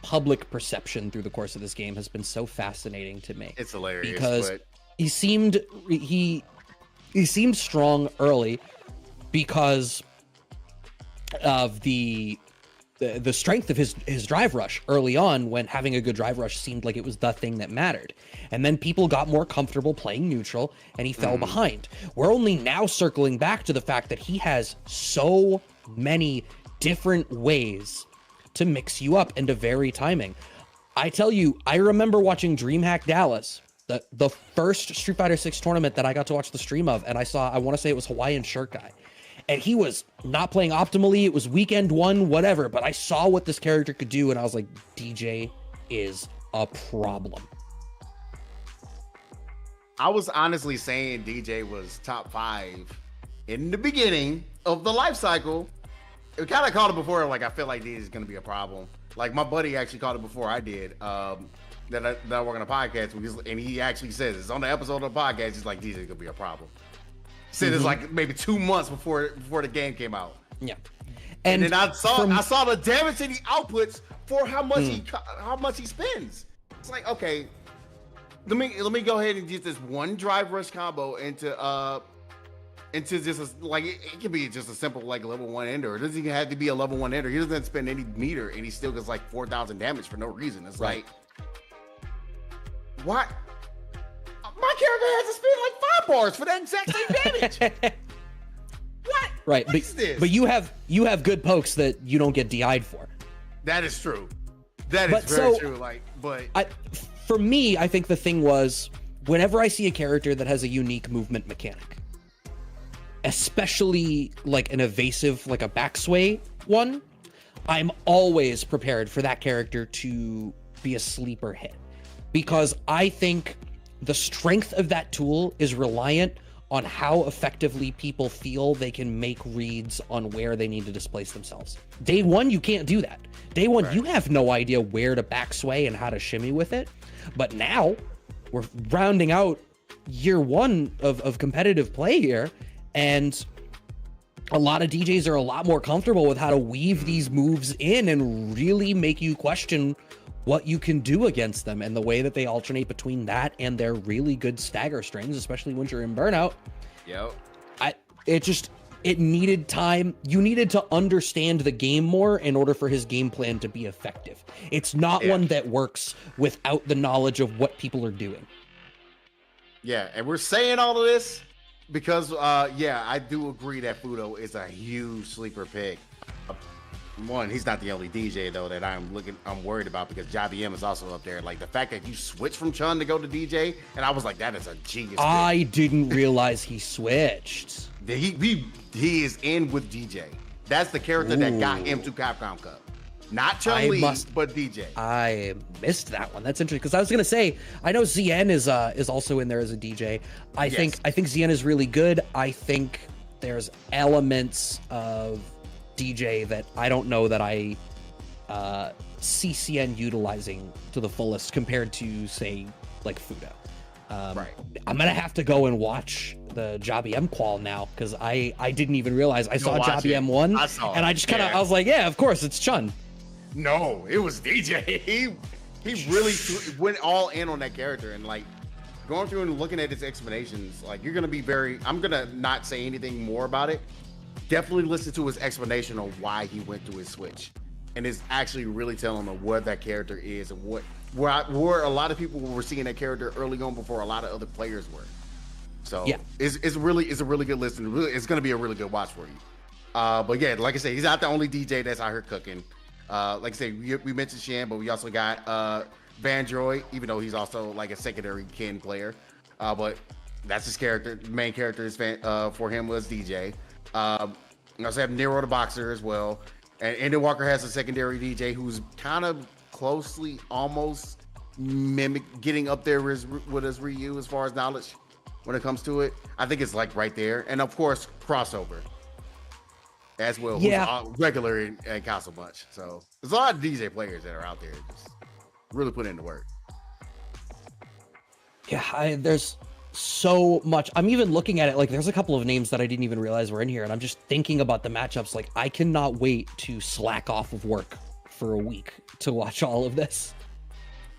public perception through the course of this game has been so fascinating to me. It's hilarious because he seemed strong early because of the strength of his drive rush early on, when having a good drive rush seemed like it was the thing that mattered. And then people got more comfortable playing neutral and he fell behind. We're only now circling back to the fact that he has so many different ways to mix you up and to vary timing. I tell you, I remember watching DreamHack Dallas, the first Street Fighter 6 tournament that I got to watch the stream of, and I want to say it was Hawaiian Shirt Guy. And he was not playing optimally. It was weekend one, whatever. But I saw what this character could do, and I was like, DJ is a problem. I was honestly saying DJ was top 5 in the beginning of the life cycle. It kind of called it before, like, I feel like DJ is going to be a problem. Like, my buddy actually called it before I did, that I work on a podcast with, and he actually says, it's on the episode of the podcast, he's like, DJ is going to be a problem. Said it's like maybe 2 months before the game came out. Yeah. And then I saw the damage that he outputs for how much he spends. It's like, okay, let me go ahead and get this one drive rush combo into just like it can be just a simple like level 1 ender. It doesn't even have to be a level 1 ender. He doesn't spend any meter and he still gets like 4,000 damage for no reason. It's like, what? My character has to spend like 5 bars for that exact same damage. What? Right. What is this? But you have good pokes that you don't get DI'd for. That is true. That is very true. Like, for me, I think the thing was, whenever I see a character that has a unique movement mechanic, especially like an evasive, like a backsway one, I'm always prepared for that character to be a sleeper hit, because I think the strength of that tool is reliant on how effectively people feel they can make reads on where they need to displace themselves. Day one, you can't do that. Day one, you have no idea where to backsway and how to shimmy with it. But now we're rounding out year one of competitive play here, and a lot of DJs are a lot more comfortable with how to weave these moves in and really make you question what you can do against them, and the way that they alternate between that and their really good stagger strings, especially when you're in burnout. Yep. It needed time. You needed to understand the game more in order for his game plan to be effective. It's not one that works without the knowledge of what people are doing. Yeah, and we're saying all of this because, I do agree that Fudo is a huge sleeper pick. One, he's not the only DJ though that I'm worried about, because JBM is also up there. Like the fact that you switch from Chun to go to DJ, and I was like, that is a genius. I didn't realize he switched. He is in with DJ. That's the character that got him to Capcom Cup. Not Chun-Li, but DJ. I missed that one. That's interesting, because I was gonna say, I know Zien is also in there as a DJ. I think Zien is really good. I think there's elements of DJ that I don't know that I see CN utilizing to the fullest compared to, say, like Fudo. I'm gonna have to go and watch the JBM qual now, because I didn't even realize I saw JBM 1, and I just I was like, yeah, of course it's Chun. No, it was DJ. He really went all in on that character, and like going through and looking at his explanations, like you're gonna be I'm gonna not say anything more about it. Definitely listen to his explanation on why he went through his switch, and it's actually really telling them what that character is and where a lot of people were seeing that character early on before a lot of other players were. So it's a really good listen. It's going to be a really good watch for you. But yeah, like I said, he's not the only DJ that's out here cooking. Like I said, we mentioned Shan, but we also got Vandroid, even though he's also like a secondary Ken player. But that's his character. The main character is for him was DJ. We also have Nero the Boxer as well, and Ender Walker has a secondary DJ who's kind of closely almost getting up there with his Ryu as far as knowledge when it comes to it. I think it's like right there, and of course Crossover as well, who's regular in CasaBunch. So there's a lot of DJ players that are out there just really putting in the work. Yeah, there's so much. I'm even looking at it, like there's a couple of names that I didn't even realize were in here, and I'm just thinking about the matchups. Like I cannot wait to slack off of work for a week to watch all of this.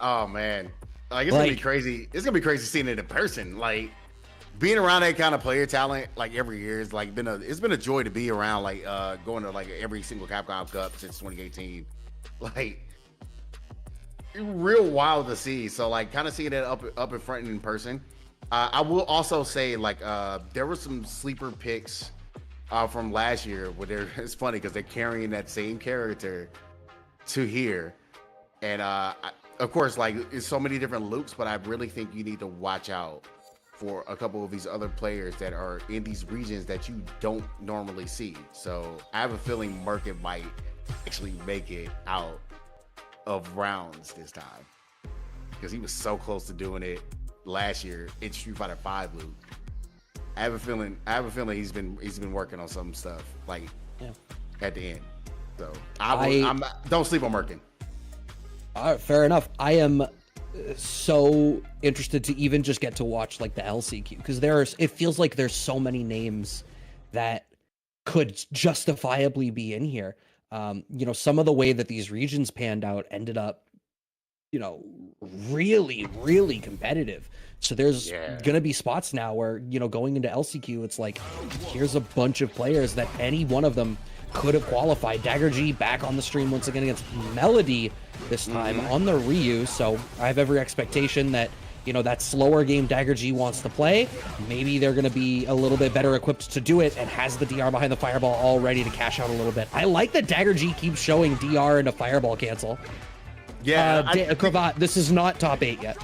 Oh man, like it's gonna be crazy. It's gonna be crazy seeing it in person. Like being around that kind of player talent like every year is like it's been a joy to be around. Like going to like every single Capcom Cup since 2018. Like real wild to see. So like kind of seeing it up in front and in person. I will also say, like, there were some sleeper picks from last year where it's funny because they're carrying that same character to here. And of course, like it's so many different loops, but I really think you need to watch out for a couple of these other players that are in these regions that you don't normally see. So I have a feeling Merkin might actually make it out of rounds this time, because he was so close to doing it last year in Street Fighter V loop. I have a feeling he's been working on some stuff like at the end. So I'm not, don't sleep on Merkin. Fair enough. I am so interested to even just get to watch like the LCQ, because it feels like there's so many names that could justifiably be in here. You know, some of the way that these regions panned out ended up, you know, really, really competitive. So there's gonna be spots now where, you know, going into LCQ, it's like, here's a bunch of players that any one of them could have qualified. Dagger G back on the stream once again against Melody this time on the Ryu. So I have every expectation that, you know, that slower game Dagger G wants to play, maybe they're going to be a little bit better equipped to do it and has the DR behind the fireball all ready to cash out a little bit. I like that Dagger G keeps showing DR and a fireball cancel. Yeah. Cravat, this is not top 8 yet.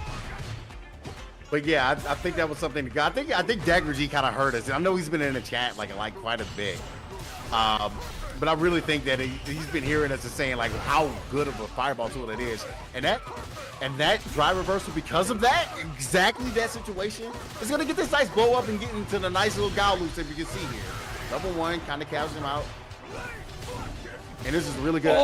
But yeah, I think that was something. I think Dagger G kind of hurt us. I know he's been in the chat like quite a bit. But I really think that he's been hearing us and saying like how good of a fireball tool it is, and that drive reversal, because of that, exactly that situation, is gonna get this nice blow up and get into the nice little Gao loops that you can see here. Double one kind of caps him out, and this is really good.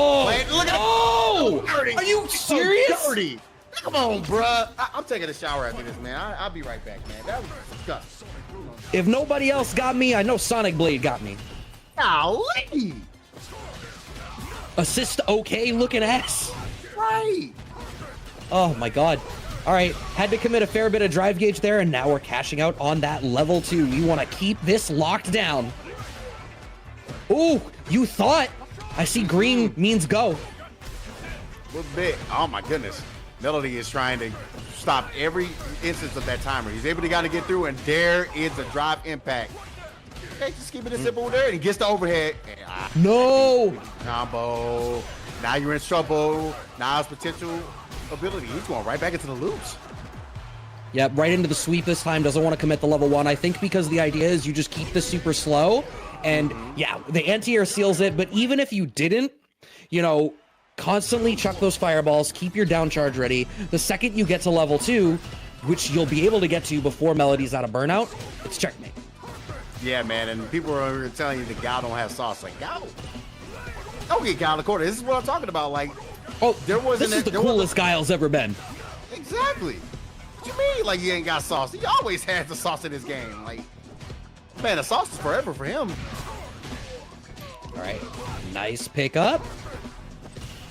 Look at him! Dirty. Are you serious? So dirty. Come on, bruh. I'm taking a shower after this, man. I'll be right back, man. That was disgusting. If nobody else got me, I know Sonic Blade got me. Golly. Assist okay looking ass. Right. Oh my god. All right, had to commit a fair bit of drive gauge there, and now we're cashing out on that level 2. We want to keep this locked down. Ooh, you thought. I see green means go. A little bit. Oh my goodness. Melody is trying to stop every instance of that timer. He's able to get through, and there is a drive impact. Okay, just keep it simple there, and he gets the overhead. No! Combo. Now you're in trouble. Now it's potential ability. He's going right back into the loops. Yep, right into the sweep this time. Doesn't want to commit the level 1. I think because the idea is you just keep this super slow. And yeah, the anti-air seals it. But even if you didn't, you know, constantly chuck those fireballs, keep your down charge ready. The second you get to level 2, which you'll be able to get to before Melody's out of burnout, it's checkmate. Yeah, man, and people are telling you that Gao don't have sauce. Like, Gao, don't get Gao in the corner. This is what I'm talking about. Like, this is the coolest Guile's ever been. Exactly. What you mean, like, he ain't got sauce? He always has the sauce in his game. Like, man, the sauce is forever for him. All right, nice pickup.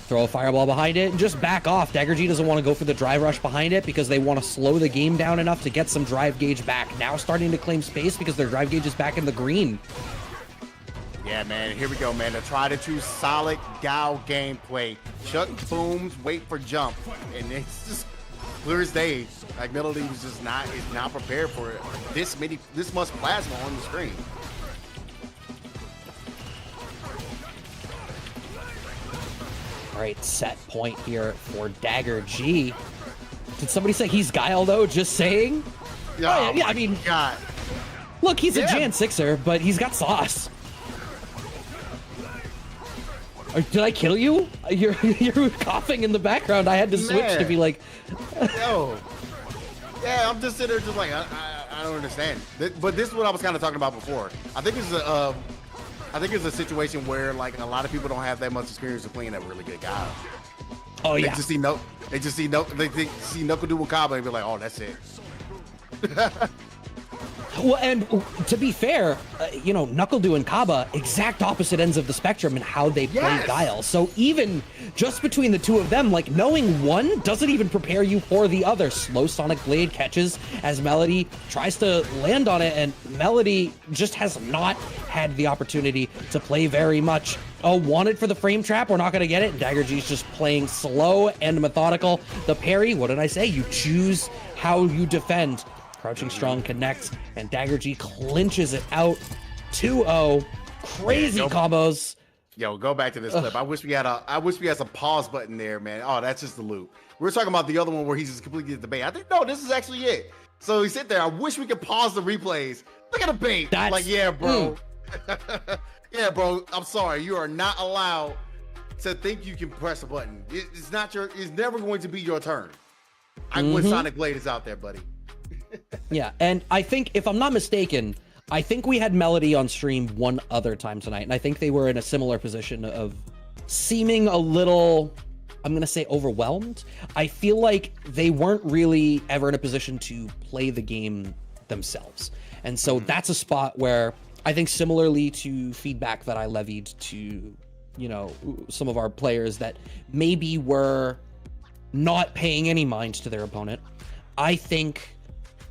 Throw a fireball behind it and just back off. Dagger G doesn't want to go for the drive rush behind it because they want to slow the game down enough to get some drive gauge back. Now starting to claim space because their drive gauge is back in the green. Yeah, man, here we go, man. To try to choose solid Gao gameplay. Chuck booms, wait for jump. And it's just clear as day. Like, Melody was just not prepared for it. This much plasma on the screen. All right, set point here for Dagger G. Did somebody say he's Guile, though? Just saying? Oh, yeah, I mean, God. Look, he's a Jan 6er, but he's got sauce. Did I kill you? You're coughing in the background. I had to switch to be like... Yo. Yeah, I'm just sitting there just like, I don't understand. But this is what I was kind of talking about before. I think it's a situation where like a lot of people don't have that much experience of playing that really good guy. Oh yeah. They just see Knuckle do Wakaba and be like, oh, that's it. Well, and to be fair, you know, Knuckle and Kaba, exact opposite ends of the spectrum in how they play Guile. So even just between the two of them, like knowing one doesn't even prepare you for the other. Slow Sonic Blade catches as Melody tries to land on it, and Melody just has not had the opportunity to play very much. Oh, wanted for the frame trap, we're not going to get it. Dagger G's just playing slow and methodical. The parry, what did I say? You choose how you defend. Crouching Strong connects, and Dagger G clinches it out. 2-0. Crazy combos. Yo, go back to this clip. I wish we had some pause button there, man. Oh, that's just the loop. We're talking about the other one where he's just completely at the bait. I think no, this is actually it. So he sit there. I wish we could pause the replays. Look at the bait. Like, yeah, bro. Yeah, bro. I'm sorry. You are not allowed to think you can press a button. It's not your. It's never going to be your turn. When Sonic Blade is out there, buddy. Yeah, and I think if I'm not mistaken, I think we had Melody on stream one other time tonight, and I think they were in a similar position of seeming a little, I'm going to say, overwhelmed. I feel like they weren't really ever in a position to play the game themselves. And so that's a spot where I think similarly to feedback that I levied to, you know, some of our players that maybe were not paying any mind to their opponent, I think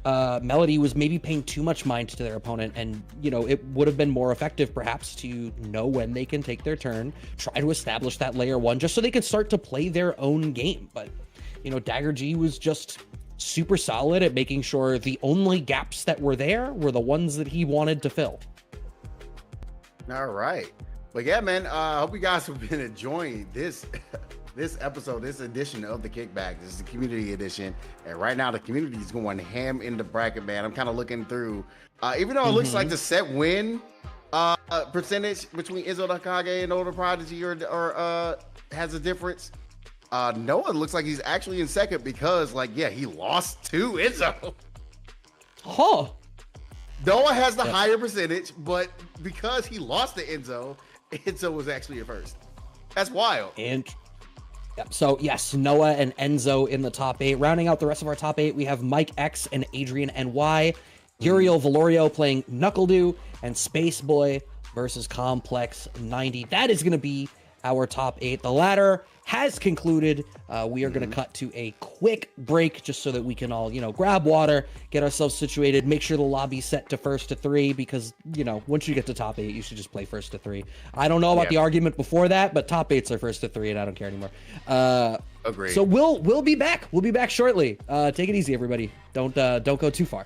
Melody was maybe paying too much mind to their opponent, and you know, it would have been more effective perhaps to know when they can take their turn, try to establish that layer one just so they can start to play their own game. But you know, Dagger G was just super solid at making sure the only gaps that were there were the ones that he wanted to fill. All right. But yeah, man, I hope you guys have been enjoying this episode, this edition of the Kickback. This is the community edition, and right now the community is going ham in the bracket, man. I'm kind of looking through, even though it looks like the set win percentage between Enzo Takage and Older Prodigy or has a difference. Noah looks like he's actually in second because, like, yeah, he lost to Enzo. Huh. Noah has the higher percentage, but because he lost to Enzo, Enzo was actually at first. That's wild. And so yes, Noah and Enzo in the top 8. Rounding out the rest of our top 8, we have Mike X and Adrian NY, Uriel Valorio playing Knuckledew, and Space Boy versus Complex 90. That is going to be our top 8. The ladder has concluded. We are going to cut to a quick break just so that we can all, you know, grab water, get ourselves situated, make sure the lobby's set to first to 3, because, you know, once you get to top 8, you should just play first to 3. I don't know about the argument before that, but top 8s are first to 3, and I don't care anymore. Agreed. So we'll be back. We'll be back shortly. Take it easy, everybody. Don't go too far.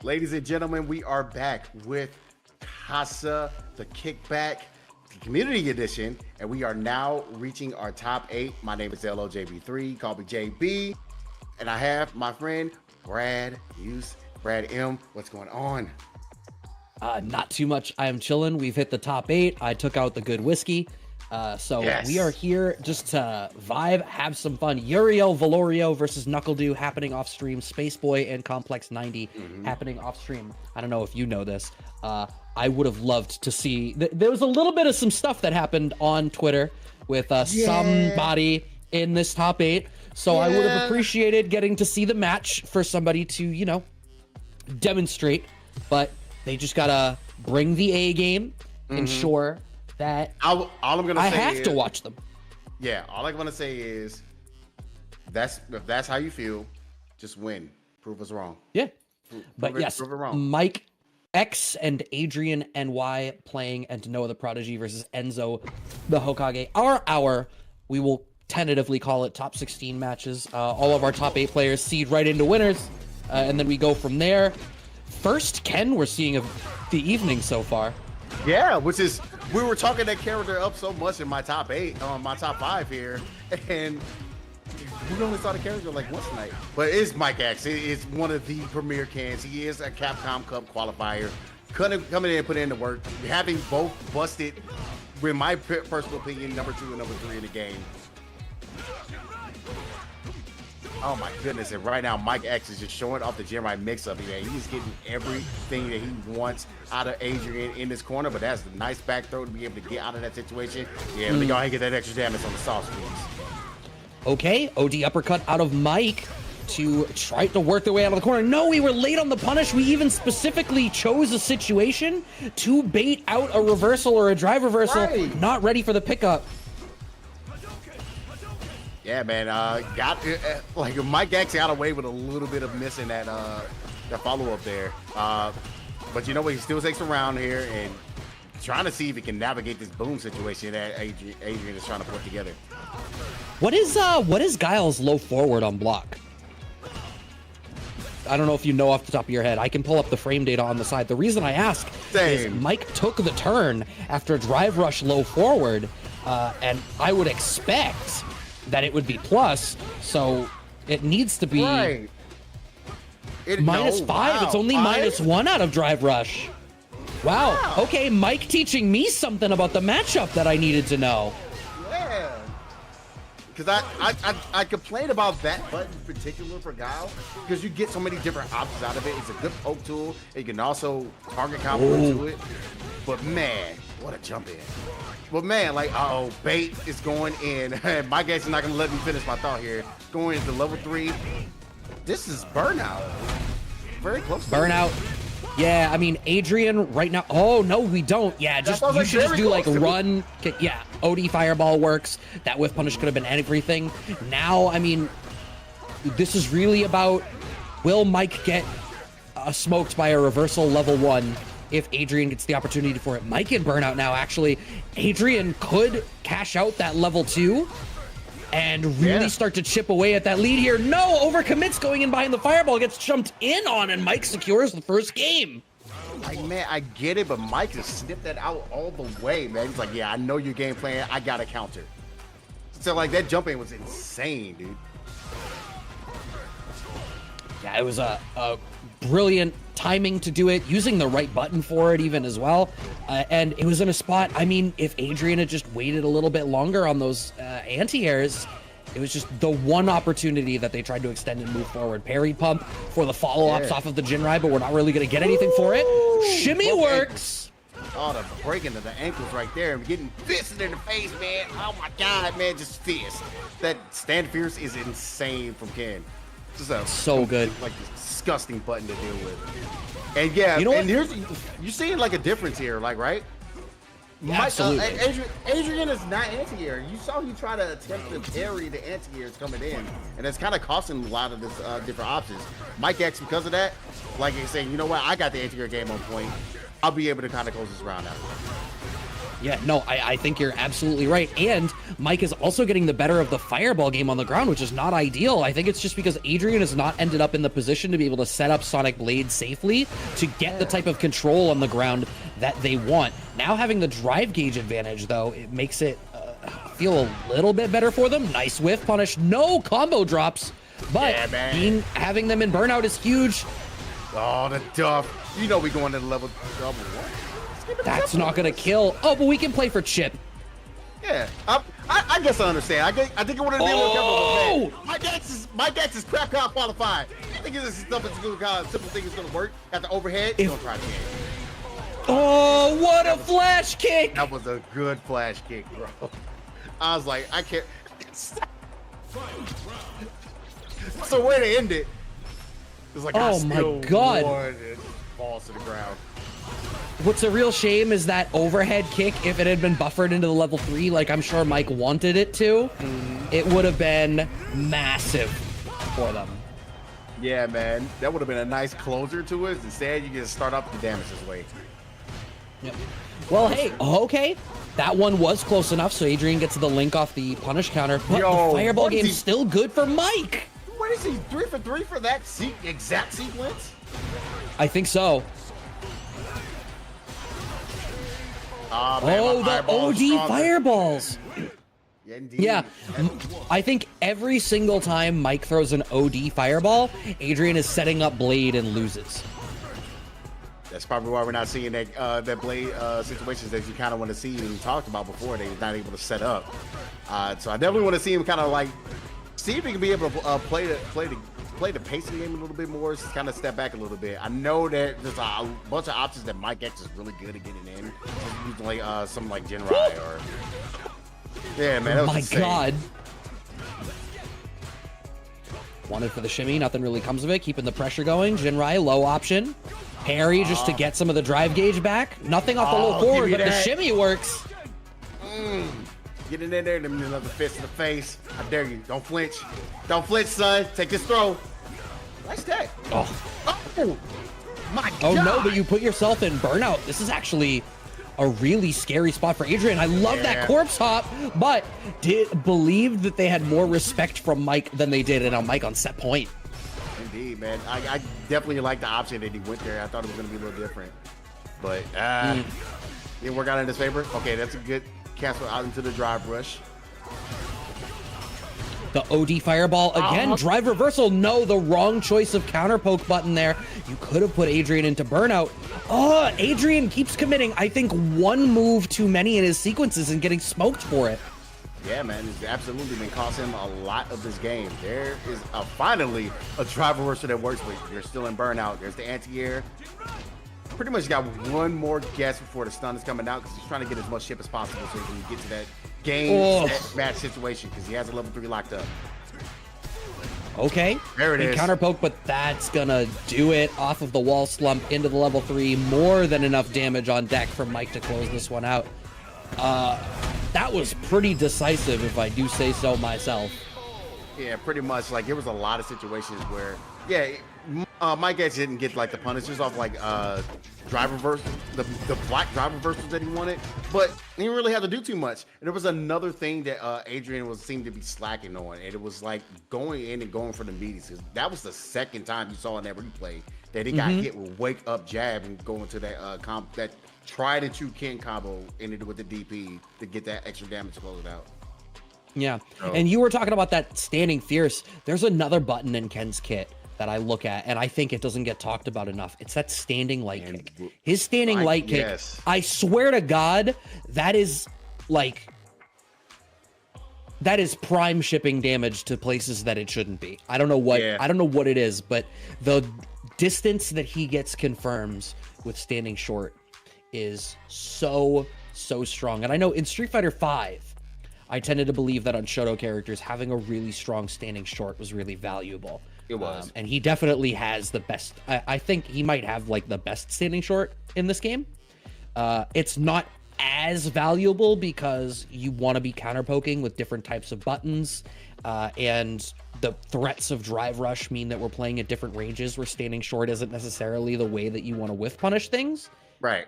Ladies and gentlemen, we are back with Casa, the Kickback Community Edition, and we are now reaching our top 8. My name is LOJB3, call me JB, and I have my friend Brad Hughes. Brad M, what's going on? Not too much. I am chilling. We've hit the top 8. I took out the good whiskey. So Yes. we are here just to vibe, have some fun. Uriel Valorio versus Knuckledew happening off stream. Spaceboy and Complex 90 happening off stream. I don't know if you know this. I would have loved to see. There was a little bit of some stuff that happened on Twitter with somebody in this top 8. So I would have appreciated getting to see the match for somebody to, you know, demonstrate. But they just gotta bring the A game, ensure that All I'm gonna say I have is, to watch them. Yeah, all I'm gonna say is if that's how you feel, just win. Prove us wrong. Yeah. But yes, prove it wrong. Mike X and Adrian NY playing and Noah the Prodigy versus Enzo the Hokage. We will tentatively call it top 16 matches. All of our top 8 players seed right into winners, and then we go from there. First Ken we're seeing of the evening so far. Yeah, which is, we were talking that character up so much in my top 8, my top 5 here, and we only saw the character like once tonight. But it's Mike X. It's one of the premier cans. He is a Capcom Cup qualifier. Coming in and put in the work. Having both busted, in my personal opinion, number 2 and number 3 in the game. Oh my goodness, and right now Mike X is just showing off the Gen Right mix-up. Man. He's getting everything that he wants out of Adrian in this corner, but that's a nice back throw to be able to get out of that situation. Yeah, let me go ahead and get that extra damage on the sauce, please. Okay, OD uppercut out of Mike to try to work their way out of the corner. No, we were late on the punish. We even specifically chose a situation to bait out a reversal or a drive reversal. Right. Not ready for the pickup. Yeah, man, like Mike X got away with a little bit of missing that follow-up there. But you know what, he still takes a round here and trying to see if he can navigate this boom situation that Adrian is trying to put together. What is Guile's low forward on block? I don't know if you know off the top of your head. I can pull up the frame data on the side. The reason I ask is Mike took the turn after drive rush low forward, and I would expect that it would be plus, so it needs to be Right. -5. Wow. It's only -1 out of drive rush. Wow. Okay, Mike teaching me something about the matchup that I needed to know. Yeah. Because I complain about that button in particular for Guile, because you get so many different options out of it. It's a good poke tool. You can also target combo into it. But man, what a jump in. But man, like, bait is going in. My guess is not going to let me finish my thought here. Going into level 3. This is burnout. Very close to Burnout. Yeah, I mean, Adrian right now. Oh, no, we don't. Yeah, just you should just do like run. Kick. Yeah, OD fireball works. That whiff punish could have been everything. Now, I mean, this is really about, will Mike get smoked by a reversal level 1 if Adrian gets the opportunity for it? Mike can burn out now, actually. Adrian could cash out that level 2 and really start to chip away at that lead here. No, overcommits going in behind the fireball, gets jumped in on, and Mike secures the first game. Like, man, I get it, but Mike just snipped that out all the way, man. He's like, yeah, I know your game plan. I got to counter. So, like, that jump in was insane, dude. Yeah, it was a brilliant timing to do it, using the right button for it even as well. And it was in a spot, I mean, if Adrian had just waited a little bit longer on those anti-airs, it was just the one opportunity that they tried to extend and move forward. Parry pump for the follow-ups off of the Jinrai, but we're not really going to get anything for it. Shimmy works! Oh, the breaking of the ankles right there. I'm getting fisted in the face, man. Oh, my God, man, just fierce. That stand fierce is insane from Ken. Just a So good. like disgusting button to deal with. And yeah, You know and what? you're seeing like a difference here, like right? Absolutely. Adrian is not anti-air. You saw he try to attempt to parry the anti-airs coming in, and it's kind of costing a lot of this different options. Mike X, because of that, like he's saying, you know what, I got the anti-air game on point. I'll be able to kind of close this round out. Yeah, no, I think you're absolutely right. And Mike is also getting the better of the fireball game on the ground, which is not ideal. I think it's just because Adrian has not ended up in the position to be able to set up Sonic Blade safely to get the type of control on the ground that they want. Now having the drive gauge advantage, though, it makes it feel a little bit better for them. Nice whiff punish, no combo drops, but having them in burnout is huge. Oh, the duff. You know we going to the level double one. That's not gonna kill. Oh, but we can play for chip. Yeah, I guess I understand. I think it would have been Oh! My Gax is crap card qualified. I think this stuff is going to simple thing is going to work at the overhead. Don't try again. Oh, what a flash kick! That was a good flash kick, bro. I was like, I can't. So way to end it. It's like, Oh my God. And falls to the ground. What's a real shame is that overhead kick, if it had been buffered into the level 3, like I'm sure Mike wanted it to, it would have been massive for them. Yeah, man. That would have been a nice closer to it. Instead, you just start up the damage this way. Yep. Well, hey, okay. That one was close enough, so Adrian gets the link off the punish counter. But the fireball game's still good for Mike. What is he, 3 for 3 for that exact sequence? I think so. Man, oh, the OD fireballs. Yeah, indeed. Yeah, I think every single time Mike throws an OD fireball, Adrian is setting up Blade and loses. That's probably why we're not seeing that Blade situations that you kind of want to see and we talked about before. They're not able to set up. So I definitely want to see him kind of like see if he can be able to play the pacing game a little bit more, kind of step back a little bit. I know that there's a bunch of options that Mike X is really good at getting in, using like something like Jinrai or yeah, man. That was insane. God. Wanted for the shimmy, nothing really comes of it. Keeping the pressure going. Jinrai, low option. Parry just to get some of the drive gauge back. Nothing off the low forward, but the shimmy works. Getting in there, give me another fist in the face. I dare you. Don't flinch. Don't flinch, son. Take this throw. Nice tag. Oh, my God. Oh, no, but you put yourself in burnout. This is actually a really scary spot for Adrian. I love that corpse hop, but believed that they had more respect from Mike than they did in Mike on set point. Indeed, man. I definitely like the option that he went there. I thought it was going to be a little different. But didn't work out in his favor. Okay, that's a good cancel out into the drive rush. The OD fireball again. Drive reversal. No, the wrong choice of counter poke button there. You could have put Adrian into burnout. Oh, Adrian keeps committing. I think one move too many in his sequences and getting smoked for it. Yeah, man, it's absolutely been costing him a lot of this game. There is finally a drive reversal that works, but you're still in burnout. There's the anti-air. Pretty much got one more guess before the stun is coming out because he's trying to get as much ship as possible so he can get to that game match situation because he has a level 3 locked up. Okay, there it is. Counter poke, but that's gonna do it off of the wall slump into the level 3. More than enough damage on deck for Mike to close this one out. That was pretty decisive, if I do say so myself. Yeah, pretty much. Like, there was a lot of situations where, Mike X didn't get like the punishes off like drive reversals, the black drive reversals that he wanted, but he didn't really have to do too much. And there was another thing that Adrian seemed to be slacking on, and it was like going in and going for the meaties. That was the second time you saw in that replay that he got hit with wake up jab and going to that that tried and true Ken combo ended with the DP to get that extra damage to close it out. Yeah, and you were talking about that standing fierce. There's another button in Ken's kit that I look at, and I think it doesn't get talked about enough. It's that standing light kick. His standing light kick, I swear to God, that is prime shipping damage to places that it shouldn't be. I don't know what it is, but the distance that he gets confirms with standing short is so strong. And I know in Street Fighter V, I tended to believe that on Shoto characters, having a really strong standing short was really valuable. It was. And he definitely has the best. I think he might have like the best standing short in this game. It's not as valuable because you want to be counter poking with different types of buttons. And the threats of drive rush mean that we're playing at different ranges where standing short isn't necessarily the way that you want to whiff punish things. Right.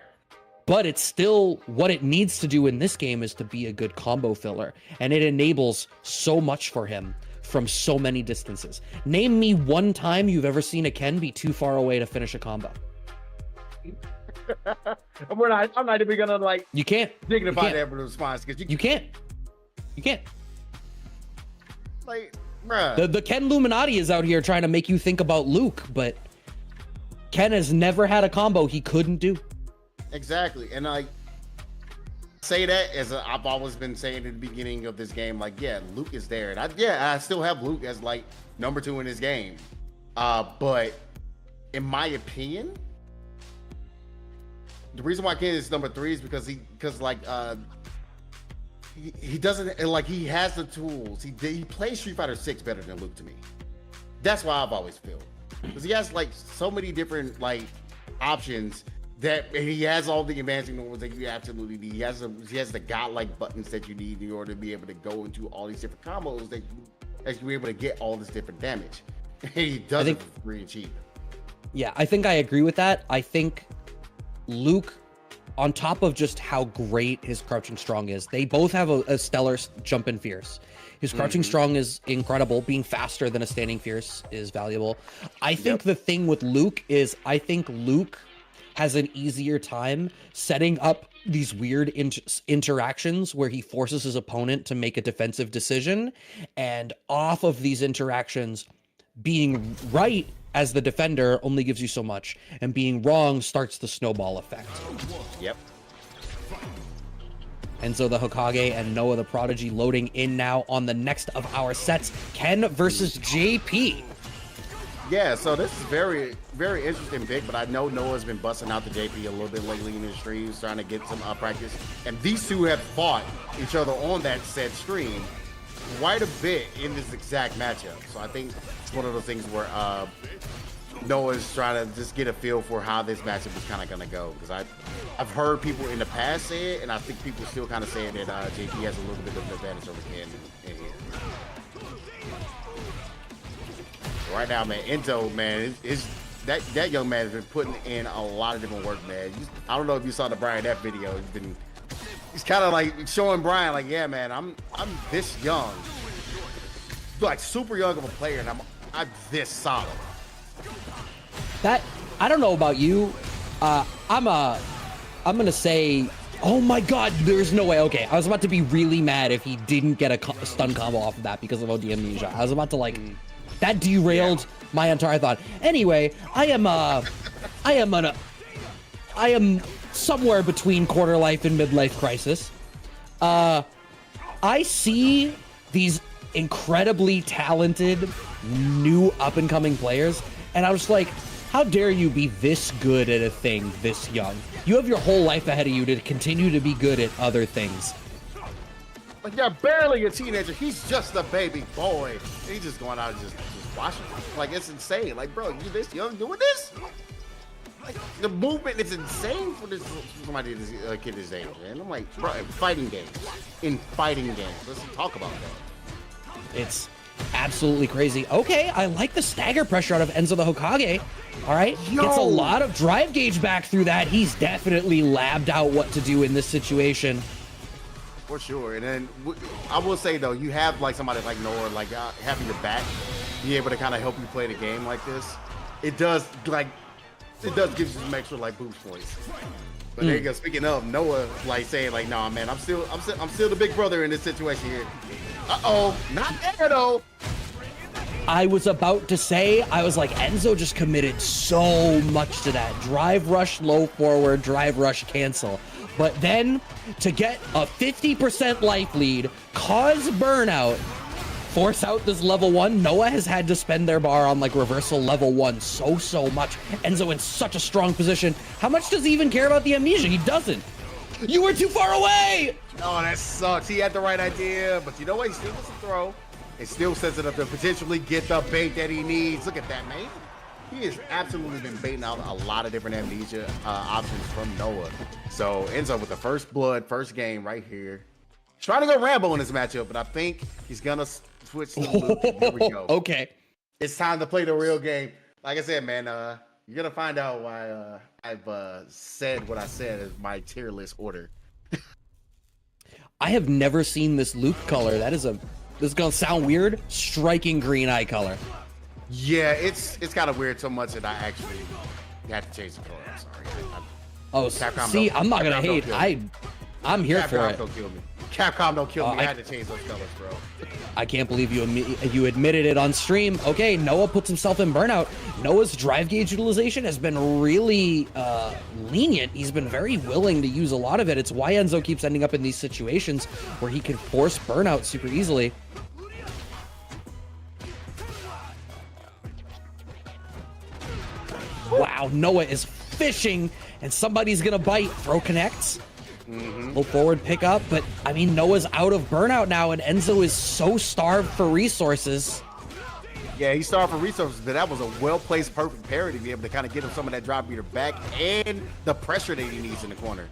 But it's still what it needs to do in this game is to be a good combo filler. And it enables so much for him from so many distances. Name me one time you've ever seen a Ken be too far away to finish a combo. I'm not even gonna like. You can't dignify that response because you can't. You can't. Like, bruh. The Ken Illuminati is out here trying to make you think about Luke, but Ken has never had a combo he couldn't do. Exactly, and like say that as I've always been saying at the beginning of this game, like, yeah, Luke is there, and I still have Luke as like number 2 in this game, but in my opinion, the reason why Ken is number 3 is because he doesn't, like, he has the tools. He plays Street Fighter 6 better than Luke to me. That's why I've always felt, because he has like so many different like options. That he has all the advancing normals that you absolutely need. He has the godlike buttons that you need in order to be able to go into all these different combos that you're able to get all this different damage. He does it for free and cheap. Yeah, I think I agree with that. I think Luke, on top of just how great his crouching strong is, they both have a stellar jump in fierce. His crouching strong is incredible. Being faster than a standing fierce is valuable. I think the thing with Luke is I think Luke has an easier time setting up these weird interactions where he forces his opponent to make a defensive decision, and off of these interactions, being right as the defender only gives you so much, and being wrong starts the snowball effect. Yep. Enzo the Hokage and Noah the Prodigy loading in now on the next of our sets. Ken versus JP. Yeah, so this is very, very interesting pick, but I know Noah's been busting out the JP a little bit lately in the streams, trying to get some practice. And these two have fought each other on that said stream quite a bit in this exact matchup. So I think it's one of those things where Noah's trying to just get a feel for how this matchup is kind of going to go. Because I've heard people in the past say it, and I think people still kind of saying that JP has a little bit of an advantage over Ken in here. Right now, man, Enzo, man, that young man has been putting in a lot of different work, man. I don't know if you saw the Brian F video. He's kind of like showing Brian, like, yeah, man, I'm this young, like super young of a player, and I'm this solid. That, I don't know about you. I'm gonna say, oh my God, there's no way. Okay, I was about to be really mad if he didn't get a stun combo off of that because of OD amnesia. I was about to like. That derailed my entire thought. Anyway, I am somewhere between quarter life and midlife crisis. I see these incredibly talented new up and coming players, and I was like, how dare you be this good at a thing this young? You have your whole life ahead of you to continue to be good at other things. Like, you're barely a teenager. He's just a baby boy. He's just going out and just watching. Like, it's insane. Like, bro, you this young doing this? Like, the movement is insane for somebody, this kid his age, man. I'm like, bro, in fighting games, let's talk about that. It's absolutely crazy. Okay, I like the stagger pressure out of Enzo the Hokage. All right, gets a lot of drive gauge back through that. He's definitely labbed out what to do in this situation. For sure. And then I will say, though, you have like somebody like Noah, like having your back, be able to kind of help you play the game like this. It does give you some extra like boost points. But there you go. Speaking of Noah, like saying like, nah, man, I'm still the big brother in this situation here. Uh-oh, not there though. I was about to say, I was like, Enzo just committed so much to that. Drive rush, low forward, drive rush, cancel. But then to get a 50% life lead, cause burnout, force out this level 1, Noah has had to spend their bar on like reversal level 1 so much. Enzo in such a strong position. How much does he even care about the amnesia? He doesn't. You were too far away! Oh, that sucks. He had the right idea, but you know what? He still gets a throw. It still sets it up to potentially get the bait that he needs. Look at that, man. He has absolutely been baiting out a lot of different amnesia options from Noah. So Enzo with the first blood, first game right here. Trying to go Rambo in this matchup, but I think he's gonna switch to Luke. Here we go. Okay. It's time to play the real game. Like I said, man, you're gonna find out why I've said what I said as my tier list order. I have never seen this Luke color. This is gonna sound weird. Striking green eye color. Yeah, it's kind of weird so much that I actually had to change the color. I'm sorry. Oh, see, I'm not gonna hate. I'm here for it. Don't kill me. Capcom don't kill me. I had to change those colors, bro. I can't believe you admitted it on stream. Okay, Noah puts himself in burnout. Noah's drive gauge utilization has been really lenient. He's been very willing to use a lot of it. It's why Enzo keeps ending up in these situations where he can force burnout super easily. Wow, Noah is fishing, and somebody's gonna bite. Throw connects. Low forward pickup, but I mean, Noah's out of burnout now, and Enzo is so starved for resources. Yeah, he's starved for resources, but that was a well-placed, perfect parry to be able to kind of get him some of that drop meter back and the pressure that he needs in the corner.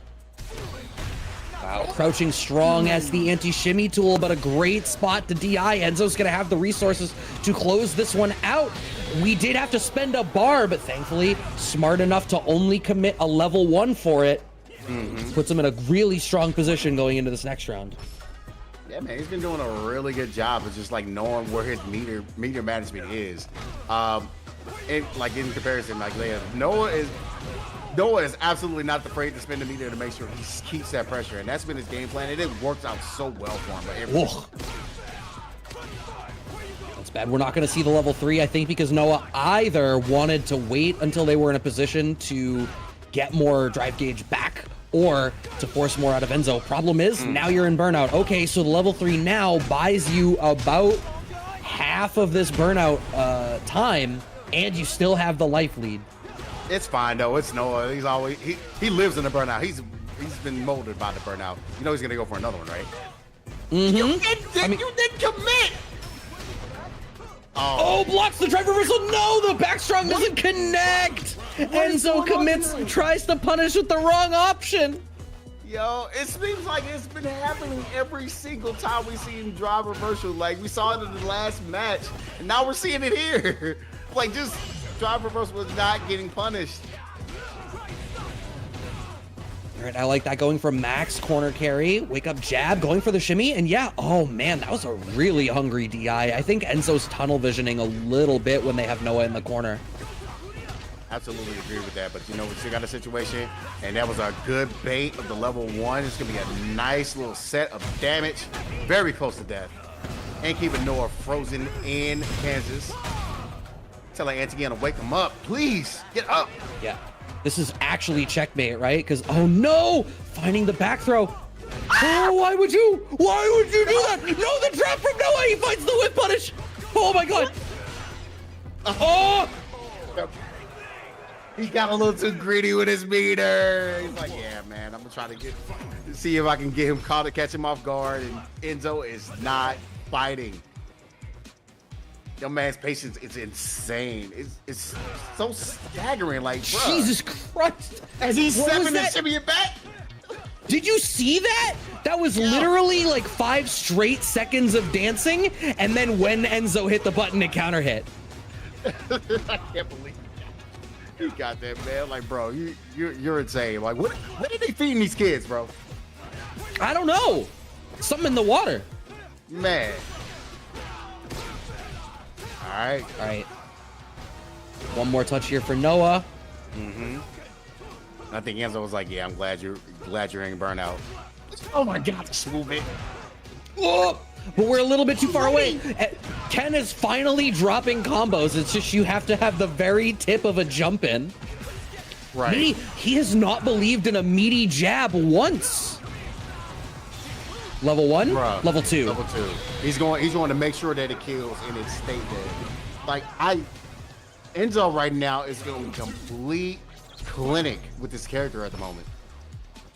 Wow, crouching strong as the anti-shimmy tool, but a great spot to DI. Enzo's gonna have the resources to close this one out. We did have to spend a bar, but thankfully, smart enough to only commit a level 1 for it. Puts him in a really strong position going into this next round. Yeah, man, he's been doing a really good job of just like knowing where his meter management is. In comparison, like Noah is absolutely not afraid to spend the meter to make sure he keeps that pressure, and that's been his game plan. And it works out so well for him. That's bad. We're not going to see the level 3, I think, because Noah either wanted to wait until they were in a position to get more drive gauge back or to force more out of Enzo. Problem is, now you're in burnout. Okay, so the level 3 now buys you about half of this burnout time, and you still have the life lead. It's fine though. It's Noah. He's always he lives in the burnout. He's been molded by the burnout. You know he's gonna go for another one, right? You did commit. Oh, blocks the drive reversal. No, the back strong doesn't connect. Enzo commits, tries to punish with the wrong option. Yo, it seems like it's been happening every single time we see him drive reversal. Like we saw it in the last match, and now we're seeing it here. Like just drive reversal was not getting punished. All right, I like that. Going for max corner carry, wake up jab, going for the shimmy, and yeah, oh man, that was a really hungry DI. I think Enzo's tunnel visioning a little bit when they have Noah in the corner. Absolutely agree with that, but you know, we still got a situation, and that was a good bait of the level 1. It's gonna be a nice little set of damage, very close to death, and keeping Noah frozen in Kansas. Tell Antigone to wake him up, please get up. Yeah. This is actually checkmate, right? Because, oh no! Finding the back throw. Oh, why would you do that? No, the trap from Noah! He finds the whip punish! Oh my god! Oh! He got a little too greedy with his meter. He's like, yeah, man, I'm gonna try to see if I can get him caught to catch him off guard. And Enzo is not fighting. Your man's patience is insane. It's so staggering. Like, bro, Jesus Christ! As he's stepping and shimmying it back. Did you see that? That was literally like 5 straight seconds of dancing, and then when Enzo hit the button, it counter hit. I can't believe he got that, man. Like, bro, you're insane. Like, what are they feeding these kids, bro? I don't know. Something in the water. Man. All right. One more touch here for Noah. I think Enzo was like, yeah, I'm glad you're in burnout. Oh my God, this movement. Oh, but we're a little bit too far away. Ken is finally dropping combos. It's just you have to have the very tip of a jump in. Right. He has not believed in a meaty jab once. Level 1? Bruh, level 2. Level 2. He's going to make sure that it kills and it stays there. Like, Enzo right now is going complete clinic with this character at the moment.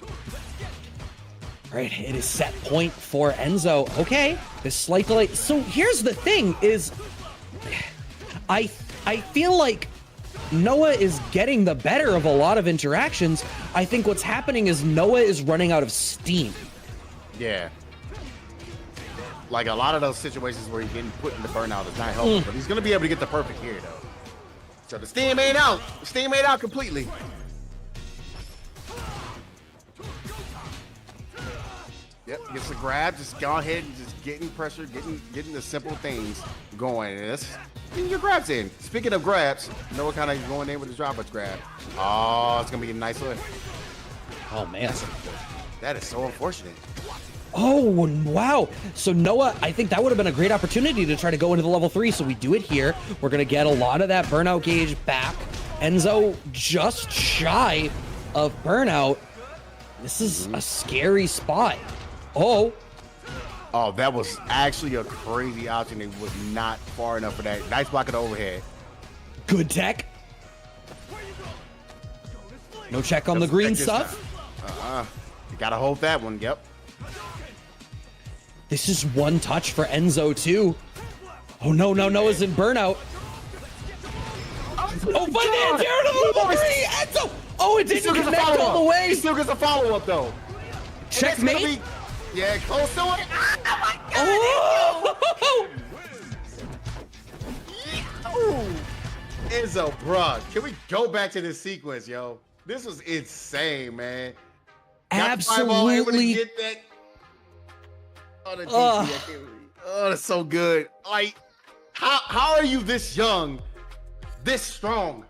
All Right, it is set point for Enzo. Okay, this slight delay. So here's the thing is, I feel like Noah is getting the better of a lot of interactions. I think what's happening is Noah is running out of steam. Yeah. Like a lot of those situations where he's getting put in the burnout is not helpful, but he's going to be able to get the perfect here, though. So the steam ain't out. The steam ain't out completely. Yep, gets the grab. Just go ahead and just getting pressure, getting the simple things going. And that's getting your grabs in. Speaking of grabs, Noah kind of going in with his drop-ups grab. Oh, it's going to be a nice one. Oh, man. That is so unfortunate. Oh, wow. So Noah, I think that would have been a great opportunity to try to go into the level 3. So we do it here. We're going to get a lot of that burnout gauge back. Enzo just shy of burnout. This is a scary spot. Oh, that was actually a crazy option. It was not far enough for that. Nice block of the overhead. Good tech. No check on the green stuff. You gotta hold that one. Yep. This is one touch for Enzo too. Oh no, Noah's in burnout. Oh, but the anti-air to the level 3, Enzo. Oh, it didn't connect all the way. He still gets a follow-up though. Checkmate. Yeah, close to it. Oh my God. Oh! Enzo, bruh, can we go back to this sequence, yo? This was insane, man. Absolutely. Get that. Oh, the DP, oh, that's so good. Like, how are you this young, this strong?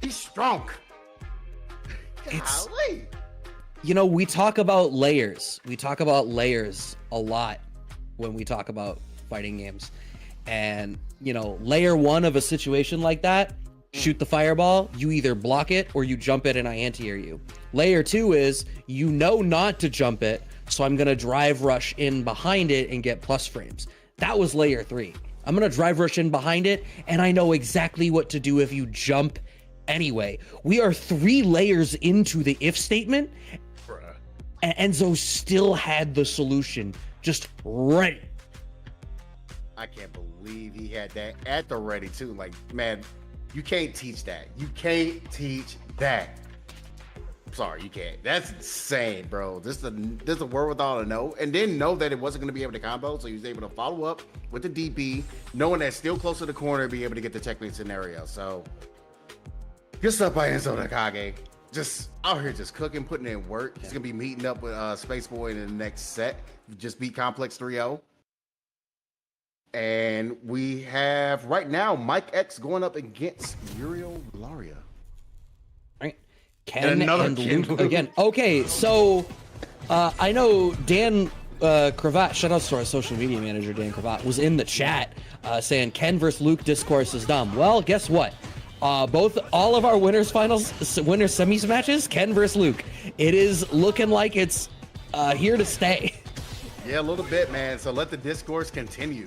He's strong. Golly. You know, we talk about layers. We talk about layers a lot when we talk about fighting games. And, you know, layer 1 of a situation like that, shoot the fireball, you either block it or you jump it and I anti-air you. Layer 2 is, you know not to jump it, so I'm going to drive rush in behind it and get plus frames. That was layer 3. I'm going to drive rush in behind it, and I know exactly what to do if you jump anyway. We are 3 layers into the if statement, and Enzo still had the solution just ready. I can't believe he had that at the ready too. Like, man, you can't teach that. You can't teach that. Sorry, you can't. That's insane, bro. This is a wherewithal to know, and then know that it wasn't going to be able to combo, so he was able to follow up with the DP, knowing that still close to the corner, be able to get the checkmate scenario. So, good stuff by Enzo Nakage. Just out here, just cooking, putting in work. He's gonna be meeting up with Space Boy in the next set. Just beat Complex 3-0. And we have right now Mike X going up against Uriel Laria. Right. Ken and Luke again. Okay, so I know Dan Cravat, shout out to our social media manager, Dan Cravat, was in the chat saying Ken versus Luke discourse is dumb. Well, guess what? All of our winners semis matches, Ken versus Luke. It is looking like it's here to stay. Yeah, a little bit, man. So let the discourse continue.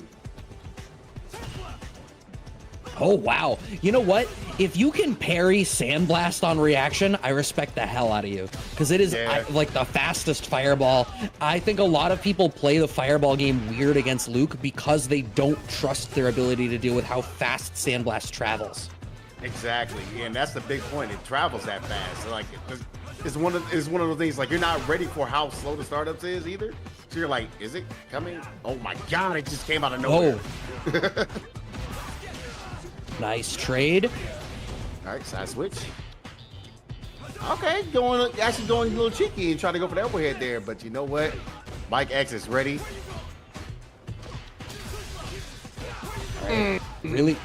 Oh, wow. You know what? If you can parry Sandblast on reaction, I respect the hell out of you. Because it is like the fastest fireball. I think a lot of people play the fireball game weird against Luke because they don't trust their ability to deal with how fast Sandblast travels. Exactly, and that's the big point. It travels that fast. So, like, it's one of those things. Like, you're not ready for how slow the startups is either. So you're like, is it coming? Oh my God! It just came out of nowhere. Oh. Nice trade. All right, side switch. Okay, going a little cheeky and trying to go for the elbow head there, but you know what? Mike X is ready. Really?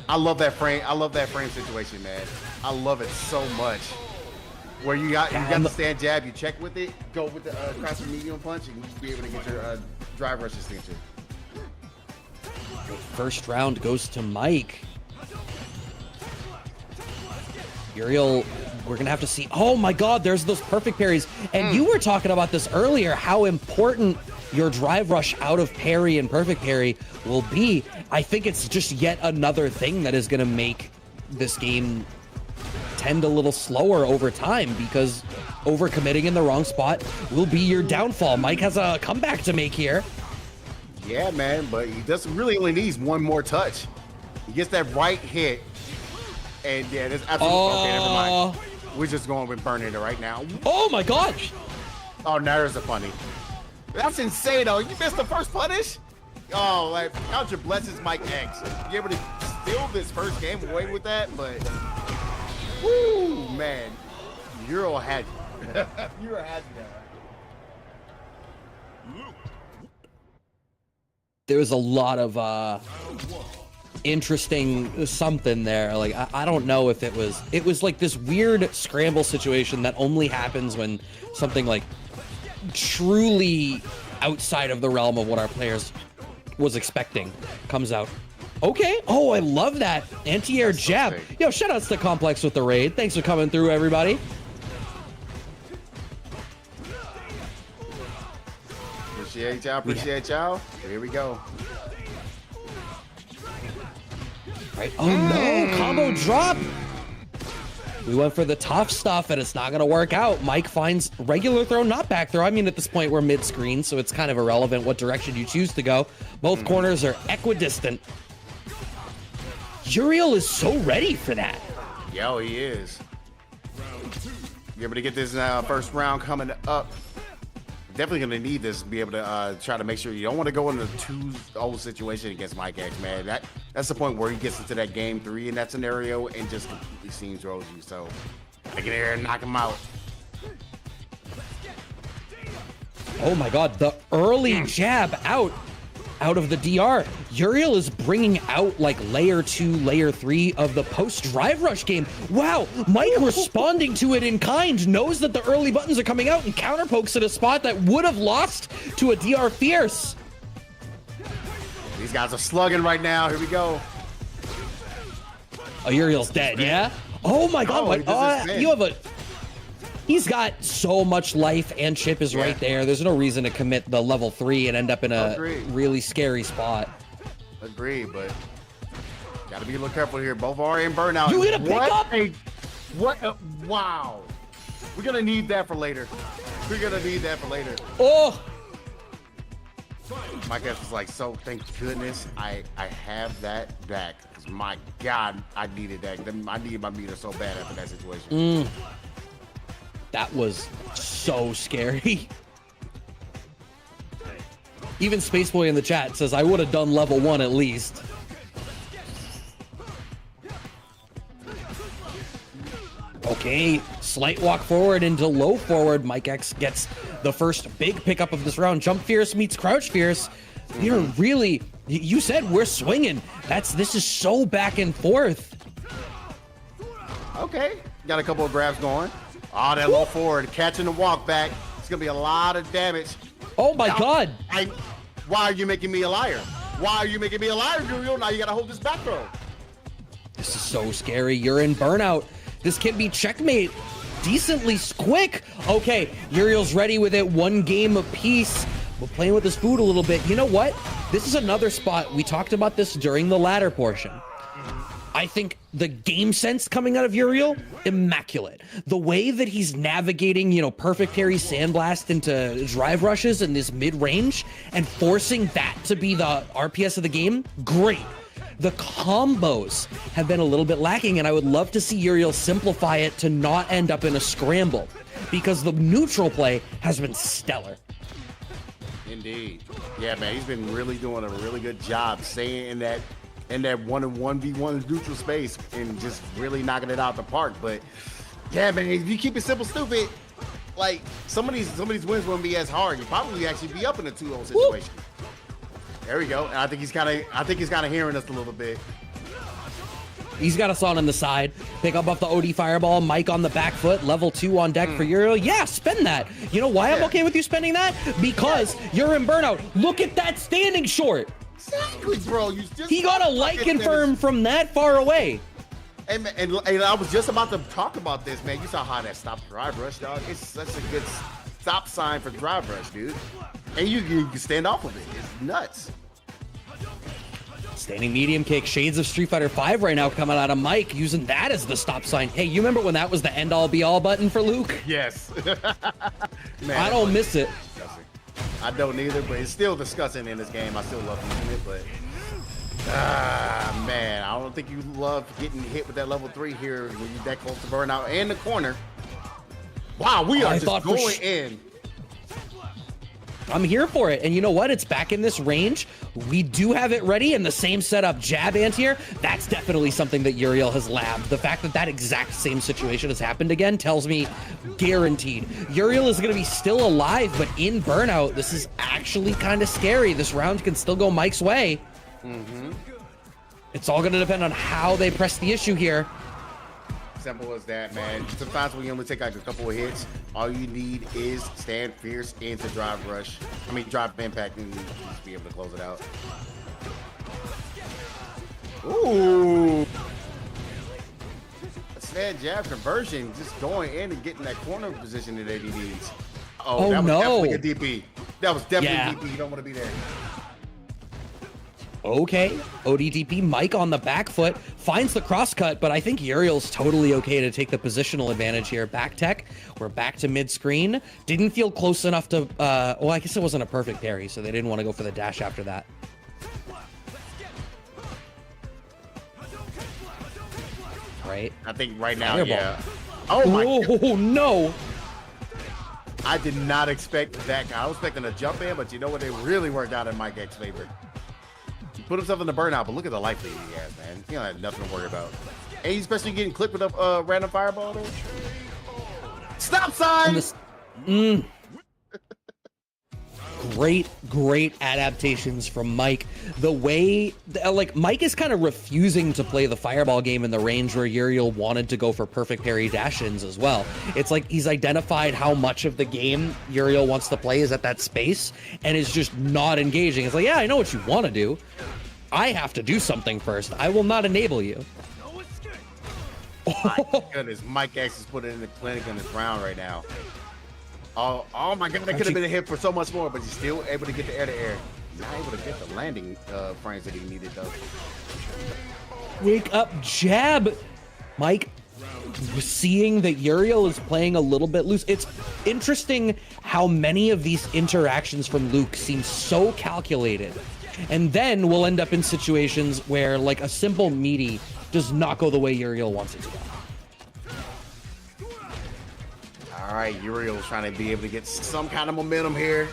I love that frame. I love that frame situation, man. I love it so much. Where you got the stand jab, you check with it, go with the cross medium punch, and you be able to get your drive rush extension. First round goes to Mike. Uriel, we're going to have to see. Oh my God, there's those perfect parries. And you were talking about this earlier, how important your drive rush out of parry and perfect parry will be. I think it's just yet another thing that is going to make this game tend a little slower over time, because overcommitting in the wrong spot will be your downfall. Mike has a comeback to make here. Yeah, man, but he doesn't really only needs one more touch. He gets that right hit, and yeah, there's absolutely okay. Never mind. We're just going with burning it right now. Oh my God! Oh, now there's a funny. That's insane, though. You missed the first punish. Oh, like count your blessings, Mike X. You able to steal this first game away with that, but woo, man, Euro had you. Euro had you there. There was a lot of interesting something there. Like I don't know if it was like this weird scramble situation that only happens when something like truly outside of the realm of what our players was expecting comes out. Okay. Oh, I love that anti-air jab. Yo, shout outs to Complex with the raid. Thanks for coming through, everybody. Appreciate y'all. Appreciate y'all. Here we go. Right. Oh no, combo drop. We went for the tough stuff and it's not gonna work out. Mike finds regular throw, not back throw. I mean, at this point we're mid-screen, so it's kind of irrelevant what direction you choose to go. Both corners are equidistant. Uriel is so ready for that. Yo, he is. You able to get this first round coming up? Definitely gonna need this to be able to try to make sure you don't want to go into a 2-0 situation against Mike X, man. That's the point where he gets into that game 3 in that scenario and just completely seems throws you. So get in there and knock him out. Oh my God, the early jab out of the DR. Uriel is bringing out like layer 2, layer 3 of the post drive rush game. Wow, Mike responding to it in kind, knows that the early buttons are coming out and counter pokes at a spot that would have lost to a DR Fierce. These guys are slugging right now. Here we go. Oh, Uriel's dead, yeah? Oh my God, Mike, you have a... He's got so much life and chip is right there. There's no reason to commit the level 3 and end up in a really scary spot. Agree, but gotta be a little careful here. Both are in burnout. You get a pick up? Wow. We're gonna need that for later. We're gonna need that for later. Oh! My guess is like, so thank goodness I have that back. Because my God, I needed that. I needed my meter so bad after that situation. That was so scary. Even Spaceboy in the chat says, I would have done level 1 at least. Okay, slight walk forward into low forward. Mike X gets the first big pickup of this round. Jump Fierce meets Crouch Fierce. We're really, you said we're swinging. This is so back and forth. Okay, got a couple of grabs going. Oh, that low forward, catching the walk back. It's gonna be a lot of damage. Oh my God. Why are you making me a liar? Why are you making me a liar, Uriel? Now you gotta hold this back throw. This is so scary. You're in burnout. This can be checkmate decently quick. Okay, Uriel's ready with it. 1 game apiece. We're playing with his food a little bit. You know what? This is another spot. We talked about this during the ladder portion. I think the game sense coming out of Uriel, immaculate. The way that he's navigating, perfect parry sandblast into drive rushes in this mid-range and forcing that to be the RPS of the game, great. The combos have been a little bit lacking, and I would love to see Uriel simplify it to not end up in a scramble, because the neutral play has been stellar. Indeed. Yeah, man, he's been really doing a really good job staying in that 1v1 neutral space and just really knocking it out the park. But yeah, man, if you keep it simple, stupid, like some of these wins won't be as hard. You probably actually be up in a 2-0 situation. There we go. And I think he's kind of hearing us a little bit. He's got us on the side. Pick up off the OD fireball. Mike on the back foot. Level 2 on deck for Uriel. Yeah, spend that. You know why I'm okay with you spending that? Because you're in burnout. Look at that standing short. Exactly, bro. He got a light confirm from that far away. And I was just about to talk about this, man. You saw how that stopped drive rush, dog. It's such a good stop sign for drive rush, dude. And you can stand off of it. It's nuts. Standing medium kick, shades of Street Fighter V right now coming out of Mike, using that as the stop sign. Hey, you remember when that was the end-all be-all button for Luke? Yes. Man, I don't miss it. disgusting. I don't either, but it's still disgusting in this game. I still love using it, but man, I don't think you love getting hit with that level 3 here when you're that close to burnout in the corner. Wow, we are just going in. I'm here for it. And you know what? It's back in this range. We do have it ready in the same setup. Jab anti-air. That's definitely something that Uriel has labbed. The fact that that exact same situation has happened again tells me guaranteed. Uriel is going to be still alive, but in burnout, this is actually kind of scary. This round can still go Mike's way. It's all going to depend on how they press the issue here. Simple as that, man. Sometimes when you only take like a couple of hits, all you need is stand fierce into drive rush. I mean, drive impact, and you just be able to close it out. Ooh. Stand jab conversion, just going in and getting that corner position that AD needs. Oh, that was definitely a DP. That was definitely a DP. You don't want to be there. Okay, ODDP, Mike on the back foot, finds the cross cut, but I think Uriel's totally okay to take the positional advantage here. Back tech, we're back to mid-screen. Didn't feel close enough to, well, I guess it wasn't a perfect parry, so they didn't want to go for the dash after that. Right? I think right now, yeah. Oh my God. Oh, no. I did not expect that. I was expecting a jump in, but you know what? It really worked out in Mike X's favor. He put himself in the burnout, but look at the life lead he has, man. He don't have nothing to worry about. And he's especially getting clipped with a random fireball there. Stop sign! Great adaptations from Mike. The way, like, Mike is kind of refusing to play the fireball game in the range where Uriel wanted to go for perfect parry dash-ins as well. It's like he's identified how much of the game Uriel wants to play is at that space and is just not engaging. It's like, yeah, I know what you want to do. I have to do something first. I will not enable you. My goodness, Mike X is putting in the clinic in this round right now. Oh my God, that could have been a hit for so much more, but he's still able to get the air-to-air. Not able to get the landing frames that he needed, though. Wake up jab. Mike, seeing that Uriel is playing a little bit loose. It's interesting how many of these interactions from Luke seem so calculated. And then we'll end up in situations where, like, a simple meaty does not go the way Uriel wants it to go. All right, Uriel's trying to be able to get some kind of momentum here.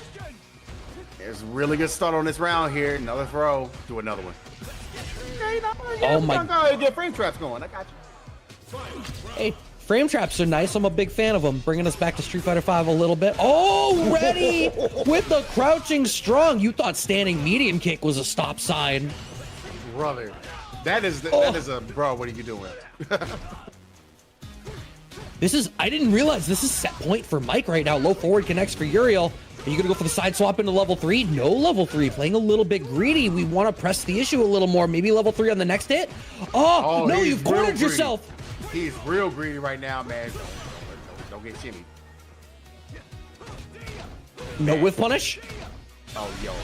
There's a really good start on this round here. Another throw. Do another one. Okay, oh my God, get frame traps going. I got you. Hey, frame traps are nice. I'm a big fan of them. Bringing us back to Street Fighter V a little bit. Oh, ready with the crouching strong. You thought standing medium kick was a stop sign. Brother, that is a bro. What are you doing? I didn't realize this is set point for Mike right now. Low forward connects for Uriel. Are you going to go for the side swap into level 3? No level 3. Playing a little bit greedy. We want to press the issue a little more. Maybe level 3 on the next hit. Oh no, you've cornered yourself. He's real greedy right now, man. Don't get shimmy. No whiff punish. Oh, yo.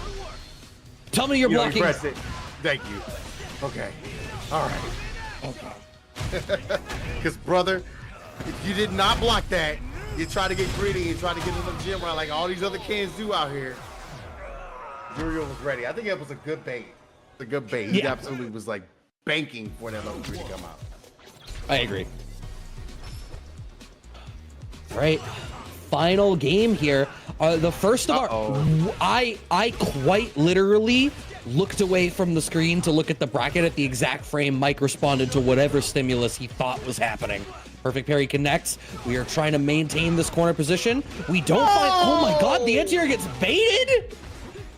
Tell me you're blocking. Pressed it. Thank you. Okay. All right. Okay. Because, brother, if you did not block that, you try to get greedy and try to get into the gym run like all these other kids do out here. Uriel was ready. I think it was a good bait. A good bait. He absolutely was like banking for that level 3 to come out. I agree. All right. Final game here. The first of our... I quite literally looked away from the screen to look at the bracket at the exact frame Mike responded to whatever stimulus he thought was happening. Perfect parry connects. We are trying to maintain this corner position. We don't find... Oh my God, the anti-air gets baited?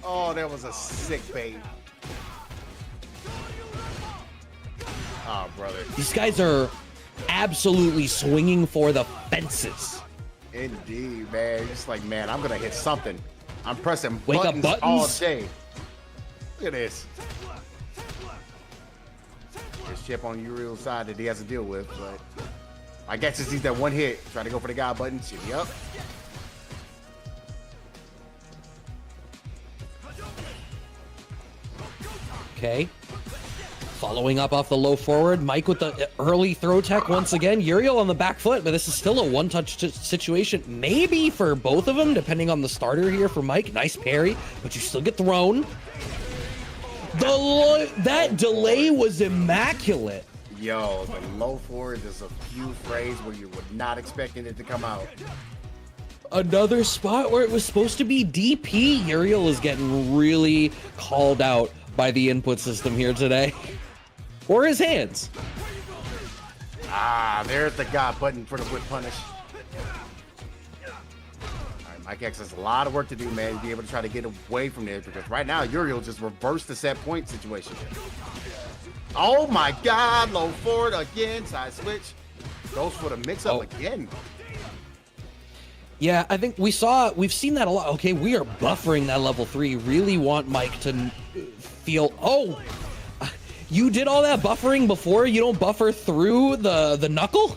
Oh, that was a sick bait. Oh, brother. These guys are absolutely swinging for the fences. Indeed, man. It's like, man, I'm going to hit something. I'm pressing buttons all day. Look at this. There's chip on Uriel's side that he has to deal with, but I guess it's he's that one hit. Trying to go for the guy button. Shimmy up. Okay. Following up off the low forward, Mike with the early throw tech once again. Uriel on the back foot, but this is still a one-touch situation. Maybe for both of them, depending on the starter here for Mike. Nice parry, but you still get thrown. That delay was immaculate. Yo, the low forward, there's a few frames where you were not expecting it to come out. Another spot where it was supposed to be DP. Uriel is getting really called out by the input system here today. Or his hands. Ah, there's the guy button for the whip punish. All right, Mike X has a lot of work to do, man, to be able to try to get away from there, because right now Uriel just reversed the set point situation. Oh my God, low forward again, side switch. Goes for the mix up again. Yeah, I think we've seen that a lot. Okay, we are buffering that level 3. Really want Mike to feel, you did all that buffering before? You don't buffer through the knuckle?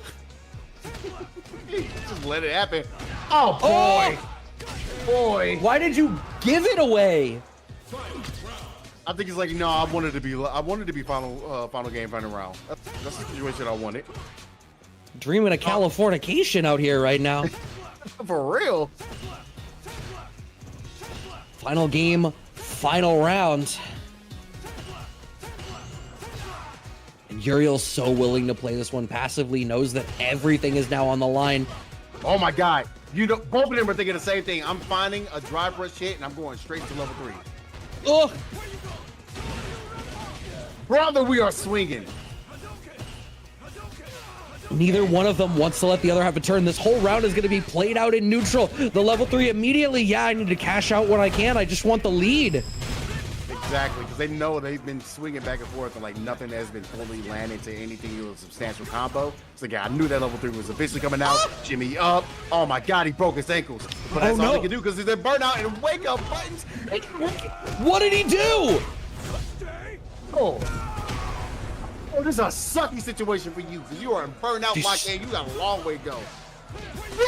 Just let it happen. Oh, boy. Boy. Why did you give it away? I think he's like, no, I wanted to be final game, final round. That's the situation I wanted. Dreaming of Californication out here right now. For real. Final game, final round. And Uriel's so willing to play this one passively, knows that everything is now on the line. Oh my God. You know, both of them are thinking the same thing. I'm finding a drive rush hit and I'm going straight to level 3. Ugh. Brother, we are swinging. Neither one of them wants to let the other have a turn. This whole round is going to be played out in neutral. The level 3 immediately, yeah, I need to cash out what I can. I just want the lead. Exactly, because they know they've been swinging back and forth and like nothing has been fully landing to anything with a substantial combo. So yeah, I knew that level 3 was officially coming out. Jimmy up. Oh my God, he broke his ankles. But that's all he can do because he's in burnout and wake up buttons. What did he do? Oh, this is a sucky situation for you because you are in burnout blockade. You got a long way to go.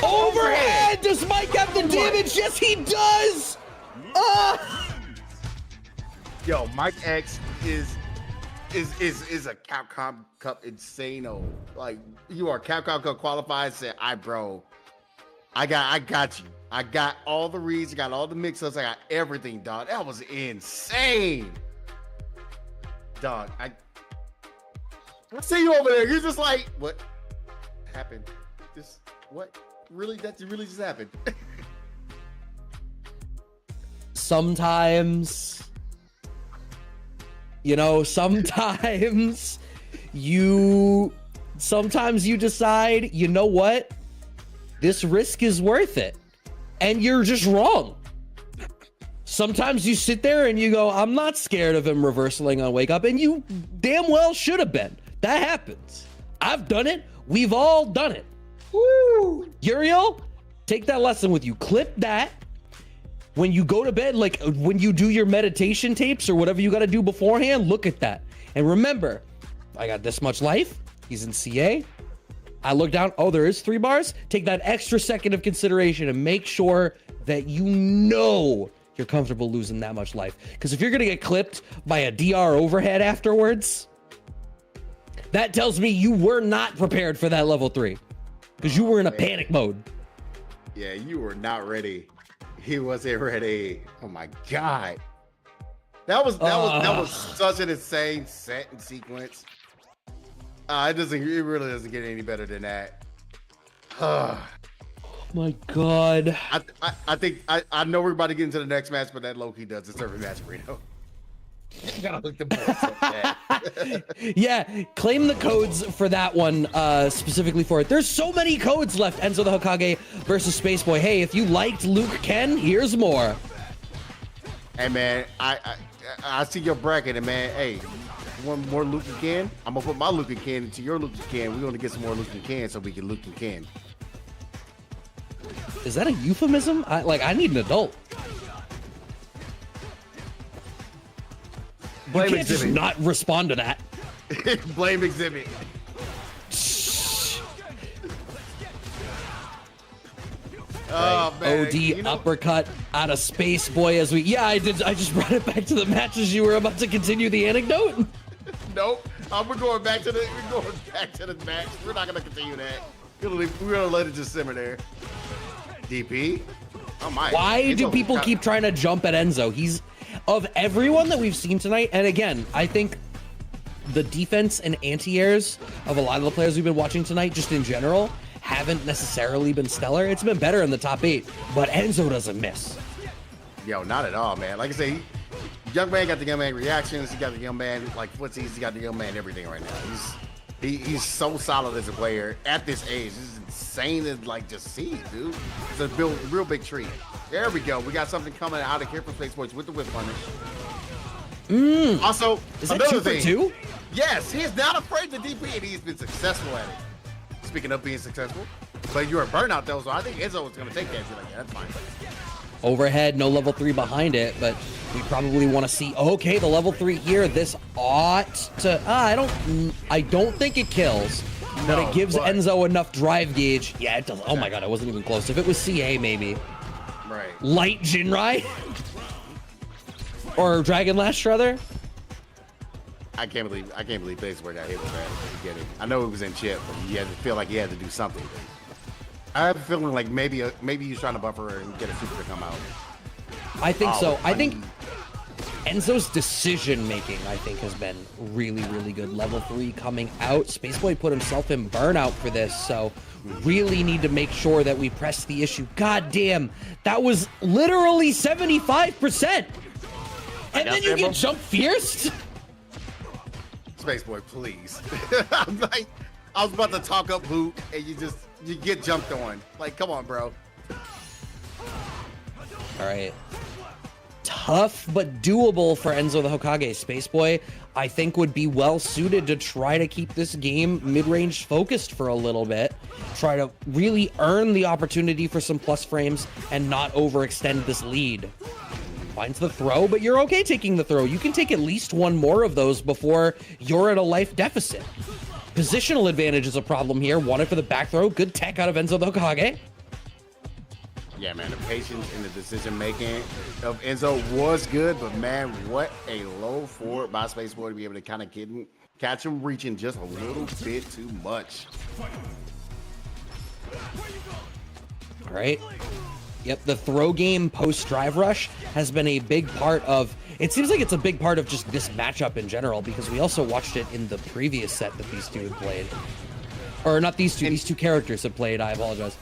Overhead! Does Mike have the damage? Yes, he does! Yo, Mike X is a Capcom Cup insano. Like, you are Capcom Cup qualified. Said, bro, I got you. I got all the reads. I got all the mix-ups. I got everything, dog. That was insane. Dog, I see you over there. You're just like, what happened? What? Really? That really just happened? Sometimes, sometimes you decide, you know what? This risk is worth it. And you're just wrong. Sometimes you sit there and you go, I'm not scared of him reversaling on wake up, and you damn well should have been. That happens. I've done it. We've all done it. Woo! Uriel, take that lesson with you. Clip that. When you go to bed, like when you do your meditation tapes or whatever you got to do beforehand, look at that. And remember, I got this much life. He's in CA. I look down. Oh, there is 3 bars. Take that extra second of consideration and make sure that you're comfortable losing that much life. Because if you're going to get clipped by a DR overhead afterwards, that tells me you were not prepared for that level 3. Because you were in a panic mode. Yeah, you were not ready. He wasn't ready. Oh my God. That was such an insane set and sequence. It really doesn't get any better than that. My God. I think I know we're about to get into the next match, but that low-key does deserve a match, Reno. Yeah, claim the codes for that one specifically for it. There's so many codes left. Enzo the Hokage versus Spaceboy. Hey, if you liked Luke Ken, here's more. Hey man, I see your bracket, and man, hey, you want more Luke and Ken? I'm gonna put my Luke and Ken into your Luke and Ken. We're gonna get some more Luke and Ken so we can Luke and Ken. Is that a euphemism? I need an adult. Blame you can't exhibit. just not respond to that. Blame exhibit. Oh man. OD uppercut out of Space Boy as we. Yeah, I did. I just brought it back to the matches. You were about to continue the anecdote. Nope. We're going back to the match. We're not gonna continue that. We're gonna let it just simmer there. DP. Oh my. Why do people keep trying to jump at Enzo? He's of everyone that we've seen tonight, and again, I think the defense and anti-airs of a lot of the players we've been watching tonight, just in general, haven't necessarily been stellar. It's been better in the top 8, but Enzo doesn't miss. Yo, not at all, man. Like I say, young man got the young man reactions. He got the young man like footsies. He got the young man everything right now. He's so solid as a player at this age. This is insane to like just see, dude. It's a real big treat. There we go. We got something coming out of here from Space Boys with the whip punish. Also, is that another 2 for thing. 2? Yes, he's not afraid to DP, and he's been successful at it. Speaking of being successful, but you're a burnout though, so I think Enzo was gonna take that. Be like, yeah, that's fine. Overhead, no level 3 behind it, but we probably want to see, okay, the level 3 here. This ought to, I don't think it kills, but it gives Enzo enough drive gauge. Yeah, it does. Oh my God, it wasn't even close. If it was CA, maybe. Right. Light Jinrai? Or Dragon Lash, rather? I can't believe Baseball got hit with that at the beginning. I know it was in chip, but you had to feel like you had to do something. I have a feeling like maybe he's trying to buffer and get a super to come out. I think so. I think Enzo's decision making, I think, has been really, really good. Level 3 coming out. Spaceboy put himself in burnout for this, so really need to make sure that we press the issue. God damn, that was literally 75%. And then you get jump fierced? Spaceboy, please. I'm like, I was about to talk up Hoot, and you get jumped on. Like, come on, bro. All right. Tough, but doable for Enzo the Hokage. Spaceboy, I think, would be well suited to try to keep this game mid-range focused for a little bit. Try to really earn the opportunity for some plus frames and not overextend this lead. Finds the throw, but you're okay taking the throw. You can take at least one more of those before you're at a life deficit. Positional advantage is a problem here. Wanted for the back throw. Good tech out of Enzo the Hokage. Yeah, man, the patience and the decision making of Enzo was good, but man, what a low forward by Spaceboy to be able to kind of catch him reaching just a little bit too much. All right. Yep, the throw game post drive rush has been a big part of, it seems like it's a big part of just this matchup in general, because we also watched it in the previous set that these two had played. Or not these two, these two characters had played, I apologize.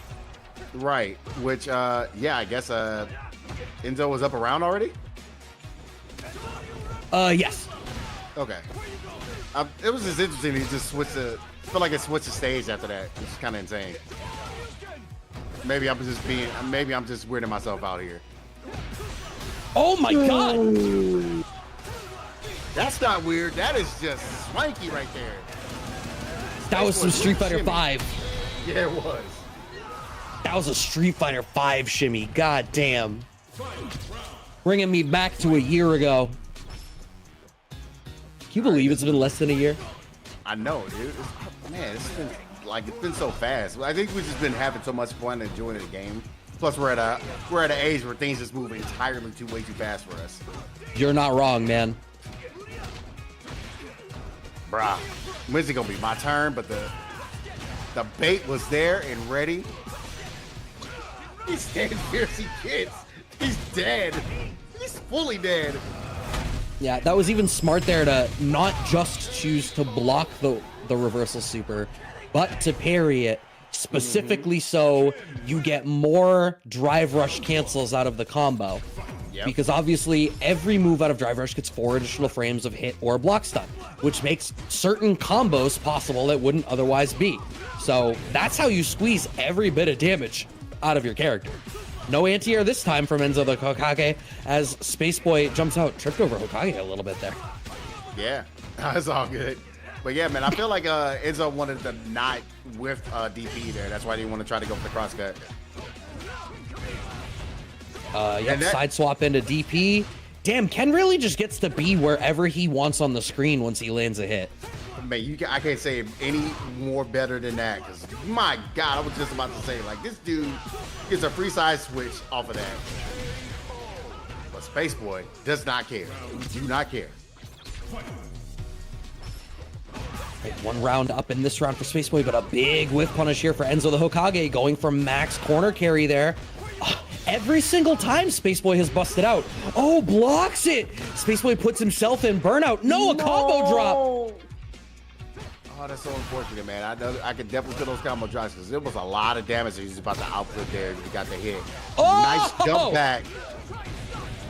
Right, which, yeah, I guess Enzo was up around already? Yes. Okay. It was just interesting, he just switched I feel like it switched the stage after that, which is kind of insane. Maybe I'm just weirding myself out here. Oh my God! That's not weird. That is just swanky right there. That was some Street Fighter 5. Yeah, it was. That was a Street Fighter 5 shimmy. God damn. Bringing me back to a year ago. Can you believe it's been less than a year? I know, dude. It's been so fast. I think we've just been having so much fun and enjoying the game. Plus, we're at an age where things just move entirely way too fast for us. You're not wrong, man. Bruh, when's it gonna be my turn? But the bait was there and ready. He's standing here, he kids. He's dead. He's fully dead. Yeah, that was even smart there to not just choose to block the reversal super, but to parry it, specifically so you get more drive rush cancels out of the combo. Yep. Because obviously every move out of drive rush gets 4 additional frames of hit or block stun, which makes certain combos possible that wouldn't otherwise be. So that's how you squeeze every bit of damage out of your character. No anti-air this time from Enzo the Hokage, as Spaceboy jumps out, tripped over Hokage a little bit there. Yeah, that's all good. But yeah, man, I feel like Enzo wanted to not whiff DP there. That's why he didn't want to try to go for the crosscut. Yep, side swap into DP. Damn, Ken really just gets to be wherever he wants on the screen once he lands a hit. Man, I can't say any more better than that, because my God, I was just about to say, like, this dude gets a free side switch off of that. But Spaceboy does not care. Do not care. Right, one round up in this round for Spaceboy, but a big whiff punish here for Enzo the Hokage, going from max corner carry there. Every single time Spaceboy has busted out. Oh, blocks it. Spaceboy puts himself in burnout. No, a combo drop. Oh, that's so unfortunate, man. I know I could definitely feel those combo drops because it was a lot of damage that he's about to output there. He got the hit. Oh! Nice jump back.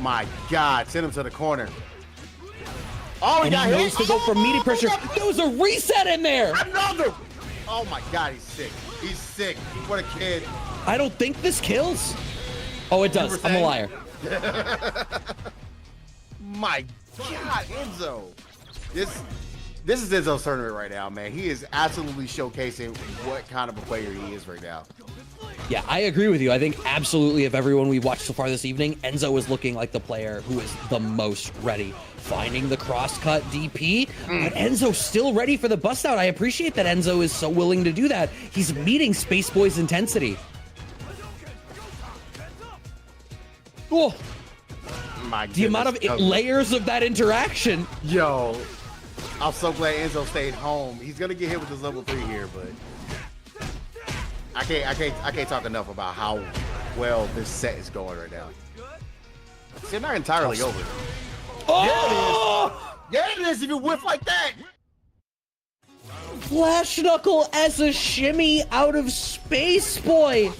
My God, send him to the corner. Oh, he And got he hit. knows to go for meaty pressure. There was a reset in there. Another. Oh my God, he's sick. He's sick. What a kid. I don't think this kills. Oh, it does. I'm a liar. My God, Enzo. This is Enzo's tournament right now, man. He is absolutely showcasing what kind of a player he is right now. Yeah, I agree with you. I think absolutely of everyone we've watched so far this evening, Enzo is looking like the player who is the most ready. Finding the cross-cut DP, but Enzo's still ready for the bust out. I appreciate that Enzo is so willing to do that. He's meeting Spaceboy's intensity. Oh, My the amount of goodness. layers of that interaction. Yo, I'm so glad Enzo stayed home. He's gonna get hit with his level 3 here, but I can't talk enough about how well this set is going right now. It's not entirely over. Oh! Yeah, it is if you whiff like that. Flash Knuckle as a shimmy out of Spaceboy.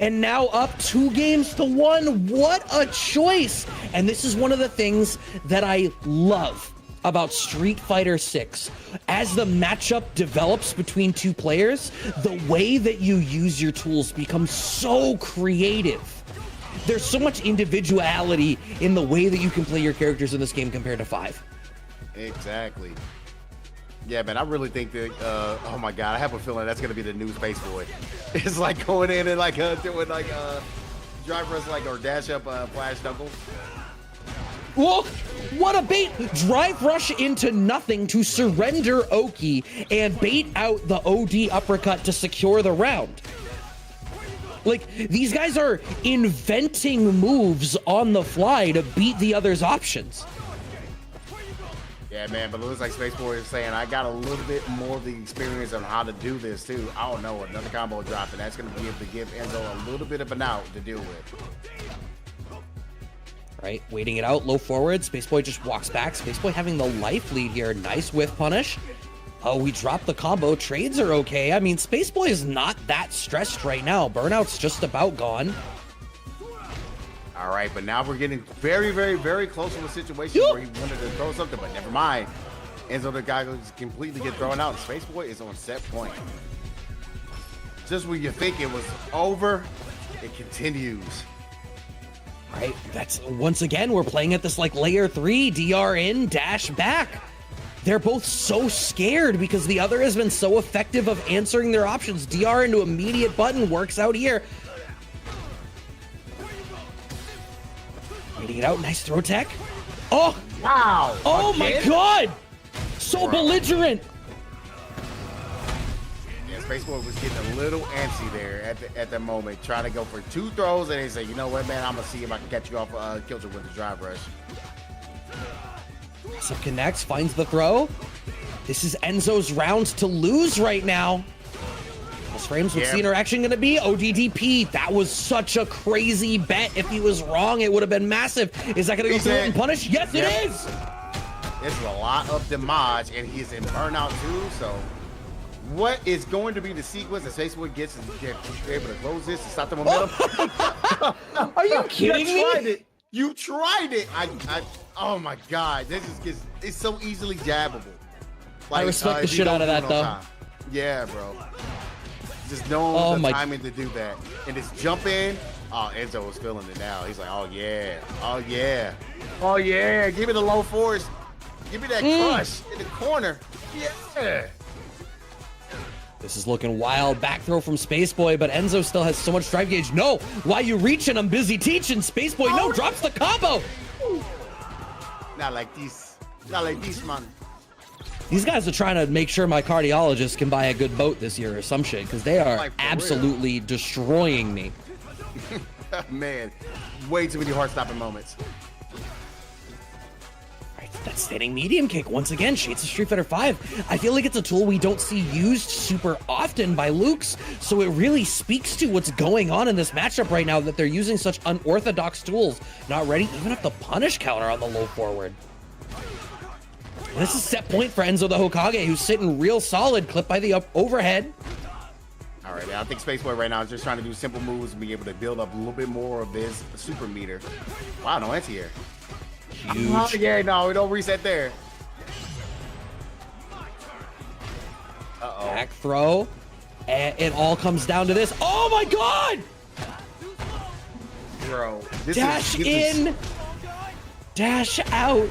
And now up 2-1. What a choice. And this is one of the things that I love about Street Fighter 6. As the matchup develops between two players, the way that you use your tools becomes so creative. There's so much individuality in the way that you can play your characters in this game compared to 5. Exactly. Yeah, man, I really think that, oh my God, I have a feeling that's going to be the new Spaceboy. It's like going in and like doing like drive rush like or dash up Flash Knuckle. Whoa, what a bait! Drive rush into nothing to surrender Oki and bait out the OD uppercut to secure the round. Like, these guys are inventing moves on the fly to beat the other's options. Yeah, man, but it looks like Spaceboy is saying, I got a little bit more of the experience on how to do this, too. I don't know, another combo drop, and that's going to be able to give Enzo a little bit of an out to deal with. Right, waiting it out, low forward. Spaceboy just walks back. Spaceboy having the life lead here. Nice whiff punish. Oh, we dropped the combo. Trades are okay. I mean, Spaceboy is not that stressed right now. Burnout's just about gone. All right, but now we're getting very, very, very close to a situation where he wanted to throw something, but never mind. Enzo the guy just completely get thrown out. Spaceboy is on set point. Just when you think it was over, it continues. Right, that's once again, we're playing at this like layer 3, DR in, dash back. They're both so scared because the other has been so effective of answering their options. DR into immediate button works out here. Waiting it out, nice throw tech. Oh! Wow! Oh my God! So belligerent! Yeah, Spaceboy was getting a little antsy there at the moment, trying to go for 2 throws, and he said, you know what, man, I'm going to see if I can catch you off kilter with the drive rush. So connects, finds the throw. This is Enzo's round to lose right now. Those frames, what's the interaction going to be? ODDP, that was such a crazy bet. If he was wrong, it would have been massive. Is that going to go through it and punish? Yes, it is! This is a lot of damage, and he's in burnout too, so what is going to be the sequence that Spaceboy gets able to close this and stop the momentum? Are you kidding me? You tried it. Oh my God, this is it's so easily jabbable. Like, I respect the shit out of that though. Time. Yeah, bro. Just knowing the timing to do that. And this jump in, oh, Enzo was feeling it now. He's like, oh yeah, oh yeah, oh yeah. Give me the low force. Give me that crush in the corner. Yeah. This is looking wild. Back throw from Spaceboy, but Enzo still has so much drive gauge. No, why you reaching? I'm busy teaching. Spaceboy, no, drops the combo. Not like this. Not like this, man. These guys are trying to make sure my cardiologist can buy a good boat this year or some shit, because they are absolutely destroying me. Man, way too many heart-stopping moments. that standing medium kick. Once again, shades of Street Fighter V. I feel like it's a tool we don't see used super often by Luke's, so it really speaks to what's going on in this matchup right now, that they're using such unorthodox tools. Not ready even at the punish counter on the low forward. And this is set point for Enzo the Hokage, who's sitting real solid, clipped by the overhead. All right, I think Spaceboy right now is just trying to do simple moves and be able to build up a little bit more of his super meter. Wow, no anti-air. Huge. Oh, yeah, no, we don't reset there. Uh-oh. Back throw. And it all comes down to this. Oh my god! Bro, Dash in. Dash out.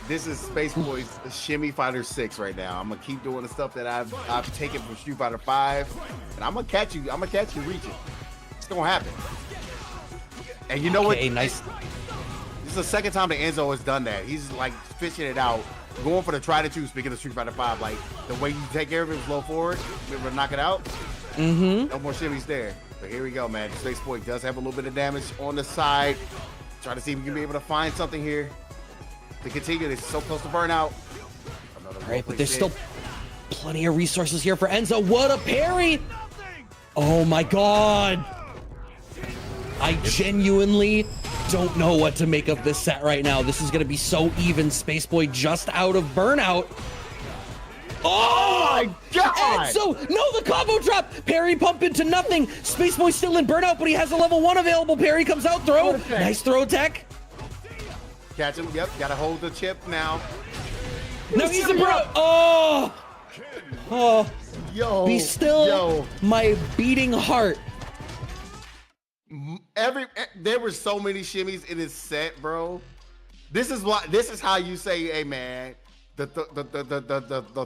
This is Spaceboy's Shimmy Fighter 6 right now. I'm gonna keep doing the stuff that I've taken from Street Fighter 5, and I'm gonna catch you. I'm gonna catch you reaching. It's gonna happen. And you know what? Nice. This is the second time that Enzo has done that. He's like fishing it out, going for the try to two. Speaking of Street Fighter 5, like the way you take care of it is low forward, be able to knock it out. No more shimmies there. But here we go, man. Spaceboy does have a little bit of damage on the side. Try to see if we can be able to find something here to continue. This is so close to burnout. All right, but there's still plenty of resources here for Enzo. What a parry! Oh my god! I genuinely don't know what to make of this set right now. This is going to be so even. Spaceboy just out of burnout. Oh my god! Enzo! No, the combo trap! Parry pump into nothing. Spaceboy still in burnout, but he has a level 1 available. Parry comes out, throw. Nice throw tech. Catch him. Yep. Gotta hold the chip now. No, he's a bro. Oh. Oh. Yo. Be still my beating heart. There were so many shimmies in this set, bro. This is how you say, hey man, the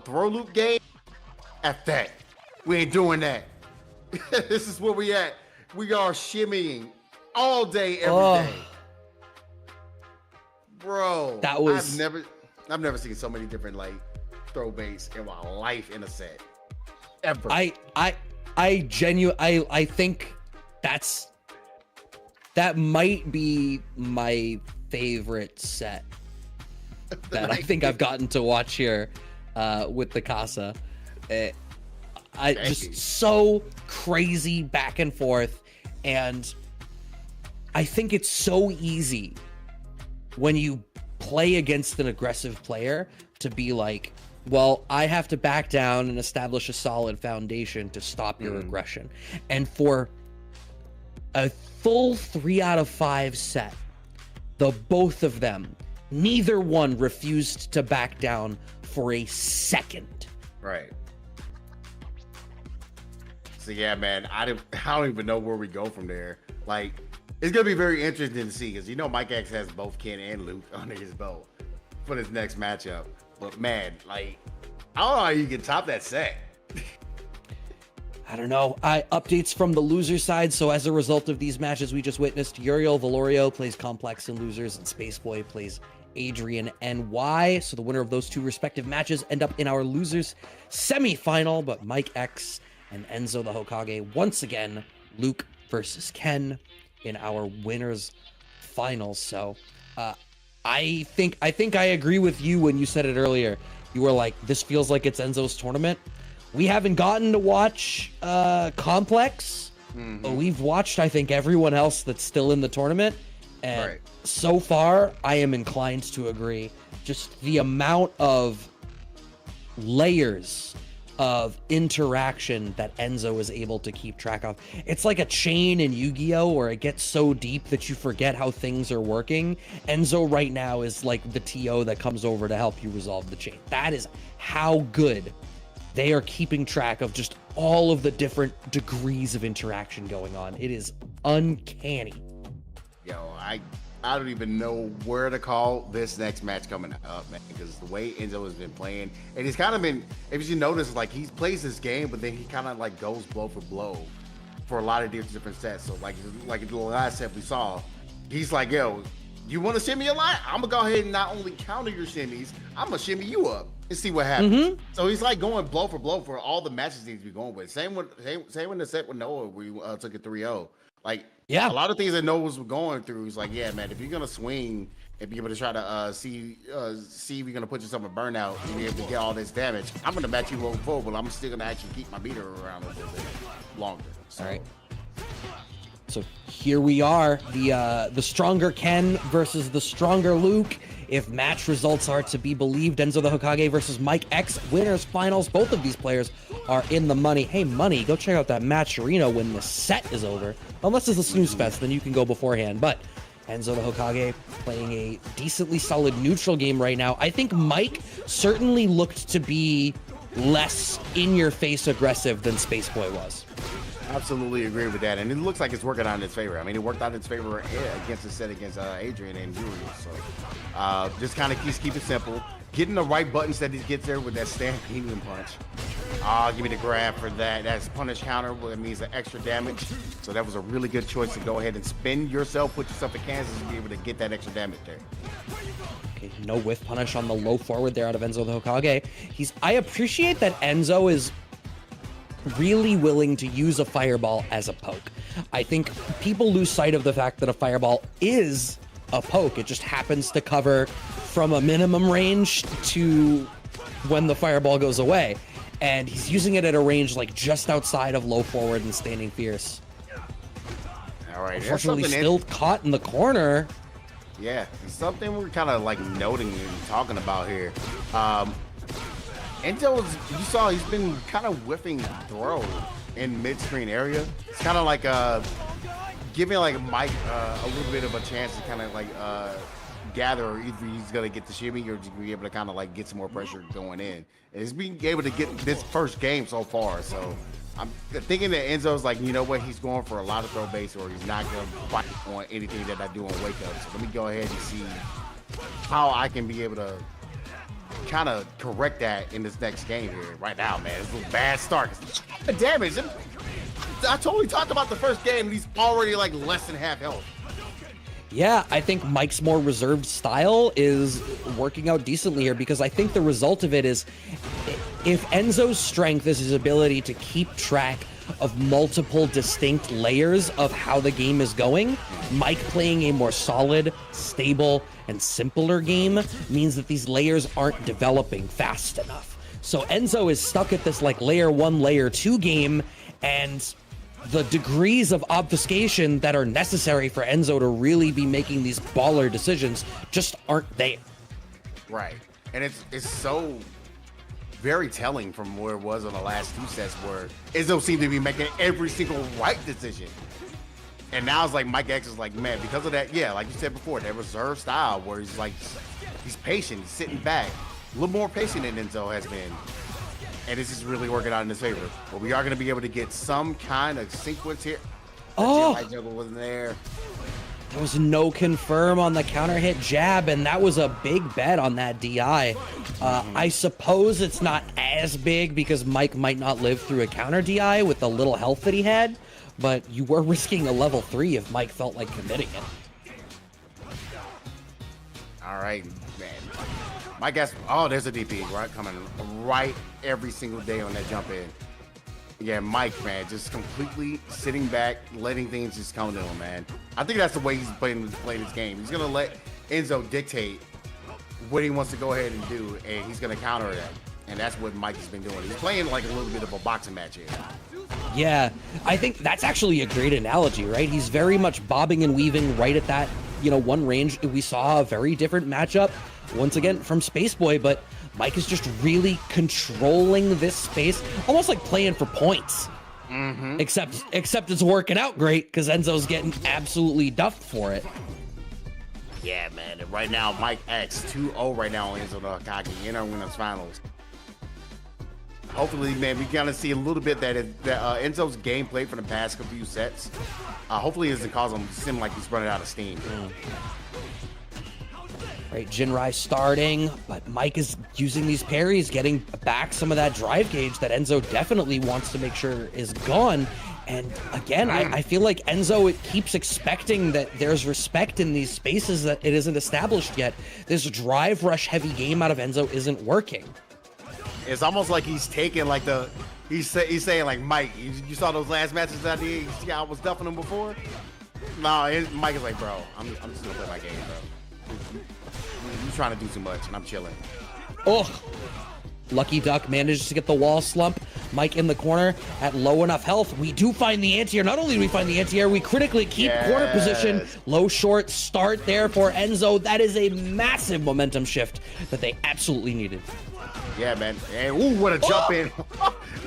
throw loop game. F that. We ain't doing that. This is where we at. We are shimmying all day, every day. Bro, that was I've never seen so many different like throw baits in my life in a set. Ever. I think that might be my favorite set that I think I've gotten to watch here with the Casa. Just so crazy back and forth, and I think it's so easy when you play against an aggressive player to be like, well, I have to back down and establish a solid foundation to stop your aggression. And for a full 3 out of 5 set, the both of them, neither one refused to back down for a second. Right. So yeah, man, I don't even know where we go from there. Like, it's gonna be very interesting to see, because you know Mike X has both Ken and Luke under his belt for this next matchup. But man, like, I don't know how you can top that set. I don't know. Updates from the loser side. So as a result of these matches we just witnessed, Uriel Valorio plays Complex in losers, and Spaceboy plays Adrian NY. So the winner of those 2 respective matches end up in our losers semifinal. But Mike X and Enzo the Hokage once again, Luke versus Ken in our winners finals. So I think I agree with you when you said it earlier. You were like, this feels like it's Enzo's tournament. We haven't gotten to watch Complex, but we've watched, I think, everyone else that's still in the tournament. And so far, I am inclined to agree. Just the amount of layers of interaction that Enzo is able to keep track of. It's like a chain in Yu-Gi-Oh! Where it gets so deep that you forget how things are working. Enzo right now is like the TO that comes over to help you resolve the chain. That is how good they are keeping track of just all of the different degrees of interaction going on. It is uncanny. Yo, I don't even know where to call this next match coming up, man, because the way Enzo has been playing, and he's kind of been, if you notice, like, he plays this game, but then he kind of like goes blow for blow for a lot of different sets. So like in the last set we saw, he's like, yo, you want to shimmy a lot? I'm gonna go ahead and not only counter your shimmies, I'm gonna shimmy you up and see what happens. So he's like going blow for blow for all the matches he's been going with. Same when the set with Noah, we took it 3-0. Like, yeah, a lot of things that Noah was going through. He's like, yeah, man, if you're gonna swing and be able to try to see if you're gonna put yourself in burnout and be able to get all this damage. I'm gonna match you low forward, but I'm still gonna actually keep my beater around a little bit longer. So. All right. So here we are, the stronger Ken versus the stronger Luke. If match results are to be believed, Enzo the Hokage versus Mike X winners finals. Both of these players are in the money. Hey, money, go check out that match arena when the set is over. Unless it's a snooze fest, then you can go beforehand. But Enzo the Hokage playing a decently solid neutral game right now. I think Mike certainly looked to be less in-your-face aggressive than Spaceboy was. Absolutely agree with that, and it looks like it's working out in his favor. I mean, it worked out in his favor against the set against Adrian and Julius. So just kind of keep it simple, getting the right buttons that he gets there with that stampede punch. Give me the grab for that. That's punish counter. Well, it means the extra damage. So that was a really good choice to go ahead and spin yourself, put yourself in Kansas, and be able to get that extra damage there. Okay, no whiff punish on the low forward there out of Enzo the Hokage. I appreciate that Enzo is really willing to use a fireball as a poke. I think people lose sight of the fact that a fireball is a poke. It just happens to cover from a minimum range to when the fireball goes away. And he's using it at a range like just outside of low forward and standing fierce. All right. Unfortunately, still caught in the corner. Yeah, it's something we're kind of like noting and talking about here. Enzo, you saw he's been kind of whiffing throw in mid-screen area. It's kind of like giving like Mike a little bit of a chance to kind of like gather either he's gonna get the shimmy or just be able to kind of like get some more pressure going in. And he's been able to get this first game so far. So I'm thinking that Enzo's like, you know what, he's going for a lot of throw base, or he's not gonna fight on anything that I do on wake up. So let me go ahead and see how I can be able to kind of correct that in this next game here. Right now, man, it's a bad start. The damage. I totally talked about the first game, and he's already like less than half health. Yeah, I think Mike's more reserved style is working out decently here, because I think the result of it is, if Enzo's strength is his ability to keep track of multiple distinct layers of how the game is going, Mike playing a more solid, stable, and simpler game means that these layers aren't developing fast enough. So Enzo is stuck at this like layer 1, layer 2 game, and the degrees of obfuscation that are necessary for Enzo to really be making these baller decisions just aren't there. Right. And it's so very telling from where it was on the last 2 sets, where Enzo seemed to be making every single right decision. And now it's like Mike X is like, man, because of that, yeah, like you said before, that reserve style where he's like, he's patient, he's sitting back, a little more patient than Enzo has been. And this is really working out in his favor. But we are going to be able to get some kind of sequence here. Oh, wasn't there. There was no confirm on the counter hit jab, and that was a big bet on that DI. I suppose it's not as big because Mike might not live through a counter DI with the little health that he had, but you were risking a level 3 if Mike felt like committing it. All right, man. Mike has, oh, there's a DP, right? Coming right every single day on that jump in. Yeah, Mike, man, just completely sitting back, letting things just come to him, man. I think that's the way he's playing this game. He's going to let Enzo dictate what he wants to go ahead and do, and he's going to counter that. And that's what Mike has been doing. He's playing like a little bit of a boxing match here. Yeah, I think that's actually a great analogy, right? He's very much bobbing and weaving right at that, one range. We saw a very different matchup, once again, from Spaceboy, but Mike is just really controlling this space, almost like playing for points. Mm-hmm. Except it's working out great because Enzo's getting absolutely duffed for it. Yeah, man. And right now, Mike X 2-0 right now on Enzo the Hokage in our winners finals. Hopefully, man, we kind of see a little bit that Enzo's gameplay for the past few sets. Hopefully, it doesn't cause him to seem like he's running out of steam. Right, Jinrai starting, but Mike is using these parries, getting back some of that drive gauge that Enzo definitely wants to make sure is gone. And again, I feel like Enzo keeps expecting that there's respect in these spaces that it isn't established yet. This drive rush heavy game out of Enzo isn't working. It's almost like he's taking like he's saying like, Mike, you saw those last matches that I did? You see how I was duffing them before? No, Mike is like, bro, I'm just gonna play my game, bro. you're trying to do too much, and I'm chilling. Oh, Lucky Duck manages to get the wall slump. Mike in the corner at low enough health. We do find the anti-air. Not only do we find the anti-air, we critically keep corner position. Low short start there for Enzo. That is a massive momentum shift that they absolutely needed. Yeah, man. And ooh, what a jump in.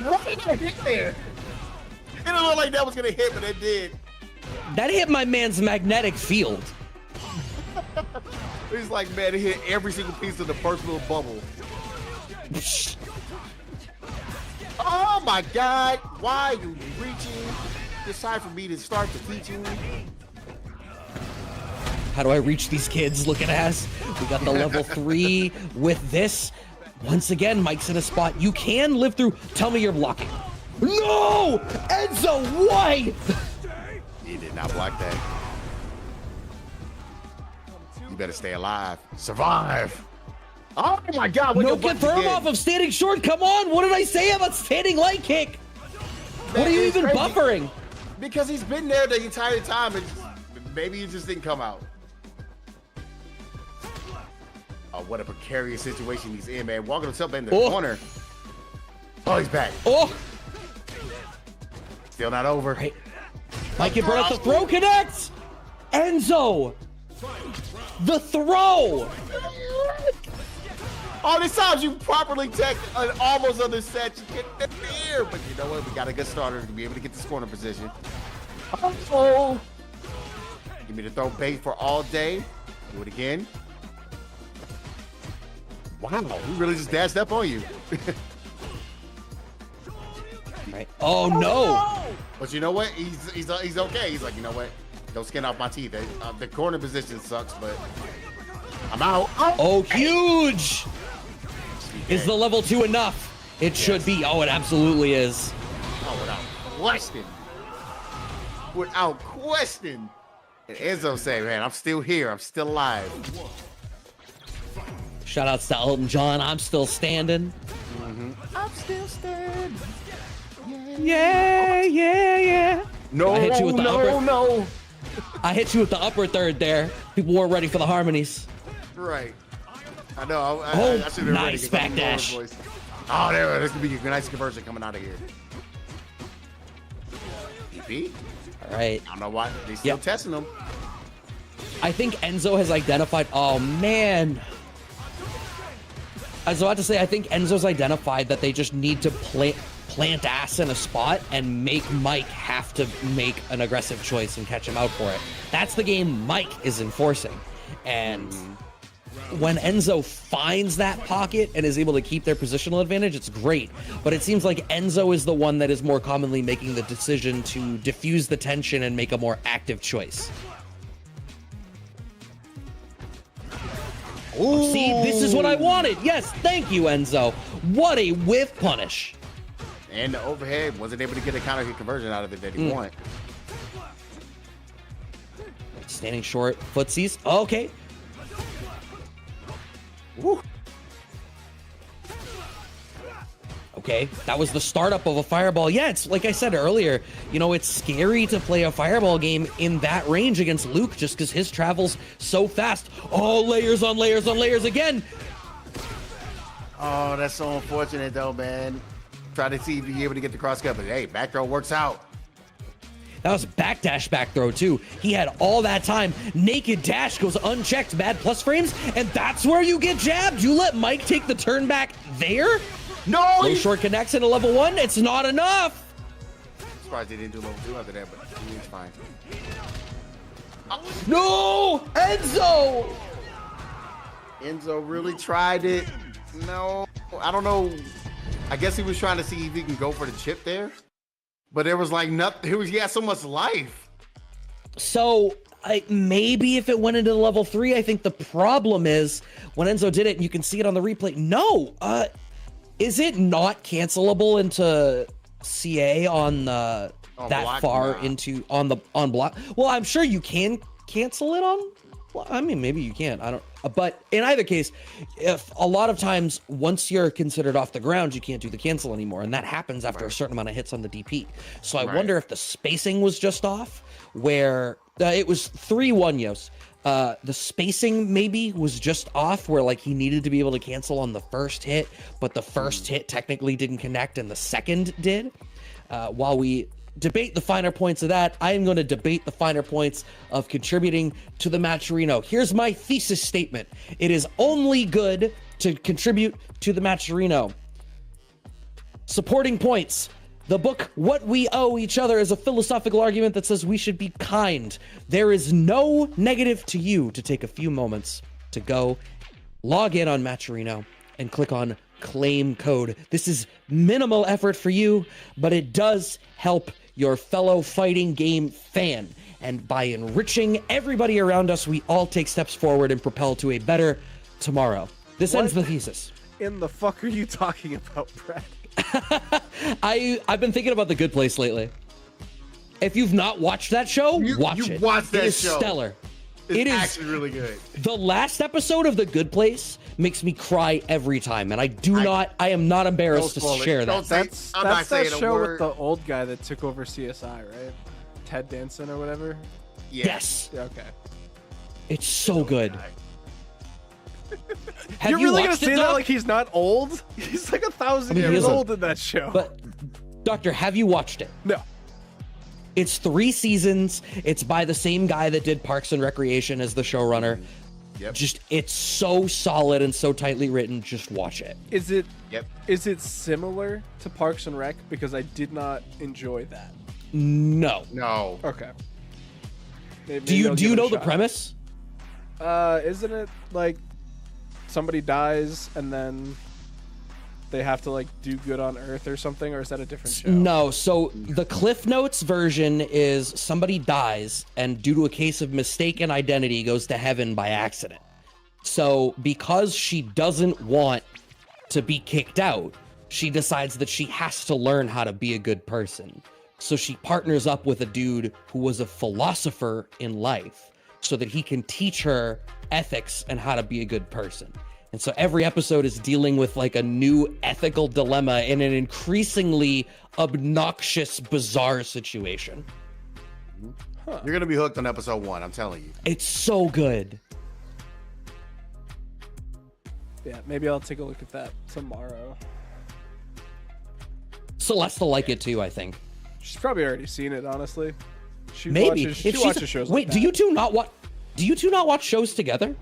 Right there. It didn't look like that was going to hit, but it did. That hit my man's magnetic field. It's like, man, it hit every single piece of the first little bubble. Oh my God! Why are you reaching? It's time for me to start to teach you. How do I reach these kids? Look at us. We got the level 3 with this. Once again, Mike's in a spot you can live through. Tell me you're blocking. No! Enzo, why? He did not block that. You better stay alive. Survive. Oh my God! No confirm off of standing short. Come on! What did I say about standing light kick? Man, what are you even crazy. Buffering? Because he's been there the entire time, and maybe he just didn't come out. Oh, what a precarious situation he's in, man. Walking himself in the corner. Oh, he's back. Oh, still not over. Right. Mike, you brought up the throw connects. Enzo, the throw. All these times you properly tech an almost other set, you get in the air. But you know what? We got a good starter to be able to get this corner position. Oh, give me the throw bait for all day. Do it again. Wow, he really just dashed up on you. Right. Oh no! But you know what? He's okay. He's like, you know what? Don't skin off my teeth. The corner position sucks, but I'm out. Oh, huge! Is the level 2 enough? It should be. Oh, it absolutely is. Oh, without question. Without question. And Enzo say, man, I'm still here. I'm still alive. Shout outs to Elton John. I'm still standing. I'm still standing. Yeah. No, I hit you with the no. I hit you with the upper third there. People weren't ready for the harmonies. Right. I know. I should have been nice ready. backdash. Oh, there. This could be a nice conversion coming out of here. DP? All right. I don't know why. They're still testing them. I think Enzo has identified. Oh, man. I was about to say, I think Enzo's identified that they just need to plant ass in a spot and make Mike have to make an aggressive choice and catch him out for it. That's the game Mike is enforcing. And when Enzo finds that pocket and is able to keep their positional advantage, it's great. But it seems like Enzo is the one that is more commonly making the decision to diffuse the tension and make a more active choice. Ooh. See, this is what I wanted. Yes, thank you, Enzo. What a whiff punish. And the overhead wasn't able to get a counter hit conversion out of it that he wanted. Standing short, footsies. Okay. Woo. Okay, that was the startup of a fireball. Yeah, it's like I said earlier, you know, it's scary to play a fireball game in that range against Luke just because his travels so fast. Oh, layers on layers on layers again. Oh, that's so unfortunate though, man. Try to see if you're able to get the cross cut, but hey, back throw works out. That was backdash back throw too. He had all that time. Naked dash goes unchecked, bad plus frames, and that's where you get jabbed. You let Mike take the turn back there? No! Low short connects into level 1. It's not enough. I'm surprised they didn't do level 2 after that, but he's fine. No! Enzo! Enzo really tried it. No, I don't know. I guess he was trying to see if he can go for the chip there. But there was like nothing. He had so much life. So maybe if it went into level 3, I think the problem is when Enzo did it, and you can see it on the replay. No, is it not cancelable into CA on that block? far Nah. into on block? Well, I'm sure you can cancel it on. I mean, maybe you can't. I don't. But in either case, if a lot of times once you're considered off the ground, you can't do the cancel anymore, and that happens after a certain amount of hits on the DP. So I wonder if the spacing was just off, where it was 3-1 Yos. The spacing maybe was just off, where like he needed to be able to cancel on the first hit, but the first hit technically didn't connect and the second did. While we debate the finer points of that, I am going to debate the finer points of contributing to the Matcherino. Here's my thesis statement. It is only good to contribute to the Matcherino. Supporting points. The book What We Owe Each Other is a philosophical argument that says we should be kind. There is no negative to you to take a few moments to go log in on Matcherino and click on claim code. This is minimal effort for you, but it does help your fellow fighting game fan. And by enriching everybody around us, we all take steps forward and propel to a better tomorrow. This ends the thesis. In the fuck are you talking about, Brad? I've been thinking about The Good Place lately. If you've not watched that show, watch it. Watch that it is show. Stellar. It's actually really good. The last episode of The Good Place makes me cry every time, and I am not embarrassed to share that. That's that show with the old guy that took over CSI, right? Ted Danson or whatever. Yes. Yeah, okay. It's so good. Have You're you really gonna watched say it, that Doc? like he's not old? He's like 1,000 years old in that show. But, Doctor, have you watched it? No. It's 3 seasons. It's by the same guy that did Parks and Recreation as the showrunner. Yep. Just, it's so solid and so tightly written. Just watch it. Is it? Yep. Is it similar to Parks and Rec? Because I did not enjoy that. No. No. Okay. Do you know the premise? Isn't it like somebody dies and then they have to like do good on Earth or something, or is that a different show? No, so the Cliff Notes version is somebody dies and due to a case of mistaken identity goes to heaven by accident. So because she doesn't want to be kicked out, she decides that she has to learn how to be a good person. So she partners up with a dude who was a philosopher in life so that he can teach her ethics and how to be a good person. And so every episode is dealing with like a new ethical dilemma in an increasingly obnoxious, bizarre situation. You're going to be hooked on episode 1, I'm telling you. It's so good. Yeah, maybe I'll take a look at that tomorrow. Celeste will like it too, I think. She's probably already seen it, honestly. She Maybe. watches shows Wait, like do that. you two not watch shows together?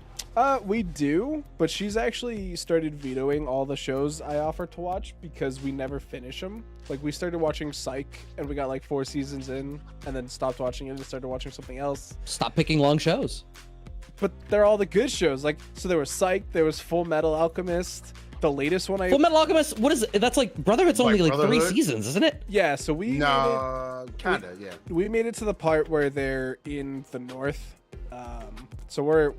We do, but she's actually started vetoing all the shows I offer to watch because we never finish them. Like, we started watching Psych, and we got like 4 seasons in, and then stopped watching it and started watching something else. Stop picking long shows. But they're all the good shows. Like, so there was Psych, there was Full Metal Alchemist, the latest one Full Metal Alchemist, what is it? That's like Brotherhood's only like 3 Brotherhood? seasons, isn't it? Yeah, so we No, kind of, yeah. we made it to the part where they're in the north. So we're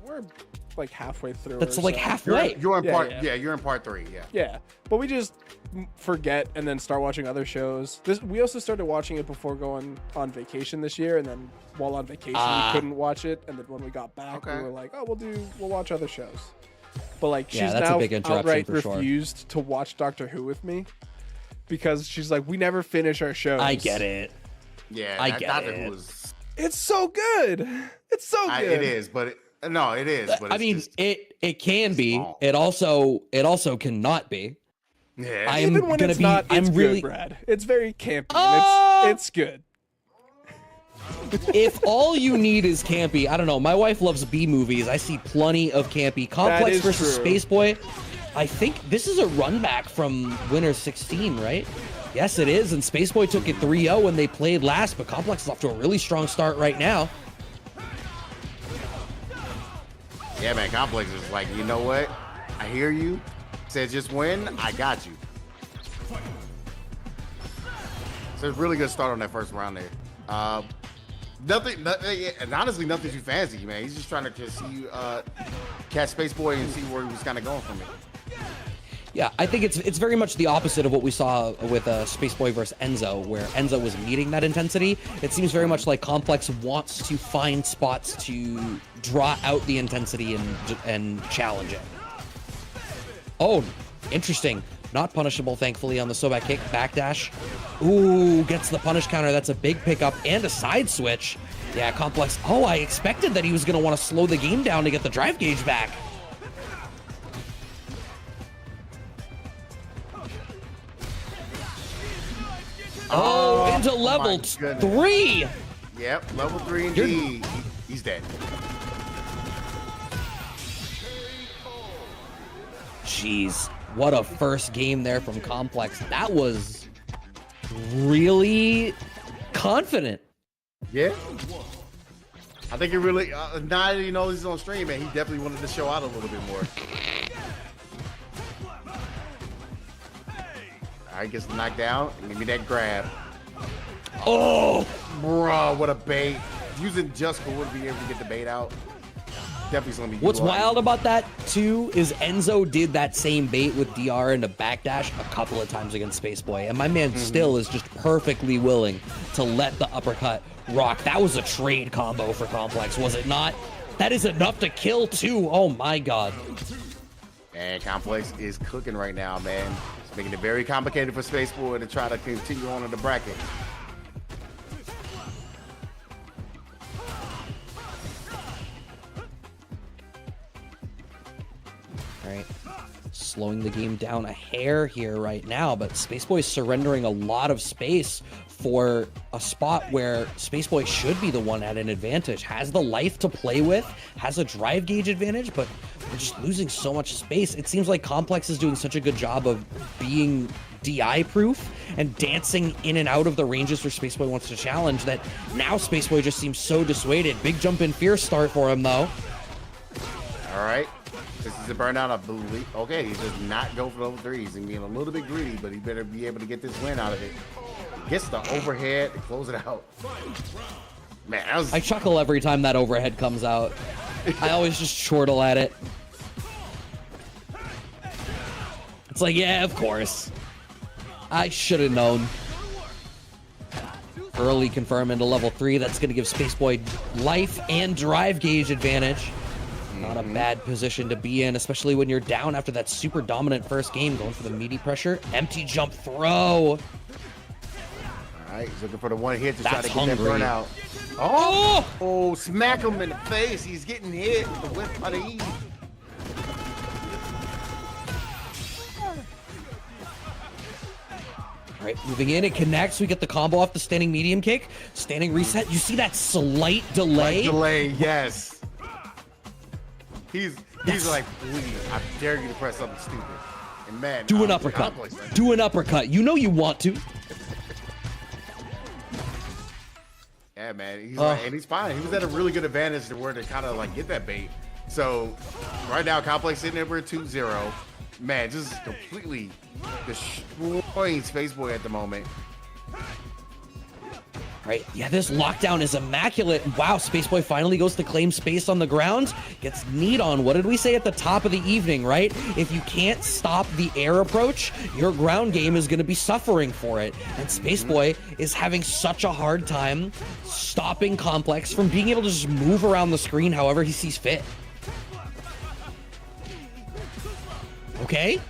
like halfway through. That's or like so. halfway. You're in Yeah, part, yeah. yeah, you're in part 3, yeah. Yeah, but we just forget and then start watching other shows. We also started watching it before going on vacation this year, and then while on vacation we couldn't watch it, and then when we got back we were like, oh, we'll watch other shows. But like Yeah, she's that's a now big interruption outright for sure. refused to watch Doctor Who with me because she's like, we never finish our shows. I get it. Yeah, I that get Doctor it. Who was... It's so good. It's so good. It is, but... no, it is, but it's I mean, just, it can be. small. It also cannot be. yeah. I am Even when gonna it's be. not, it's I'm really. good, Brad. It's very campy. Oh! And it's good. If all you need is campy, I don't know. My wife loves B movies. I see plenty of campy. Complex is versus true. Space Boy. I think this is a run back from Winter 16, right? Yes, it is. And Space Boy took it 3-0 when they played last, but Complex is off to a really strong start right now. Yeah, man, Complex is like, you know what? I hear you. Said just win. I got you. So it's a really good start on that first round there. Nothing, and honestly, nothing too fancy, man. He's just trying to just see you catch Space Boy and see where he was kind of going from it. Yeah, I think it's very much the opposite of what we saw with Space Boy versus Enzo, where Enzo was meeting that intensity. It seems very much like Complex wants to find spots to draw out the intensity and challenge it. Oh, interesting. Not punishable, thankfully, on the Sobak kick. Backdash. Ooh, gets the punish counter. That's a big pickup and a side switch. Yeah, Complex. Oh, I expected that he was going to want to slow the game down to get the drive gauge back. Oh, into level 3. Yep, level 3 indeed. He's dead. Jeez, what a first game there from Complex. That was really confident. Yeah. I think he really, now that he knows he's on stream, man, he definitely wanted to show out a little bit more. All right, gets knocked down. Give me that grab. Oh, bro, what a bait. Using just for would be able to get the bait out. Definitely gonna be. What's wild about that too is Enzo did that same bait with DR into backdash a couple of times against Spaceboy, and my man still is just perfectly willing to let the uppercut rock. That was a trade combo for Complex, was it not? That is enough to kill too. Oh my god. And Complex is cooking right now, man. It's making it very complicated for Spaceboy to try to continue on in the bracket. Right, slowing the game down a hair here right now, but Spaceboy surrendering a lot of space for a spot where Spaceboy should be the one at an advantage. Has the life to play with, has a drive gauge advantage, but we're just losing so much space. It seems like Complex is doing such a good job of being DI proof and dancing in and out of the ranges where Spaceboy wants to challenge that now Spaceboy just seems so dissuaded. Big jump in fear start for him though. All right. This is a burnout, I believe. Okay, he does not go for level 3s and being a little bit greedy, but he better be able to get this win out of it. Gets the overhead to close it out. Man, that was... I chuckle every time that overhead comes out. I always just chortle at it. It's like, yeah, of course. I should have known. Early confirm into level 3. That's going to give Spaceboy life and drive gauge advantage. Not a bad position to be in, especially when you're down after that super dominant first game. Going for the meaty pressure. Empty jump throw. All right, he's looking for the one hit to try to get that burnout. Oh, smack him in the face. He's getting hit with the whip out of Eve. All right, moving in, it connects. We get the combo off the standing medium kick. Standing reset. You see that slight delay? Slight delay, yes. He's like, please, I dare you to press something stupid. And man, do an uppercut. Do an uppercut. You know you want to. Yeah, man. He's like, and he's fine. He was at a really good advantage to where to kind of like get that bait. So right now, Complex sitting there for 2-0. Man, just completely destroying Spaceboy at the moment. Right, yeah, this lockdown is immaculate. Wow, Spaceboy finally goes to claim space on the ground. Gets kneed on. What did we say at the top of the evening, right? If you can't stop the air approach, your ground game is going to be suffering for it. And Spaceboy is having such a hard time stopping Complex from being able to just move around the screen however he sees fit. Okay.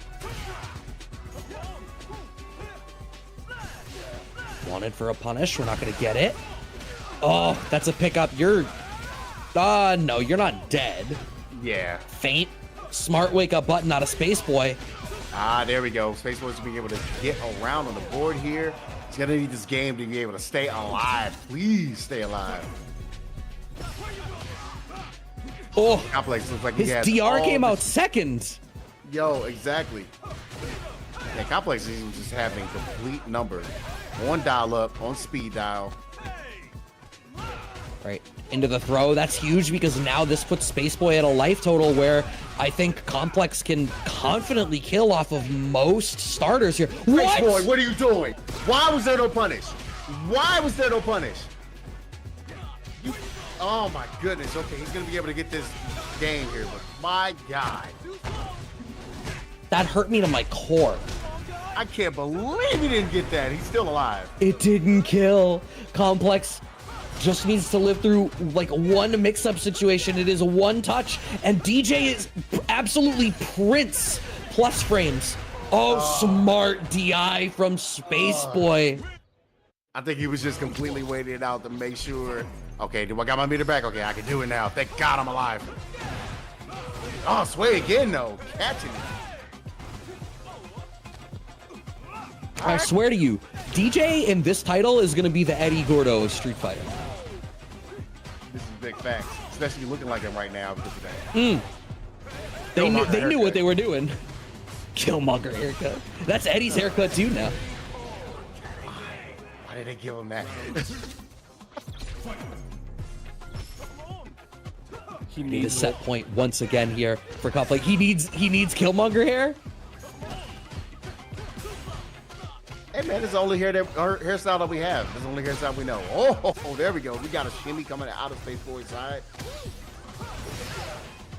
Wanted for a punish. We're not going to get it. Oh, that's a pickup. You're... no, you're not dead. Yeah. Faint. Smart wake-up button out of Spaceboy. Ah, there we go. Spaceboy's being able to get around on the board here. He's going to need this game to be able to stay alive. Please stay alive. Oh, Complex looks like his he has DR came out second. Yo, exactly. Yeah, Complex is just having complete numbers. On dial up, on speed dial. Right, into the throw. That's huge because now this puts Spaceboy at a life total where I think Complex can confidently kill off of most starters here. What? Spaceboy, what are you doing? Why was there no punish? Why was there no punish? Oh my goodness. Okay, he's gonna be able to get this game here, but my God. That hurt me to my core. I can't believe he didn't get that. He's still alive. It didn't kill. Complex just needs to live through like one mix-up situation. It is one touch, and DJ is absolutely Prince plus frames. Oh, smart DI from Spaceboy. I think he was just completely waiting it out to make sure. Okay, do I got my meter back? Okay, I can do it now. Thank God I'm alive. Oh, Sway again though, catching it. I swear to you, DJ in this title is going to be the Eddie Gordo of Street Fighter. This is big facts, especially looking like him right now because of that. They knew what they were doing. Killmonger haircut. That's Eddie's haircut too now. Why did they give him that? He needs a set point once again here for Cup. Like he needs Killmonger hair. Hey man, this is the only hairstyle that we have. This is the only hairstyle we know. Oh, there we go. We got a shimmy coming out of Space Boy's side.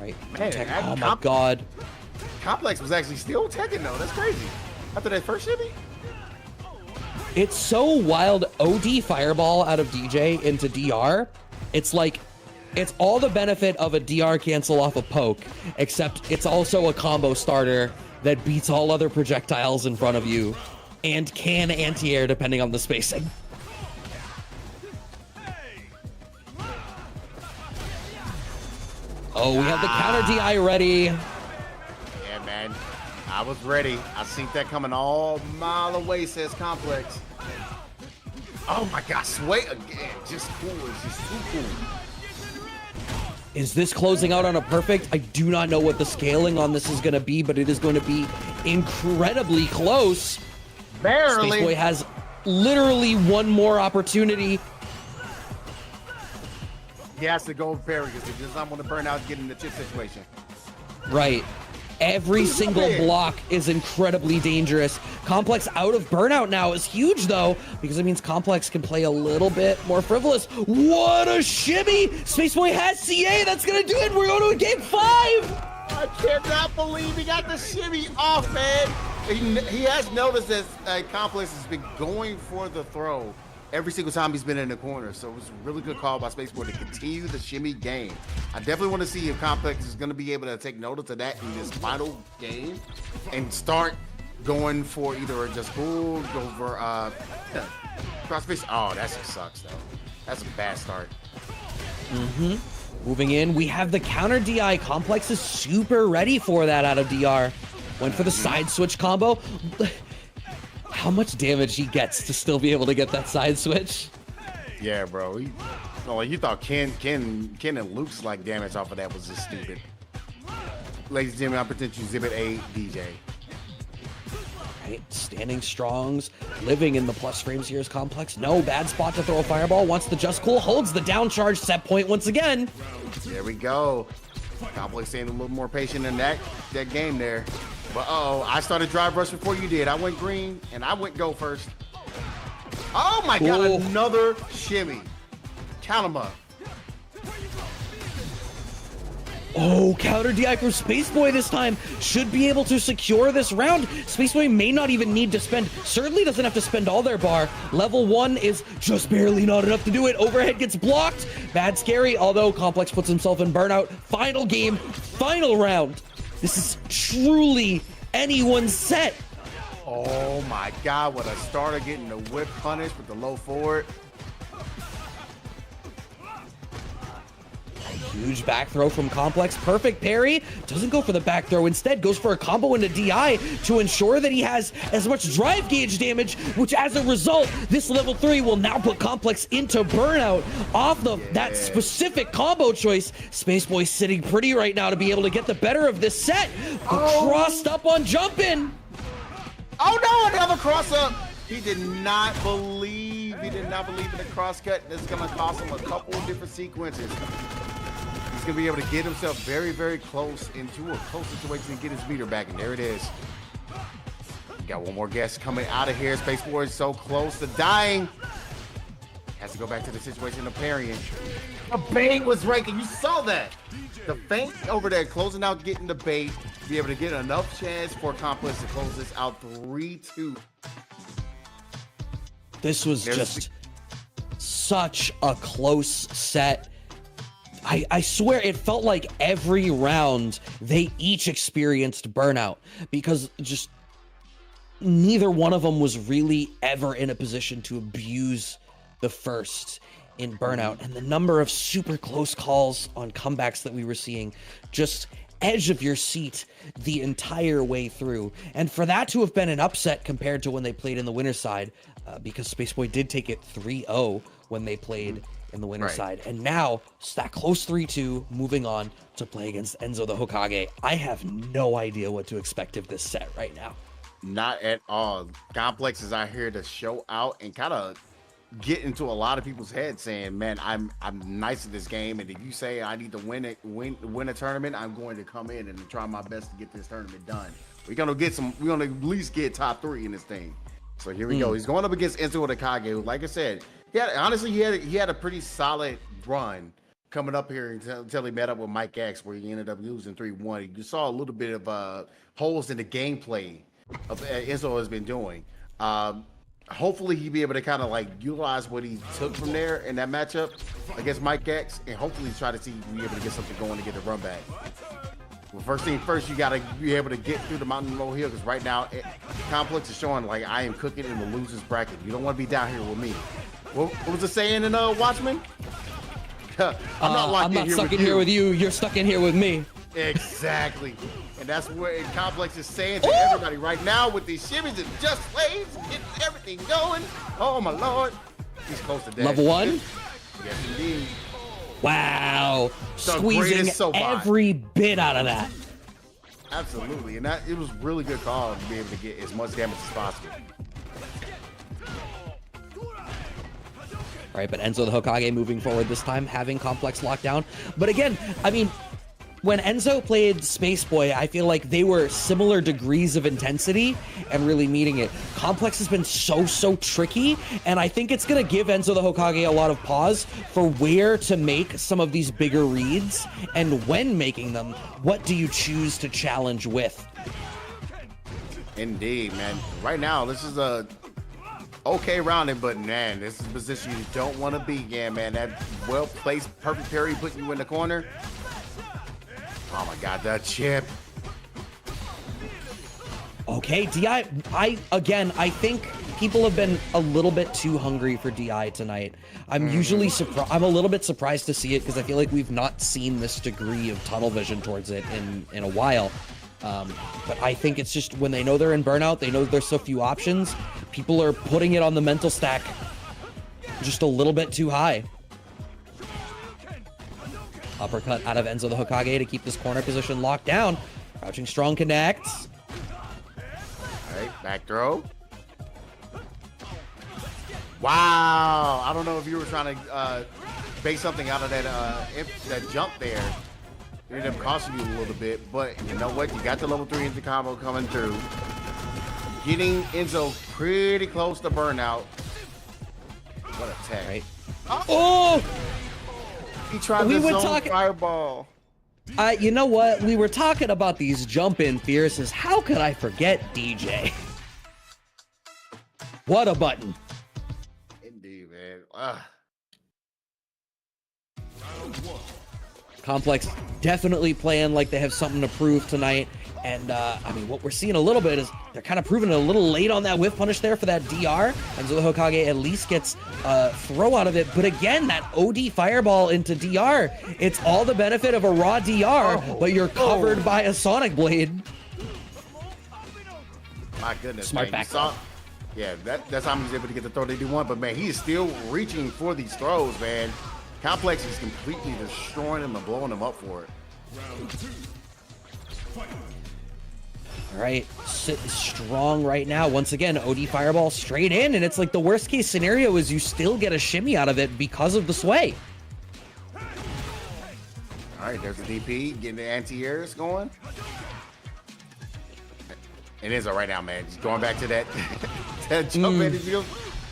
Right. Man, oh my God. Complex was actually still teching though. That's crazy. After that first shimmy. It's so wild. OD fireball out of DJ into DR. It's like, it's all the benefit of a DR cancel off a poke, except it's also a combo starter that beats all other projectiles in front of you and can anti-air depending on the spacing. Oh, we have the counter DI ready. Yeah, man. I was ready. I seen that coming all mile away, says Complex. Oh my gosh, Sway again. Just cool. It's just too cool. Is this closing out on a perfect? I do not know what the scaling on this is going to be, but it is going to be incredibly close. Barely. Space Boy has literally one more opportunity. He has to go parry because he does not want to burn out and get in the chip situation. Right. Every single block is incredibly dangerous. Complex out of burnout now is huge, though, because it means Complex can play a little bit more frivolous. What a shimmy! Space Boy has CA. That's going to do it. We're going to a game 5. I cannot believe he got the shimmy off, man. He has noticed that Complex has been going for the throw every single time he's been in the corner. So it was a really good call by Space Boy to continue the shimmy game. I definitely want to see if Complex is going to be able to take notice of that in this final game and start going for either a just bull, go for crossface. Oh, that just sucks though. That's a bad start. Moving in, we have the counter DI. Complex is super ready for that out of DR. Went for the side switch combo. How much damage he gets to still be able to get that side switch? Yeah, bro. You thought Ken and Luke's like damage off of that was just stupid. Ladies and gentlemen, I present you Exhibit A, DJ. Right, standing strongs, living in the plus frames here is Complex. No bad spot to throw a fireball. Wants the just cool, holds the down charge set point once again. There we go. Complex staying a little more patient in that game there. But I started drive rush before you did. I went green and I went go first. Oh my God, another shimmy. Count them up. Oh, counter DI from Space Boy this time. Should be able to secure this round. Space Boy may not even need to spend, certainly doesn't have to spend all their bar. Level 1 is just barely not enough to do it. Overhead gets blocked. Bad scary, although Complex puts himself in burnout. Final game, final round. This is truly anyone's set. Oh my God, what a starter getting the whip punish with the low forward. Huge back throw from Complex. Perfect parry. Doesn't go for the back throw. Instead, goes for a combo into DI to ensure that he has as much drive gauge damage, which as a result, this level 3 will now put Complex into burnout off that specific combo choice. Space Boy sitting pretty right now to be able to get the better of this set. Crossed up on jumping. Oh no, another cross up. He did not believe in the cross cut. This is gonna cost him a couple of different sequences. He's gonna be able to get himself very, very close into a close situation and get his meter back, and there it is. Got one more guest coming out of here. Space Boy is so close to dying. Has to go back to the situation of parrying. The bait was ranking. You saw that. The feint over there closing out, getting the bait, to be able to get enough chance for Complex to close this out 3-2. This was just such a close set. I swear it felt like every round they each experienced burnout because just neither one of them was really ever in a position to abuse the first in Burnout. And the number of super close calls on comebacks that we were seeing, just edge of your seat the entire way through. And for that to have been an upset compared to when they played in the winner's side, because Spaceboy did take it 3-0 when they played in the winner's side. And now it's that close 3-2, moving on to play against Enzo the Hokage. I have no idea what to expect of this set right now. Not at all. Complex is out here to show out and kind of get into a lot of people's heads, saying, "Man, I'm nice at this game, and if you say I need to win a tournament, I'm going to come in and try my best to get this tournament done. We're gonna at least get top 3 in this thing." So here we go. He's going up against Enzo the Hokage, who, like I said, he had a pretty solid run coming up here until he met up with Mike X, where he ended up losing 3-1. You saw a little bit of holes in the gameplay of Enzo has been doing. Hopefully he'll be able to kind of like utilize what he took from there in that matchup against Mike X, and hopefully try to see if he'll be able to get something going to get the run back. Well, first thing first, you got to be able to get through the mountain low hill, because right now Complex is showing like I am cooking in the losers bracket. You don't want to be down here with me. What was the saying in Watchmen? I'm not stuck in here with you. You're stuck in here with me. Exactly. And that's what Complex is saying to everybody right now with these shimmies and just slaves, getting everything going. Oh my Lord. He's close to death. Level 1? Yes, indeed. Wow. Squeezing every bit out of that. Absolutely. And it was really good call to be able to get as much damage as possible. All right, but Enzo the Hokage moving forward this time, having Complex locked down. But again, I mean, when Enzo played Spaceboy, I feel like they were similar degrees of intensity and really meeting it. Complex has been so tricky, and I think it's going to give Enzo the Hokage a lot of pause for where to make some of these bigger reads, and when making them, what do you choose to challenge with? Indeed, man. Right now, this is a okay rounding, but man, this is a position you don't want to be in, man. That well-placed perfect parry putting you in the corner. Oh my God, that chip. Okay, DI, I think people have been a little bit too hungry for DI tonight. I'm usually surprised. I'm a little bit surprised to see it, because I feel like we've not seen this degree of tunnel vision towards it in a while. But I think it's just when they know they're in Burnout, they know there's so few options. People are putting it on the mental stack just a little bit too high. Uppercut out of Enzo the Hokage to keep this corner position locked down. Crouching strong connects. All right, back throw. Wow. I don't know if you were trying to base something out of that jump there. It ended up costing you a little bit, but you know what? You got the level 3 into combo coming through. Getting Enzo pretty close to Burnout. What a tag. Right. Oh! He tried the zone fireball. You know what? We were talking about these jump-in fierces. How could I forget DJ? What a button. Indeed, man. Complex definitely playing like they have something to prove tonight. And, I mean, what we're seeing a little bit is they're kind of proving it a little late on that whiff punish there for that DR. And so the Hokage at least gets a throw out of it. But again, that OD fireball into DR, it's all the benefit of a raw DR, but you're covered by a Sonic Blade. My goodness, Smart man. back. Yeah, that's how he's able to get the throw that he won. But, man, he is still reaching for these throws, man. Complex is completely destroying him and blowing him up for it. All right, sitting strong right now. Once again, OD fireball straight in, and it's like the worst case scenario is you still get a shimmy out of it because of the sway. All right, there's the DP, getting the anti-airs going. And Enzo right now, man, just going back to that, that jump in the field,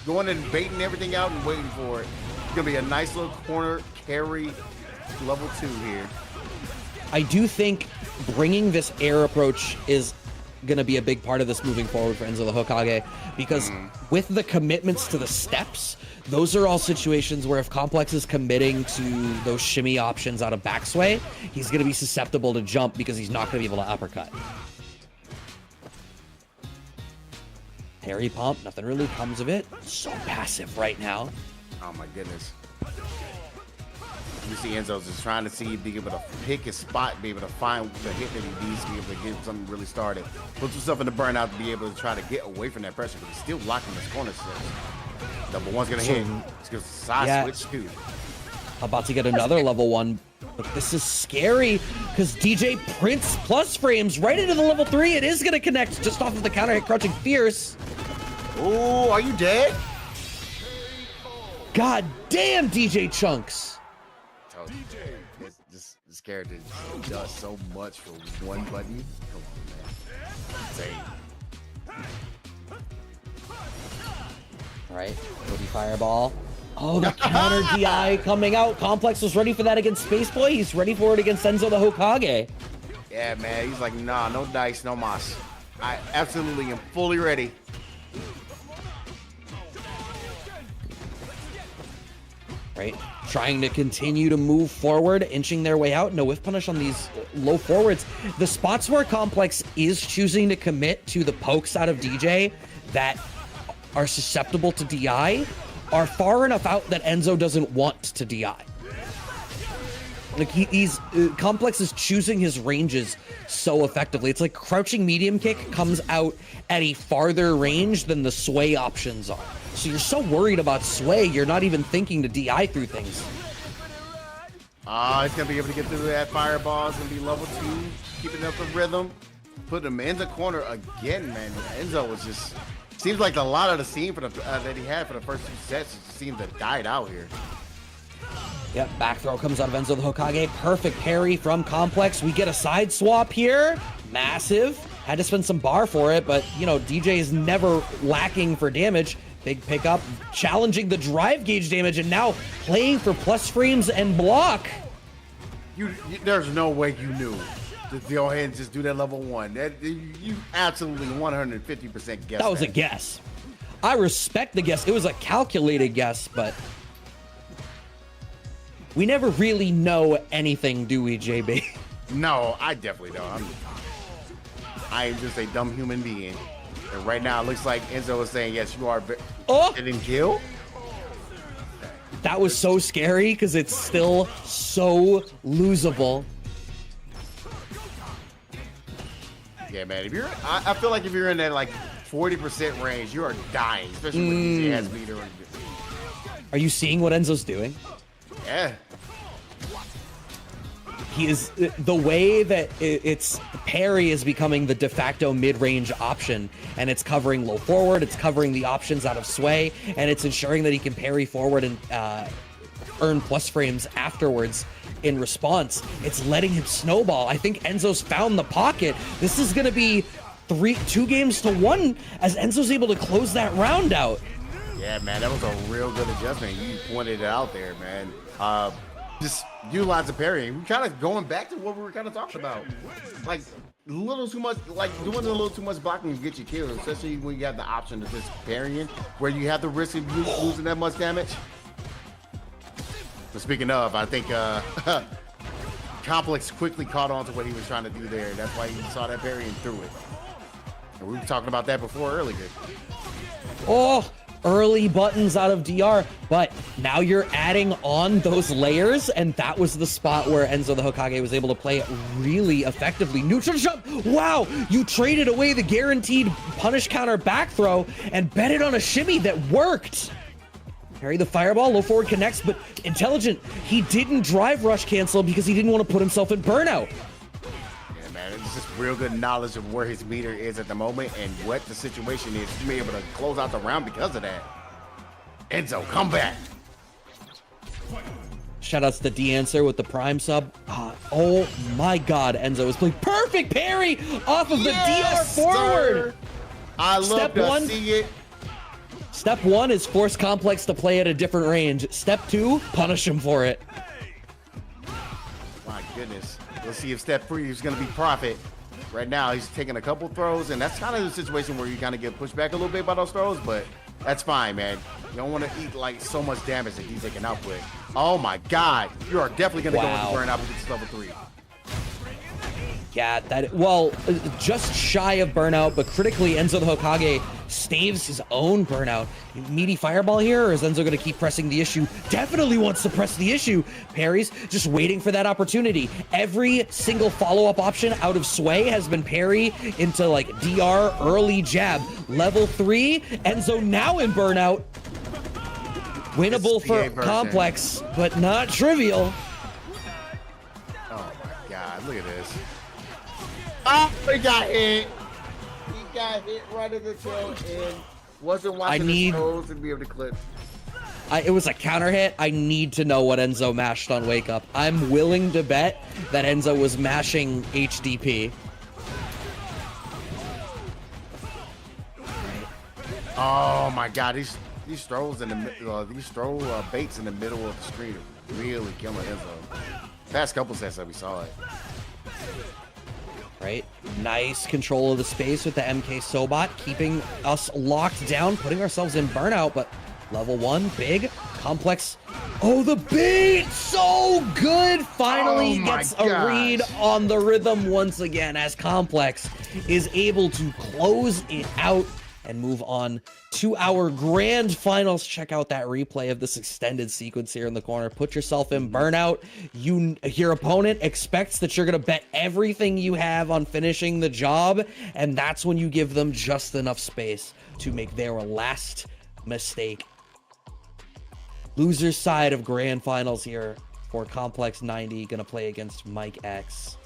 going and baiting everything out and waiting for it. It's going to be a nice little corner carry level 2 here. I do think bringing this air approach is going to be a big part of this moving forward for Enzo the Hokage, because with the commitments to the steps, those are all situations where if Complex is committing to those shimmy options out of backsway, he's going to be susceptible to jump because he's not going to be able to uppercut. Parry pump, nothing really comes of it. So passive right now. Oh my goodness. You see Enzo's just trying to see, be able to pick his spot, be able to find the hit that he needs to be able to get something really started. Puts himself in the burnout to be able to try to get away from that pressure, but he's still locking his corner sets. Double one's gonna hit. It's gonna side switch too. About to get another level 1, but this is scary because DJ prints plus frames right into the level 3. It is gonna connect just off of the counter hit, crouching fierce. Oh, are you dead? God damn, DJ Chunks. This character does so much for one button. Come on, man. Insane. All right, Cody Fireball. Oh, the counter DI coming out. Complex was ready for that against Space Boy. He's ready for it against Enzo the Hokage. Yeah, man. He's like, nah, no dice, no mas. I absolutely am fully ready. Right, trying to continue to move forward, inching their way out. No whiff punish on these low forwards. The spots where Complex is choosing to commit to the pokes out of DJ that are susceptible to DI are far enough out that Enzo doesn't want to DI. Like he's Complex is choosing his ranges so effectively. It's like crouching medium kick comes out at a farther range than the sway options are. So you're so worried about sway, you're not even thinking to DI through things. He's gonna be able to get through that fireball. It's gonna be level 2, keeping up the rhythm. Put him in the corner again, man. Enzo was just seems like a lot of the scene for the that he had for the first 2 sets just seemed to died out here. Yep, back throw comes out of Enzo the Hokage. Perfect parry from Complex. We get a side swap here. Massive. Had to spend some bar for it, but, you know, DJ is never lacking for damage. Big pickup, challenging the drive gauge damage, and now playing for plus frames and block. There's no way you knew to go ahead and just do that level 1. You absolutely 150% guessed that was a guess. I respect the guess. It was a calculated guess, but we never really know anything, do we, JB? No, I definitely don't. I am just a dumb human being. And right now, it looks like Enzo is saying, yes, you are. Didn't kill? That was so scary because it's still so losable. Yeah, man. I feel like if you're in that like 40% range, you are dying, especially when DJ has meter. Are you seeing what Enzo's doing? Yeah. He is the way that it's parry is becoming the de facto mid-range option, and it's covering low forward, it's covering the options out of sway, and it's ensuring that he can parry forward and earn plus frames afterwards in response. It's letting him snowball. I think Enzo's found the pocket. This is going to be 2 games to 1 as Enzo's able to close that round out. Yeah, man, that was a real good adjustment. You pointed it out there, man. Just utilize the parrying. We kind of going back to what we were kind of talking about. Like, a little too much, like doing a little too much blocking to get you killed, especially when you have the option of just parrying, where you have the risk of losing that much damage. But speaking of, I think Complex quickly caught on to what he was trying to do there. That's why he saw that parry and threw it. And we were talking about that before earlier. Oh! Early buttons out of DR, but now you're adding on those layers, and that was the spot where Enzo the Hokage was able to play it really effectively. Neutral jump! Wow! You traded away the guaranteed punish counter back throw and bet it on a shimmy that worked. Parry the fireball, low forward connects, but intelligent. He didn't drive rush cancel because he didn't want to put himself in burnout. Man, it's just real good knowledge of where his meter is at the moment and what the situation is to be able to close out the round because of that. Enzo, come back. Shoutouts to D-Answer with the Prime sub. Oh my God, Enzo is playing perfect parry off of the DR forward. Sir. I love to see it. Step 1 is force Complex to play at a different range. Step 2, punish him for it. My goodness. Let's see if step 3 is going to be profit. Right now, he's taking a couple throws, and that's kind of the situation where you kind of get pushed back a little bit by those throws, but that's fine, man. You don't want to eat like so much damage that he's taking out with. Oh my God. You are definitely going to go into burnout with this level 3. Yeah, just shy of burnout, but critically Enzo the Hokage staves his own burnout. Meaty fireball here, or is Enzo going to keep pressing the issue? Definitely wants to press the issue. Parries, just waiting for that opportunity. Every single follow-up option out of Sway has been parry into like DR, early jab. Level 3, Enzo now in burnout. Winnable for Complex, but not trivial. Oh my god, look at this. Oh, he got hit. He got hit right in the throat and wasn't watching his toes to be able to clip. It was a counter hit. I need to know what Enzo mashed on Wake Up. I'm willing to bet that Enzo was mashing HDP. Oh my god, these strolls in the these stroll baits in the middle of the screen are really killing Enzo. Past couple sets that we saw it. Right, nice control of the space with the MK Sobot, keeping us locked down, putting ourselves in burnout, but level 1, big, Complex. Oh, the bait, so good! Finally gets a read on the rhythm once again as Complex is able to close it out and move on to our grand finals. Check out that replay of this extended sequence here in the corner. Put yourself in burnout. Your opponent expects that you're going to bet everything you have on finishing the job, and that's when you give them just enough space to make their last mistake. Loser's side of grand finals here for Complex 90, going to play against Mike X.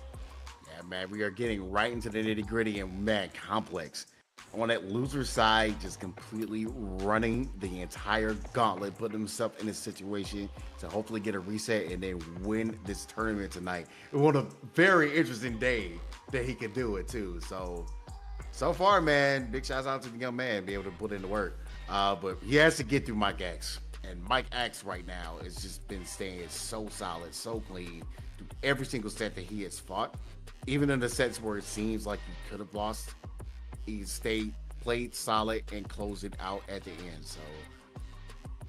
Yeah, man, we are getting right into the nitty-gritty, and man, Complex on that loser side, just completely running the entire gauntlet, putting himself in a situation to hopefully get a reset and then win this tournament tonight. What a very interesting day that he could do it too. So far, man, big shouts out to the young man, be able to put in the work. But he has to get through Mike X. And Mike X right now has just been staying so solid, so clean through every single set that he has fought. Even in the sets where it seems like he could have lost, he played solid and closed it out at the end. So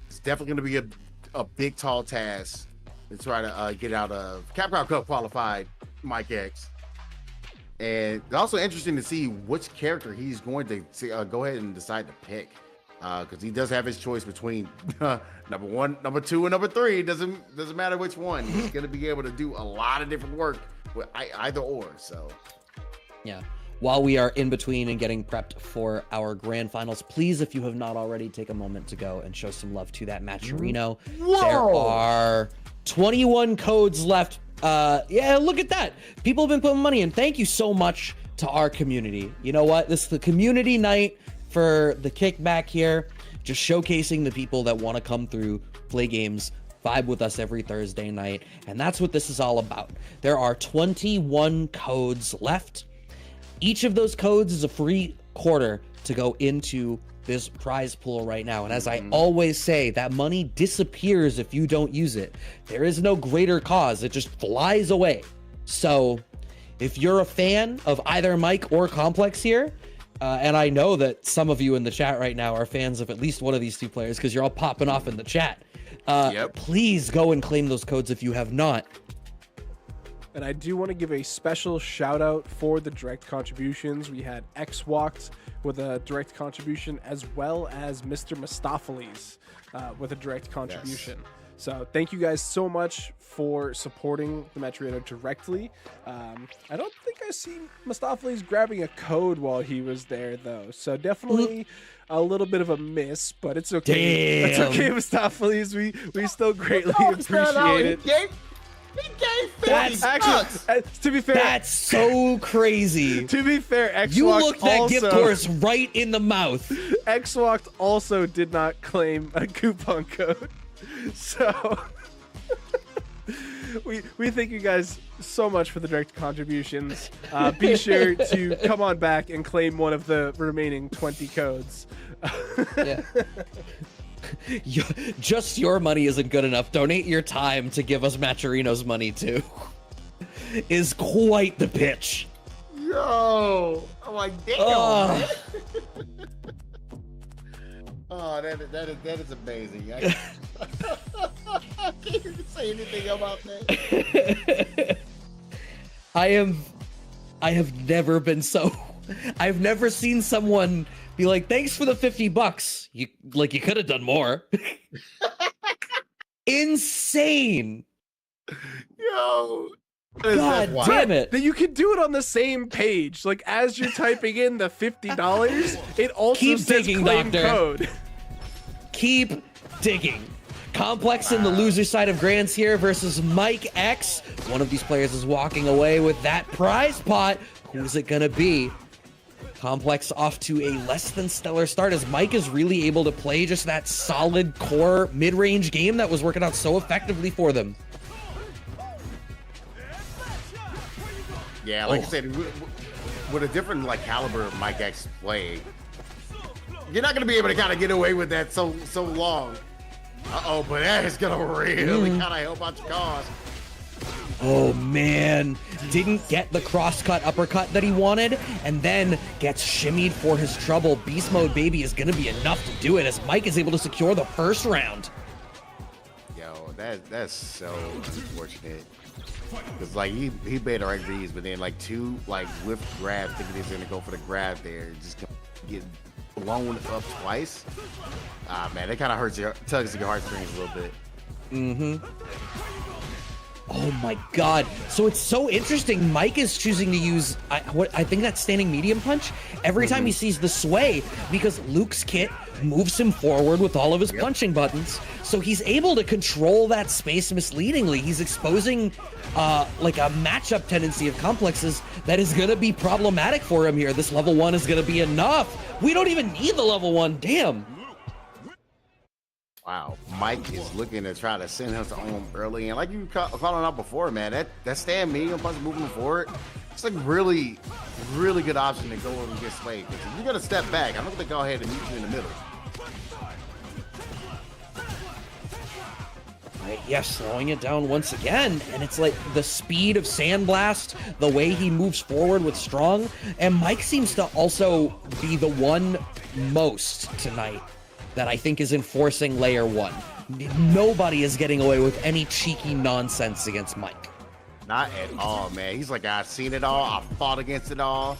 it's definitely going to be a big, tall task to try to get out of Capcom Cup qualified Mike X. And it's also interesting to see which character he's going to go ahead and decide to pick, because he does have his choice between number 1, number 2, and number 3. Doesn't matter which one. He's going to be able to do a lot of different work with either or. So yeah. While we are in between and getting prepped for our grand finals, please, if you have not already, take a moment to go and show some love to that Matcherino. There are 21 codes left. Yeah, look at that. People have been putting money in. Thank you so much to our community. You know what? This is the community night for the kickback here. Just showcasing the people that want to come through, play games, vibe with us every Thursday night. And that's what this is all about. There are 21 codes left. Each of those codes is a free quarter to go into this prize pool right now. And as I always say, that money disappears if you don't use it. There is no greater cause. It just flies away. So if you're a fan of either Mike or Complex here, and I know that some of you in the chat right now are fans of at least one of these two players because you're all popping off in the chat. Please go and claim those codes if you have not. And I do want to give a special shout out for the direct contributions. We had X Walked with a direct contribution, as well as Mr. Mistopheles with a direct contribution. Yes. So thank you guys so much for supporting the Matcherino directly. I don't think I seen Mistopheles grabbing a code while he was there, though. So definitely a little bit of a miss, but it's okay. Damn. It's okay, Mistopheles. We still greatly appreciate it. That's actually, to be fair, that's so crazy. To be fair, X-Walked you looked that gift horse right in the mouth. X-Walked also did not claim a coupon code, so we thank you guys so much for the direct contributions. Be sure to come on back and claim one of the remaining 20 codes. Yeah. Just your money isn't good enough. Donate your time to give us Matcherino's money too. Is quite the pitch. Yo, I'm like, damn. Man. Oh, that is amazing. I can't even say anything about that. I am I have never been so. I've never seen someone be like, "Thanks for the $50. You could have done more." Insane. Yo. God damn it. That you can do it on the same page. Like, as you're typing in the $50, it also Keep says digging, claim Doctor. code. Keep digging. Complex in the loser side of Grands here versus Mike X. One of these players is walking away with that prize pot. Who's it gonna be? Complex off to a less than stellar start as Mike is really able to play just that solid core mid-range game that was working out so effectively for them. Yeah, like I said, with a different like caliber of Mike X play, you're not gonna be able to kind of get away with that so long. Uh-oh, but that is gonna really kind of help out your cause. Oh man, didn't get the cross-cut uppercut that he wanted, and then gets shimmied for his trouble. Beast mode, baby, is gonna be enough to do it as Mike is able to secure the first round. Yo, that's so unfortunate. Cause like he made the right reads, but then like two like whiff grabs, thinking he's gonna go for the grab there, just get blown up twice. Ah man, that kind of tugs at your heartstrings a little bit. Oh my god. So it's so interesting. Mike is choosing to use I think that's standing medium punch every time he sees the sway, because Luke's kit moves him forward with all of his punching buttons. So he's able to control that space misleadingly. He's exposing like a matchup tendency of Complexes that is gonna be problematic for him here. This level 1 is gonna be enough. We don't even need the level 1. Damn. Wow, Mike is looking to try to send him to home early, and like you calling out before, man, that stand medium punch moving forward, it's like really good option to go over and get slayed. If you're gonna step back, I don't think go ahead and meet you in the middle. Right, yeah, slowing it down once again, and it's like the speed of Sandblast, the way he moves forward with strong, and Mike seems to also be the one most tonight that I think is enforcing layer 1. Nobody is getting away with any cheeky nonsense against Mike. Not at all, man. He's like, I've seen it all, I fought against it all,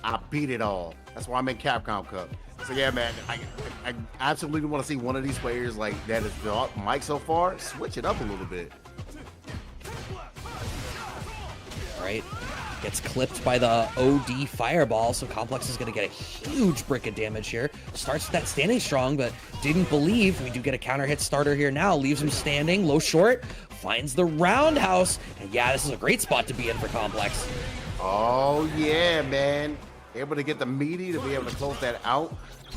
I beat it all. That's why I'm in Capcom Cup. So yeah, man, I absolutely want to see one of these players like that has built Mike so far, switch it up a little bit. All right, gets clipped by the OD fireball, so Complex is going to get a huge brick of damage here. Starts that standing strong, but didn't believe. We do get a counter hit starter here now, leaves him standing, low short, finds the roundhouse, and yeah, this is a great spot to be in for Complex. Oh yeah, man. Able to get the meaty to be able to close that out.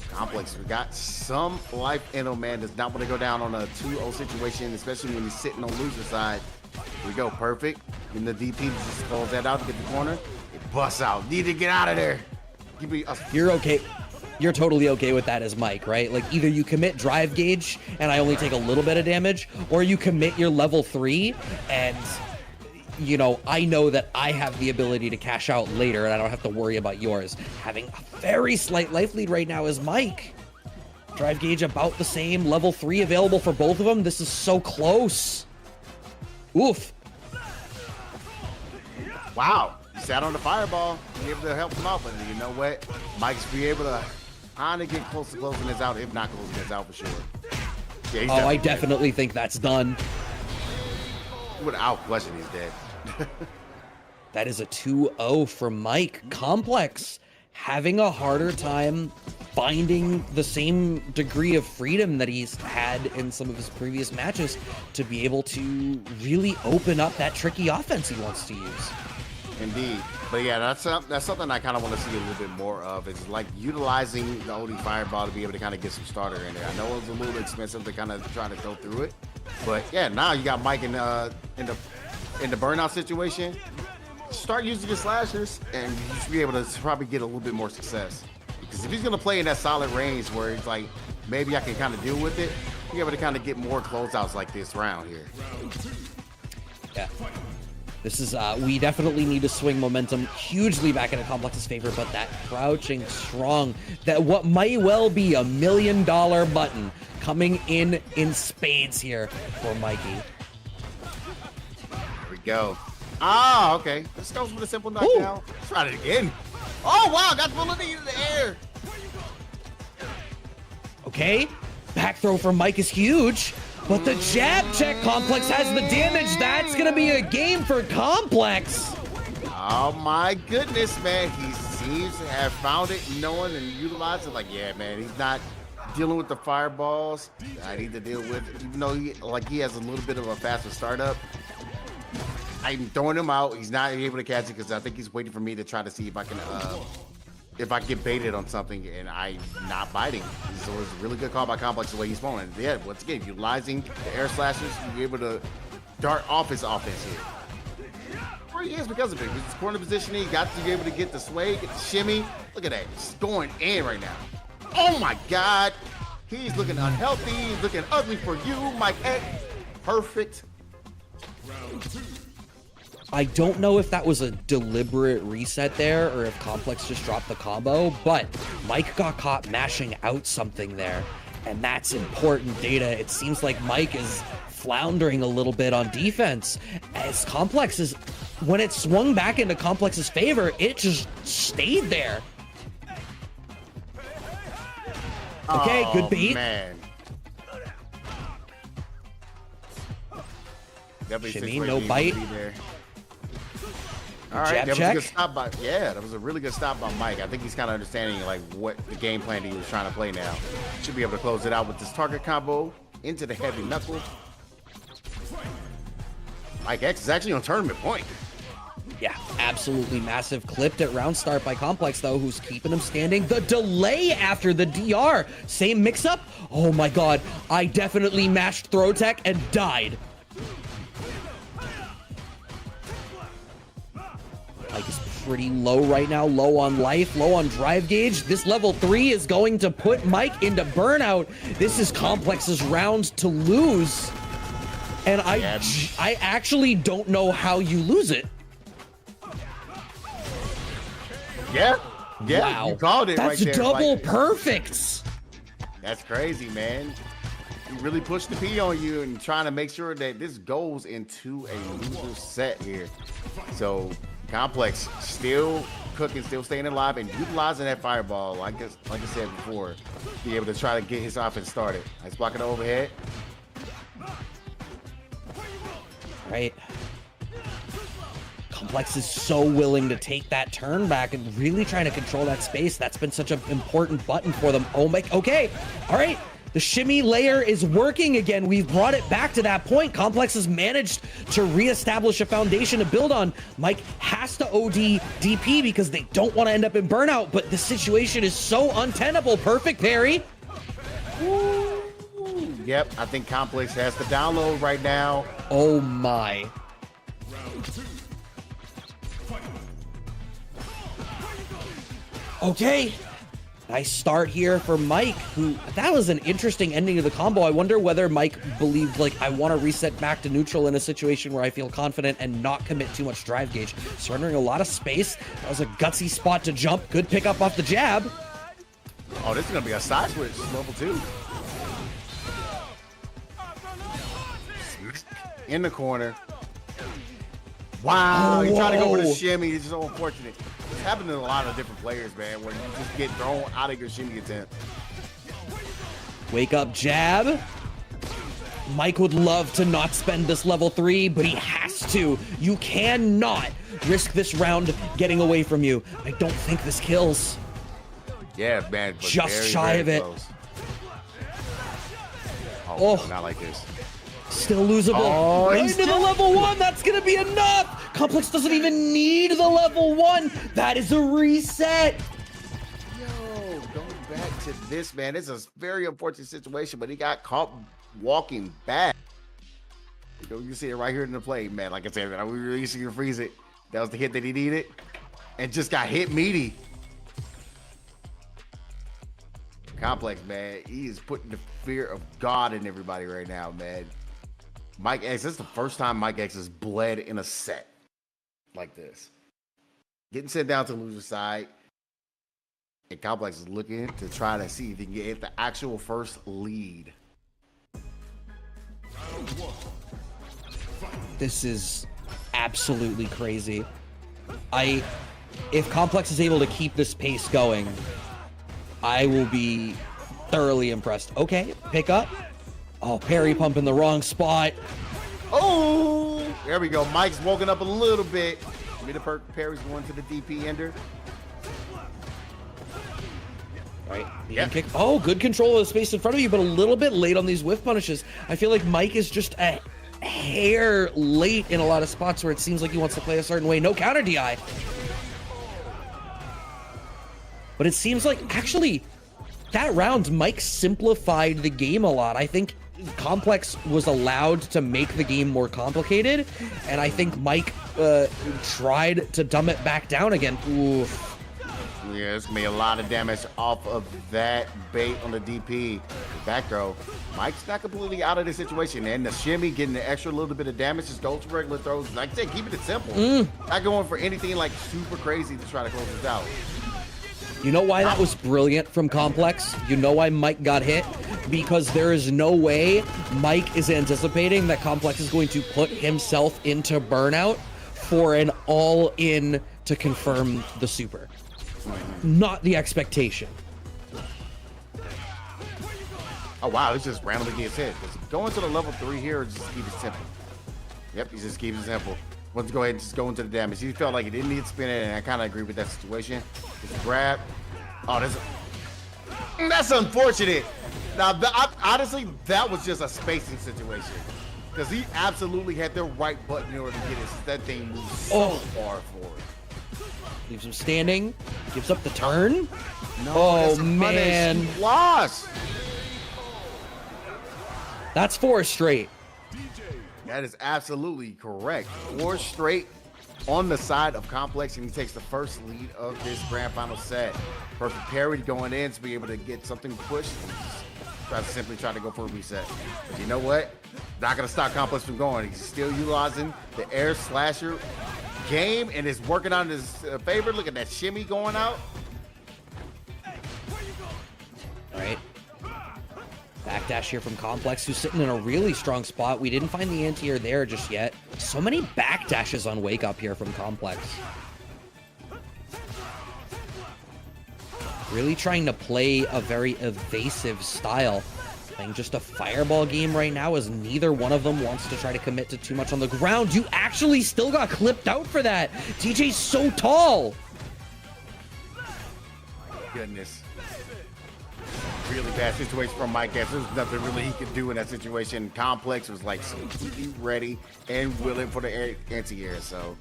Complex, we got some life in him, man. Does not want to go down on a 2-0 situation, especially when he's sitting on loser side. Here we go, perfect. Then the DP just close that out to get the corner. It busts out. Need to get out of there. You're okay. You're totally okay with that as Mike, right? Like either you commit drive gauge and I only take a little bit of damage, or you commit your level 3 and you know, I know that I have the ability to cash out later and I don't have to worry about yours. Having a very slight life lead right now is Mike. Drive gauge about the same, level 3 available for both of them. This is so close. Oof. Wow, he sat on the fireball, be able to help him out, but you know what? Mike's be able to kind of get close to closing this out, if not closing this out for sure. Yeah, I definitely think that's done. Without question, he's dead. That is a 2-0 for Mike. Complex having a harder time finding the same degree of freedom that he's had in some of his previous matches to be able to really open up that tricky offense he wants to use. Indeed. But yeah, that's something I kind of want to see a little bit more of. It's like utilizing the OD Fireball to be able to kind of get some starter in there. I know it was a little expensive to kind of try to go through it. But yeah, now you got Mike in the burnout situation. Start using your slashers and you should be able to probably get a little bit more success. Because if he's going to play in that solid range where it's like, maybe I can kind of deal with it, be able to kind of get more closeouts like this round here. Yeah. This is, we definitely need to swing momentum hugely back into Complex's favor, but that crouching strong, that what might well be $1 million button coming in spades here for Mikey. There we go. Ah, okay. This goes with a simple knockdown. Let's try it again. Oh, wow. Got the ability in the air. Okay. Back throw from Mike is huge. But the jab check, Complex has the damage. That's going to be a game for Complex. Oh, my goodness, man. He seems to have found it, knowing and utilized it. Like, yeah, man, he's not dealing with the fireballs I need to deal with. Even though he has a little bit of a faster startup. I'm throwing him out. He's not able to catch it because I think he's waiting for me to try to see if I can get baited on something, and I'm not biting. So it's a really good call by Complex the way he's throwing. Yeah, once again, utilizing the air slashers, you're able to dart off his offense here. Where he is because of it. His corner positioning, he got to be able to get the sway, get the shimmy. Look at that. He's going in right now. Oh my God. He's looking unhealthy. He's looking ugly for you, Mike X. Perfect. I don't know if that was a deliberate reset there or if Complex just dropped the combo, but Mike got caught mashing out something there, and that's important data. It seems like Mike is floundering a little bit on defense as Complex is, when it swung back into Complex's favor, it just stayed there. Okay, good beat. Man. Shimmy, no bite. All right, jab that was check. a good stop by, yeah, that was a really good stop by Mike. I think he's kind of understanding like what the game plan he was trying to play now. Should be able to close it out with this target combo into the heavy knuckle. Mike X is actually on tournament point. Yeah, absolutely massive. Clipped at round start by Complex, though, who's keeping him standing. The delay after the DR. Same mix-up. Oh, my God. I definitely mashed throw tech and died. Mike is pretty low right now. Low on life, low on drive gauge. This level 3 is going to put Mike into burnout. This is Complex's round to lose. And I actually don't know how you lose it. Yeah, Wow. You called it right there. That's double Mike. perfects. That's crazy, man. He really pushed the P on you and trying to make sure that this goes into a loser set here. So Complex still cooking, still staying alive, and utilizing that fireball, like I said before, be able to try to get his offense started. Nice blocking the overhead. Right. Complex is so willing to take that turn back and really trying to control that space. That's been such an important button for them. Oh my, okay. All right. The shimmy layer is working again. We've brought it back to that point. Complex has managed to reestablish a foundation to build on. Mike has to OD DP because they don't want to end up in burnout, but the situation is so untenable. Perfect parry. Woo. Yep, I think Complex has the download right now. Oh my. Okay. Nice start here for Mike, who, that was an interesting ending to the combo. I wonder whether Mike believed, like, I want to reset back to neutral in a situation where I feel confident and not commit too much drive gauge. Surrendering a lot of space. That was a gutsy spot to jump. Good pick up off the jab. Oh, this is going to be a side switch, level 2. In the corner. Wow, he tried to go for the shimmy. It's so unfortunate. It's happened to a lot of different players, man, where you just get thrown out of your shimmy attempt. Wake up jab. Mike would love to not spend this level 3, but he has to. You cannot risk this round getting away from you. I don't think this kills. Yeah, man. But just very, shy very of it. Close. Oh, not like this. Still losable. Oh, right he's into the level 1. That's going to be enough. Complex doesn't even need the level 1. That is a reset. Yo, going back to this, man. This is a very unfortunate situation, but he got caught walking back. You know, you see it right here in the play, man. Like I said, man, we really see you freeze it. That was the hit that he needed. And just got hit meaty. Complex, man. He is putting the fear of God in everybody right now, man. Mike X, this is the first time Mike X has bled in a set like this. Getting sent down to the loser side. And Complex is looking to try to see if he can get the actual first lead. This is absolutely crazy. If Complex is able to keep this pace going, I will be thoroughly impressed. Okay, pick up. Oh, parry pump in the wrong spot. Oh, there we go. Mike's woken up a little bit. Parry's going to the DP ender. Right. Yeah. Kick. Oh, good control of the space in front of you, but a little bit late on these whiff punishes. I feel like Mike is just a hair late in a lot of spots where it seems like he wants to play a certain way. No counter DI. But it seems like, actually, that round, Mike simplified the game a lot. I think Complex was allowed to make the game more complicated, and I think Mike tried to dumb it back down again. Oof. Yeah, it's gonna be a lot of damage off of that bait on the DP. Back throw. Mike's not completely out of the situation, and the shimmy getting the extra little bit of damage. Just those regular throws. Like I said, keep it simple. Not going for anything like super crazy to try to close this out. You know why that was brilliant from Complex? You know why Mike got hit? Because there is no way Mike is anticipating that Complex is going to put himself into burnout for an all-in to confirm the super. Not the expectation. Oh wow, it's just randomly gets hit. Going to the level 3 here, just keep it simple. Yep, he just keeps it simple. Let's go ahead and just go into the damage. He felt like he didn't need to spin it, and I kind of agree with that situation. Just grab. Oh, that's unfortunate. Now, honestly, that was just a spacing situation. Because he absolutely had the right button in order to get it. That thing moved so far forward. Leaves him standing. Gives up the turn. No, oh, man. Lost. That's 4 straight. That is absolutely correct. 4 straight on the side of Complex, and he takes the first lead of this grand final set. Perfect parry going in to be able to get something pushed. Simply try to go for a reset. But you know what? Not going to stop Complex from going. He's still utilizing the air slasher game, and it's working on his favor. Look at that shimmy going out. All right. Backdash here from Complex, who's sitting in a really strong spot. We didn't find the anti-air there just yet. So many backdashes on Wake Up here from Complex. Really trying to play a very evasive style. Playing just a fireball game right now as neither one of them wants to try to commit to too much on the ground. You actually still got clipped out for that. TJ's so tall. Goodness. Really bad situation from Mike. There's nothing really he could do in that situation. Complex was like completely ready and willing for the anti-air. So,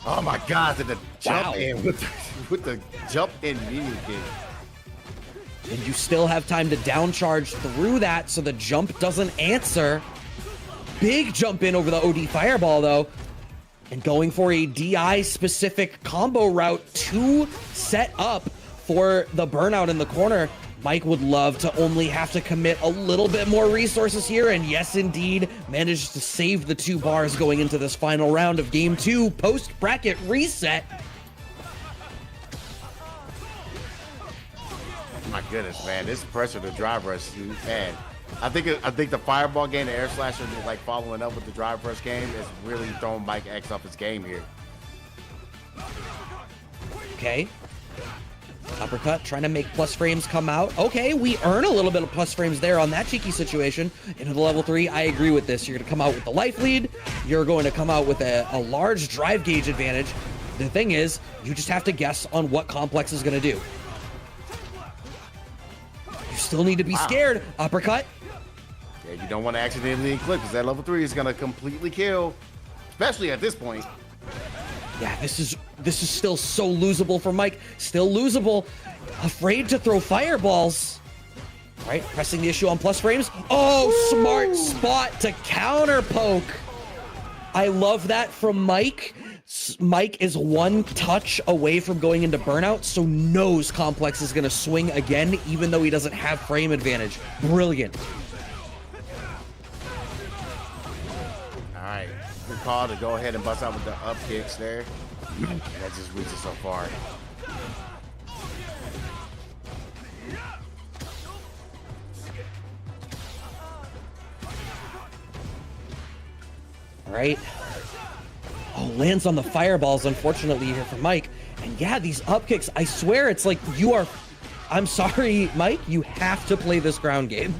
oh my God, the jump in with the jump in minion kick. And you still have time to downcharge through that so the jump doesn't answer. Big jump in over the OD fireball though. And going for a DI specific combo route to set up for the burnout in the corner. Mike would love to only have to commit a little bit more resources here, and yes, indeed, managed to save the 2 bars going into this final round of Game 2 post-bracket reset. My goodness, man, this pressure to drive rush, man. I think the fireball game, the air slasher, like following up with the drive rush game, is really throwing Mike X off his game here. Okay. Uppercut, trying to make plus frames come out. Okay, we earn a little bit of plus frames there on that cheeky situation. Into the level 3, I agree with this. You're going to come out with the life lead. You're going to come out with a large drive gauge advantage. The thing is, you just have to guess on what Complex is going to do. You still need to be scared. Uppercut. Yeah, you don't want to accidentally clip because that level 3 is going to completely kill, especially at this point. Yeah, this is still so losable for Mike. Still losable. Afraid to throw fireballs. All right, pressing the issue on plus frames. Oh, smart spot to counter poke. I love that from Mike. Mike is 1 touch away from going into burnout, so knows Complex is going to swing again, even though he doesn't have frame advantage. Brilliant. All right, good call to go ahead and bust out with the up kicks there. That just reaches so far. All right. Oh, lands on the fireballs, unfortunately, here for Mike. And yeah, these up kicks, I swear it's like you are... I'm sorry, Mike, you have to play this ground game.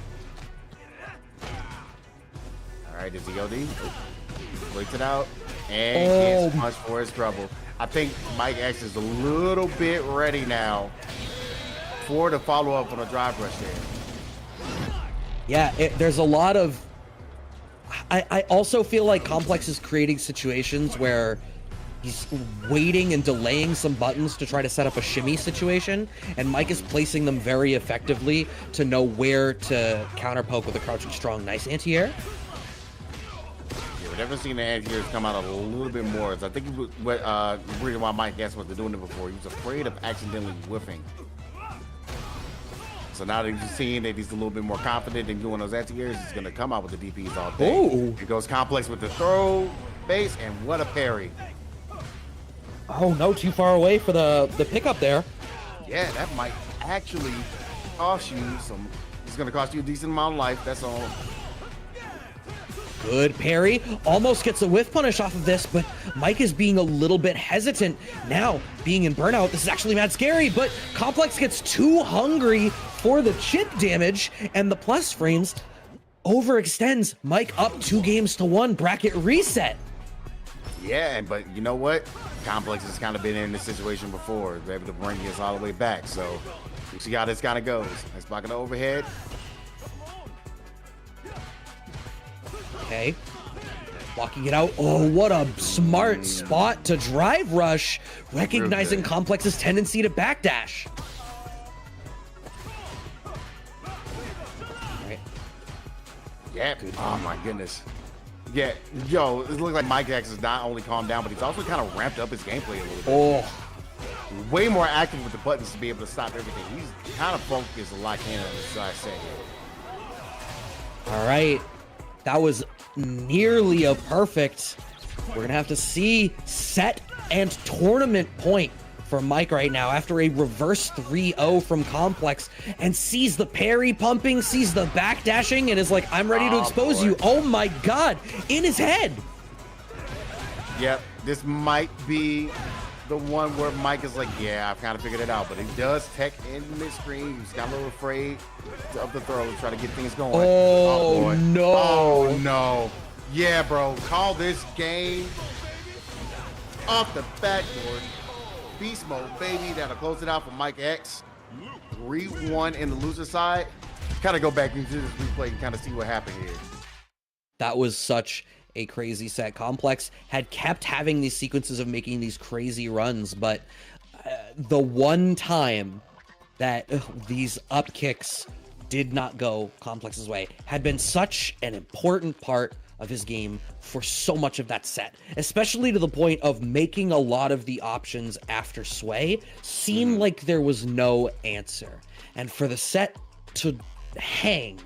All right, is he OD? Waits it out and gets punched for his trouble. I think Mike X is a little bit ready now for the follow-up on a drive rush there. Yeah, there's a lot of... I also feel like Complex is creating situations where he's waiting and delaying some buttons to try to set up a shimmy situation, and Mike is placing them very effectively to know where to counter poke with a crouching strong. Nice anti-air. Yeah, we've never seen the anti-airs come out a little bit more. I think what the reason why Mike X wasn't doing it before, he was afraid of accidentally whiffing. So now that he's seeing that he's a little bit more confident in doing those anti-airs, he's going to come out with the DPs all day. Ooh. It goes Complex with the throw, base, and what a parry. Oh, no, too far away for the pickup there. Yeah, that might actually cost you some. It's going to cost you a decent amount of life, that's all. Good parry. Almost gets a whiff punish off of this, but Mike is being a little bit hesitant. Now, being in burnout, this is actually mad scary, but Complex gets too hungry for the chip damage, and the plus frames overextends Mike up 2-1, bracket reset. Yeah, but you know what? Complex has kind of been in this situation before. They're able to bring us all the way back, so we'll see how this kind of goes. Let's block it overhead. Okay, blocking it out. Oh, what a smart spot to drive rush, recognizing Complex's tendency to backdash. All right. Yeah. Oh my goodness. Yeah, yo, it looks like Mike X has not only calmed down, but he's also kind of ramped up his gameplay a little bit. Oh, way more active with the buttons to be able to stop everything. He's kind of focused a lot in on this I say. all right. That was nearly a perfect. We're gonna have to see set and tournament point for Mike right now after a reverse 3-0 from Complex, and sees the parry pumping, sees the backdashing, and is like, I'm ready to expose you. Oh my God, in his head. Yep, this might be the one where Mike is like, yeah, I've kind of figured it out, but he does tech in mid-screen. He's got a little afraid of the throw, try to get things going. Oh, boy. no. Oh, no. Yeah, bro, call this game off the backboard. Beast mode, baby. That'll close it out for Mike X. 3-1 in the loser side. Kind of go back into this replay and kind of see what happened here. That was such a crazy set. Complex had kept having these sequences of making these crazy runs, but the one time that these up kicks did not go Complex's way had been such an important part of his game for so much of that set, especially to the point of making a lot of the options after sway seem like there was no answer. And for the set to hang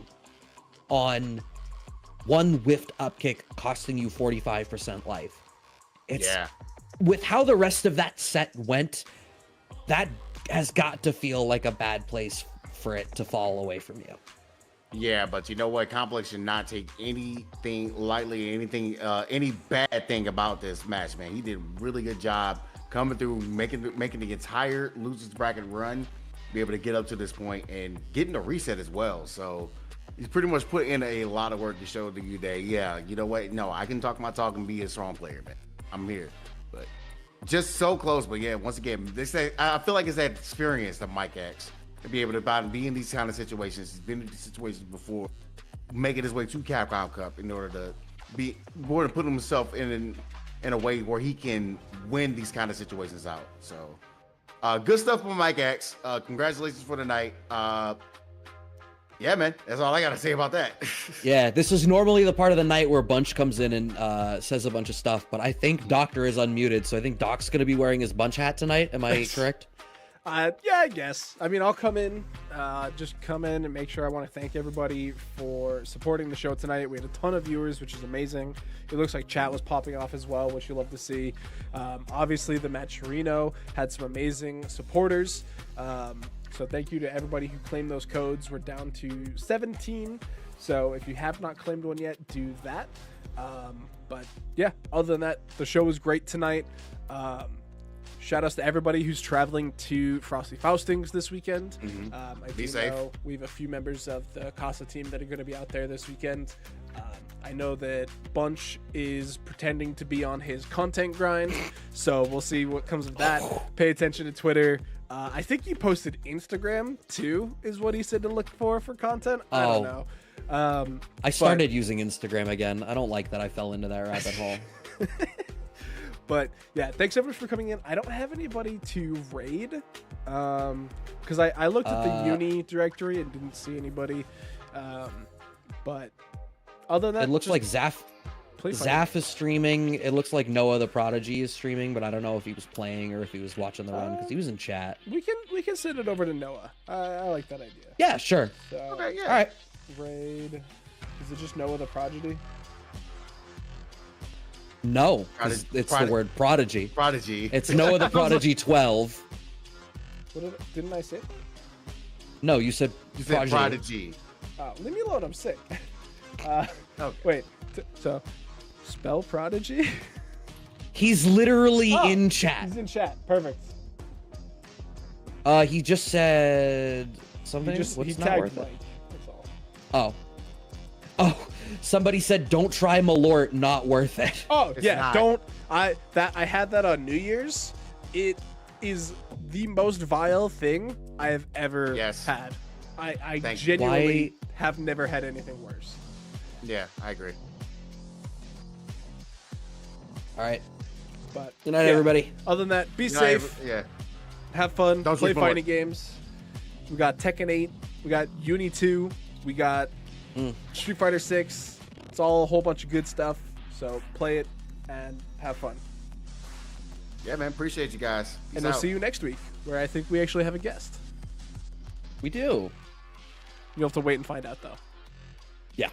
on one whiffed up kick costing you 45% life, it's with how the rest of that set went, that has got to feel like a bad place for it to fall away from you. Yeah, but you know what? Complex should not take anything lightly, any bad thing about this match, man. He did a really good job coming through, making the entire losers bracket run, be able to get up to this point and getting a reset as well. So he's pretty much put in a lot of work to show to you that, yeah, you know what? No, I can talk my talk and be a strong player, man. I'm here, but just so close. But yeah, once again, I feel like it's that experience of Mike X. To be able to be in these kind of situations. He's been in these situations before, making his way to Capcom Cup in order to put himself in a way where he can win these kind of situations out. So good stuff from Mike X. Congratulations for the night. Yeah, man, that's all I gotta say about that. Yeah, this is normally the part of the night where Bunch comes in and says a bunch of stuff, but I think Doctor is unmuted, so I think Doc's gonna be wearing his Bunch hat tonight. Am I correct? Yeah, I guess. I mean, I'll come in, just come in and make sure. I want to thank everybody for supporting the show tonight. We had a ton of viewers, which is amazing. It looks like chat was popping off as well, which you love to see. Obviously, the Matcherino had some amazing supporters. So thank you to everybody who claimed those codes. We're down to 17. So if you have not claimed one yet, do that. But yeah, other than that, the show was great tonight. Shout outs to everybody who's traveling to Frosty Faustings this weekend. I Be do safe. know we have a few members of the Casa team that are going to be out there this weekend. I know that Bunch is pretending to be on his content grind, so we'll see what comes of that. Pay attention to Twitter. I think he posted Instagram too, is what he said to look for content. I don't know. I started using Instagram again. I don't like that I fell into that rabbit hole. But yeah, thanks so much for coming in. I don't have anybody to raid because I looked at the uni directory and didn't see anybody. But other than that, It looks like Zaf is streaming. It looks like Noah the Prodigy is streaming, but I don't know if he was playing or if he was watching the run because he was in chat. We can send it over to Noah. I like that idea. Yeah, sure. So, Okay, yeah. All right. raid. Is it just Noah the Prodigy? No, 'cause it's the word prodigy. Prodigy. It's Noah the Prodigy 12. Didn't I say it? No, you said You said Prodigy. Prodigy. Oh, leave me alone. I'm sick. Okay. Wait. So, spell Prodigy? He's literally Oh, in chat. He's in chat. Perfect. He just said something. He What's not tagged worth Mike. it? That's all. Oh, somebody said don't try Malort. Not worth it. Oh It's yeah, not. don't. I had that on New Year's. It is the most vile thing I have ever Yes. had. I Thank you. genuinely have never had anything worse. Yeah, I agree. All right. But Good night, yeah, everybody. Other than that, be Yeah, safe, Yeah. have fun, Don't play sleep fighting games. We got Tekken 8, we got Uni 2, we got Street Fighter 6. It's all a whole bunch of good stuff. So play it and have fun. Yeah, man. Appreciate you guys. Peace And we'll out. see you next week, where I think we actually have a guest. We do. You'll have to wait and find out, though. Yeah.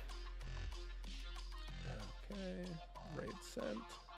Okay, raid sent.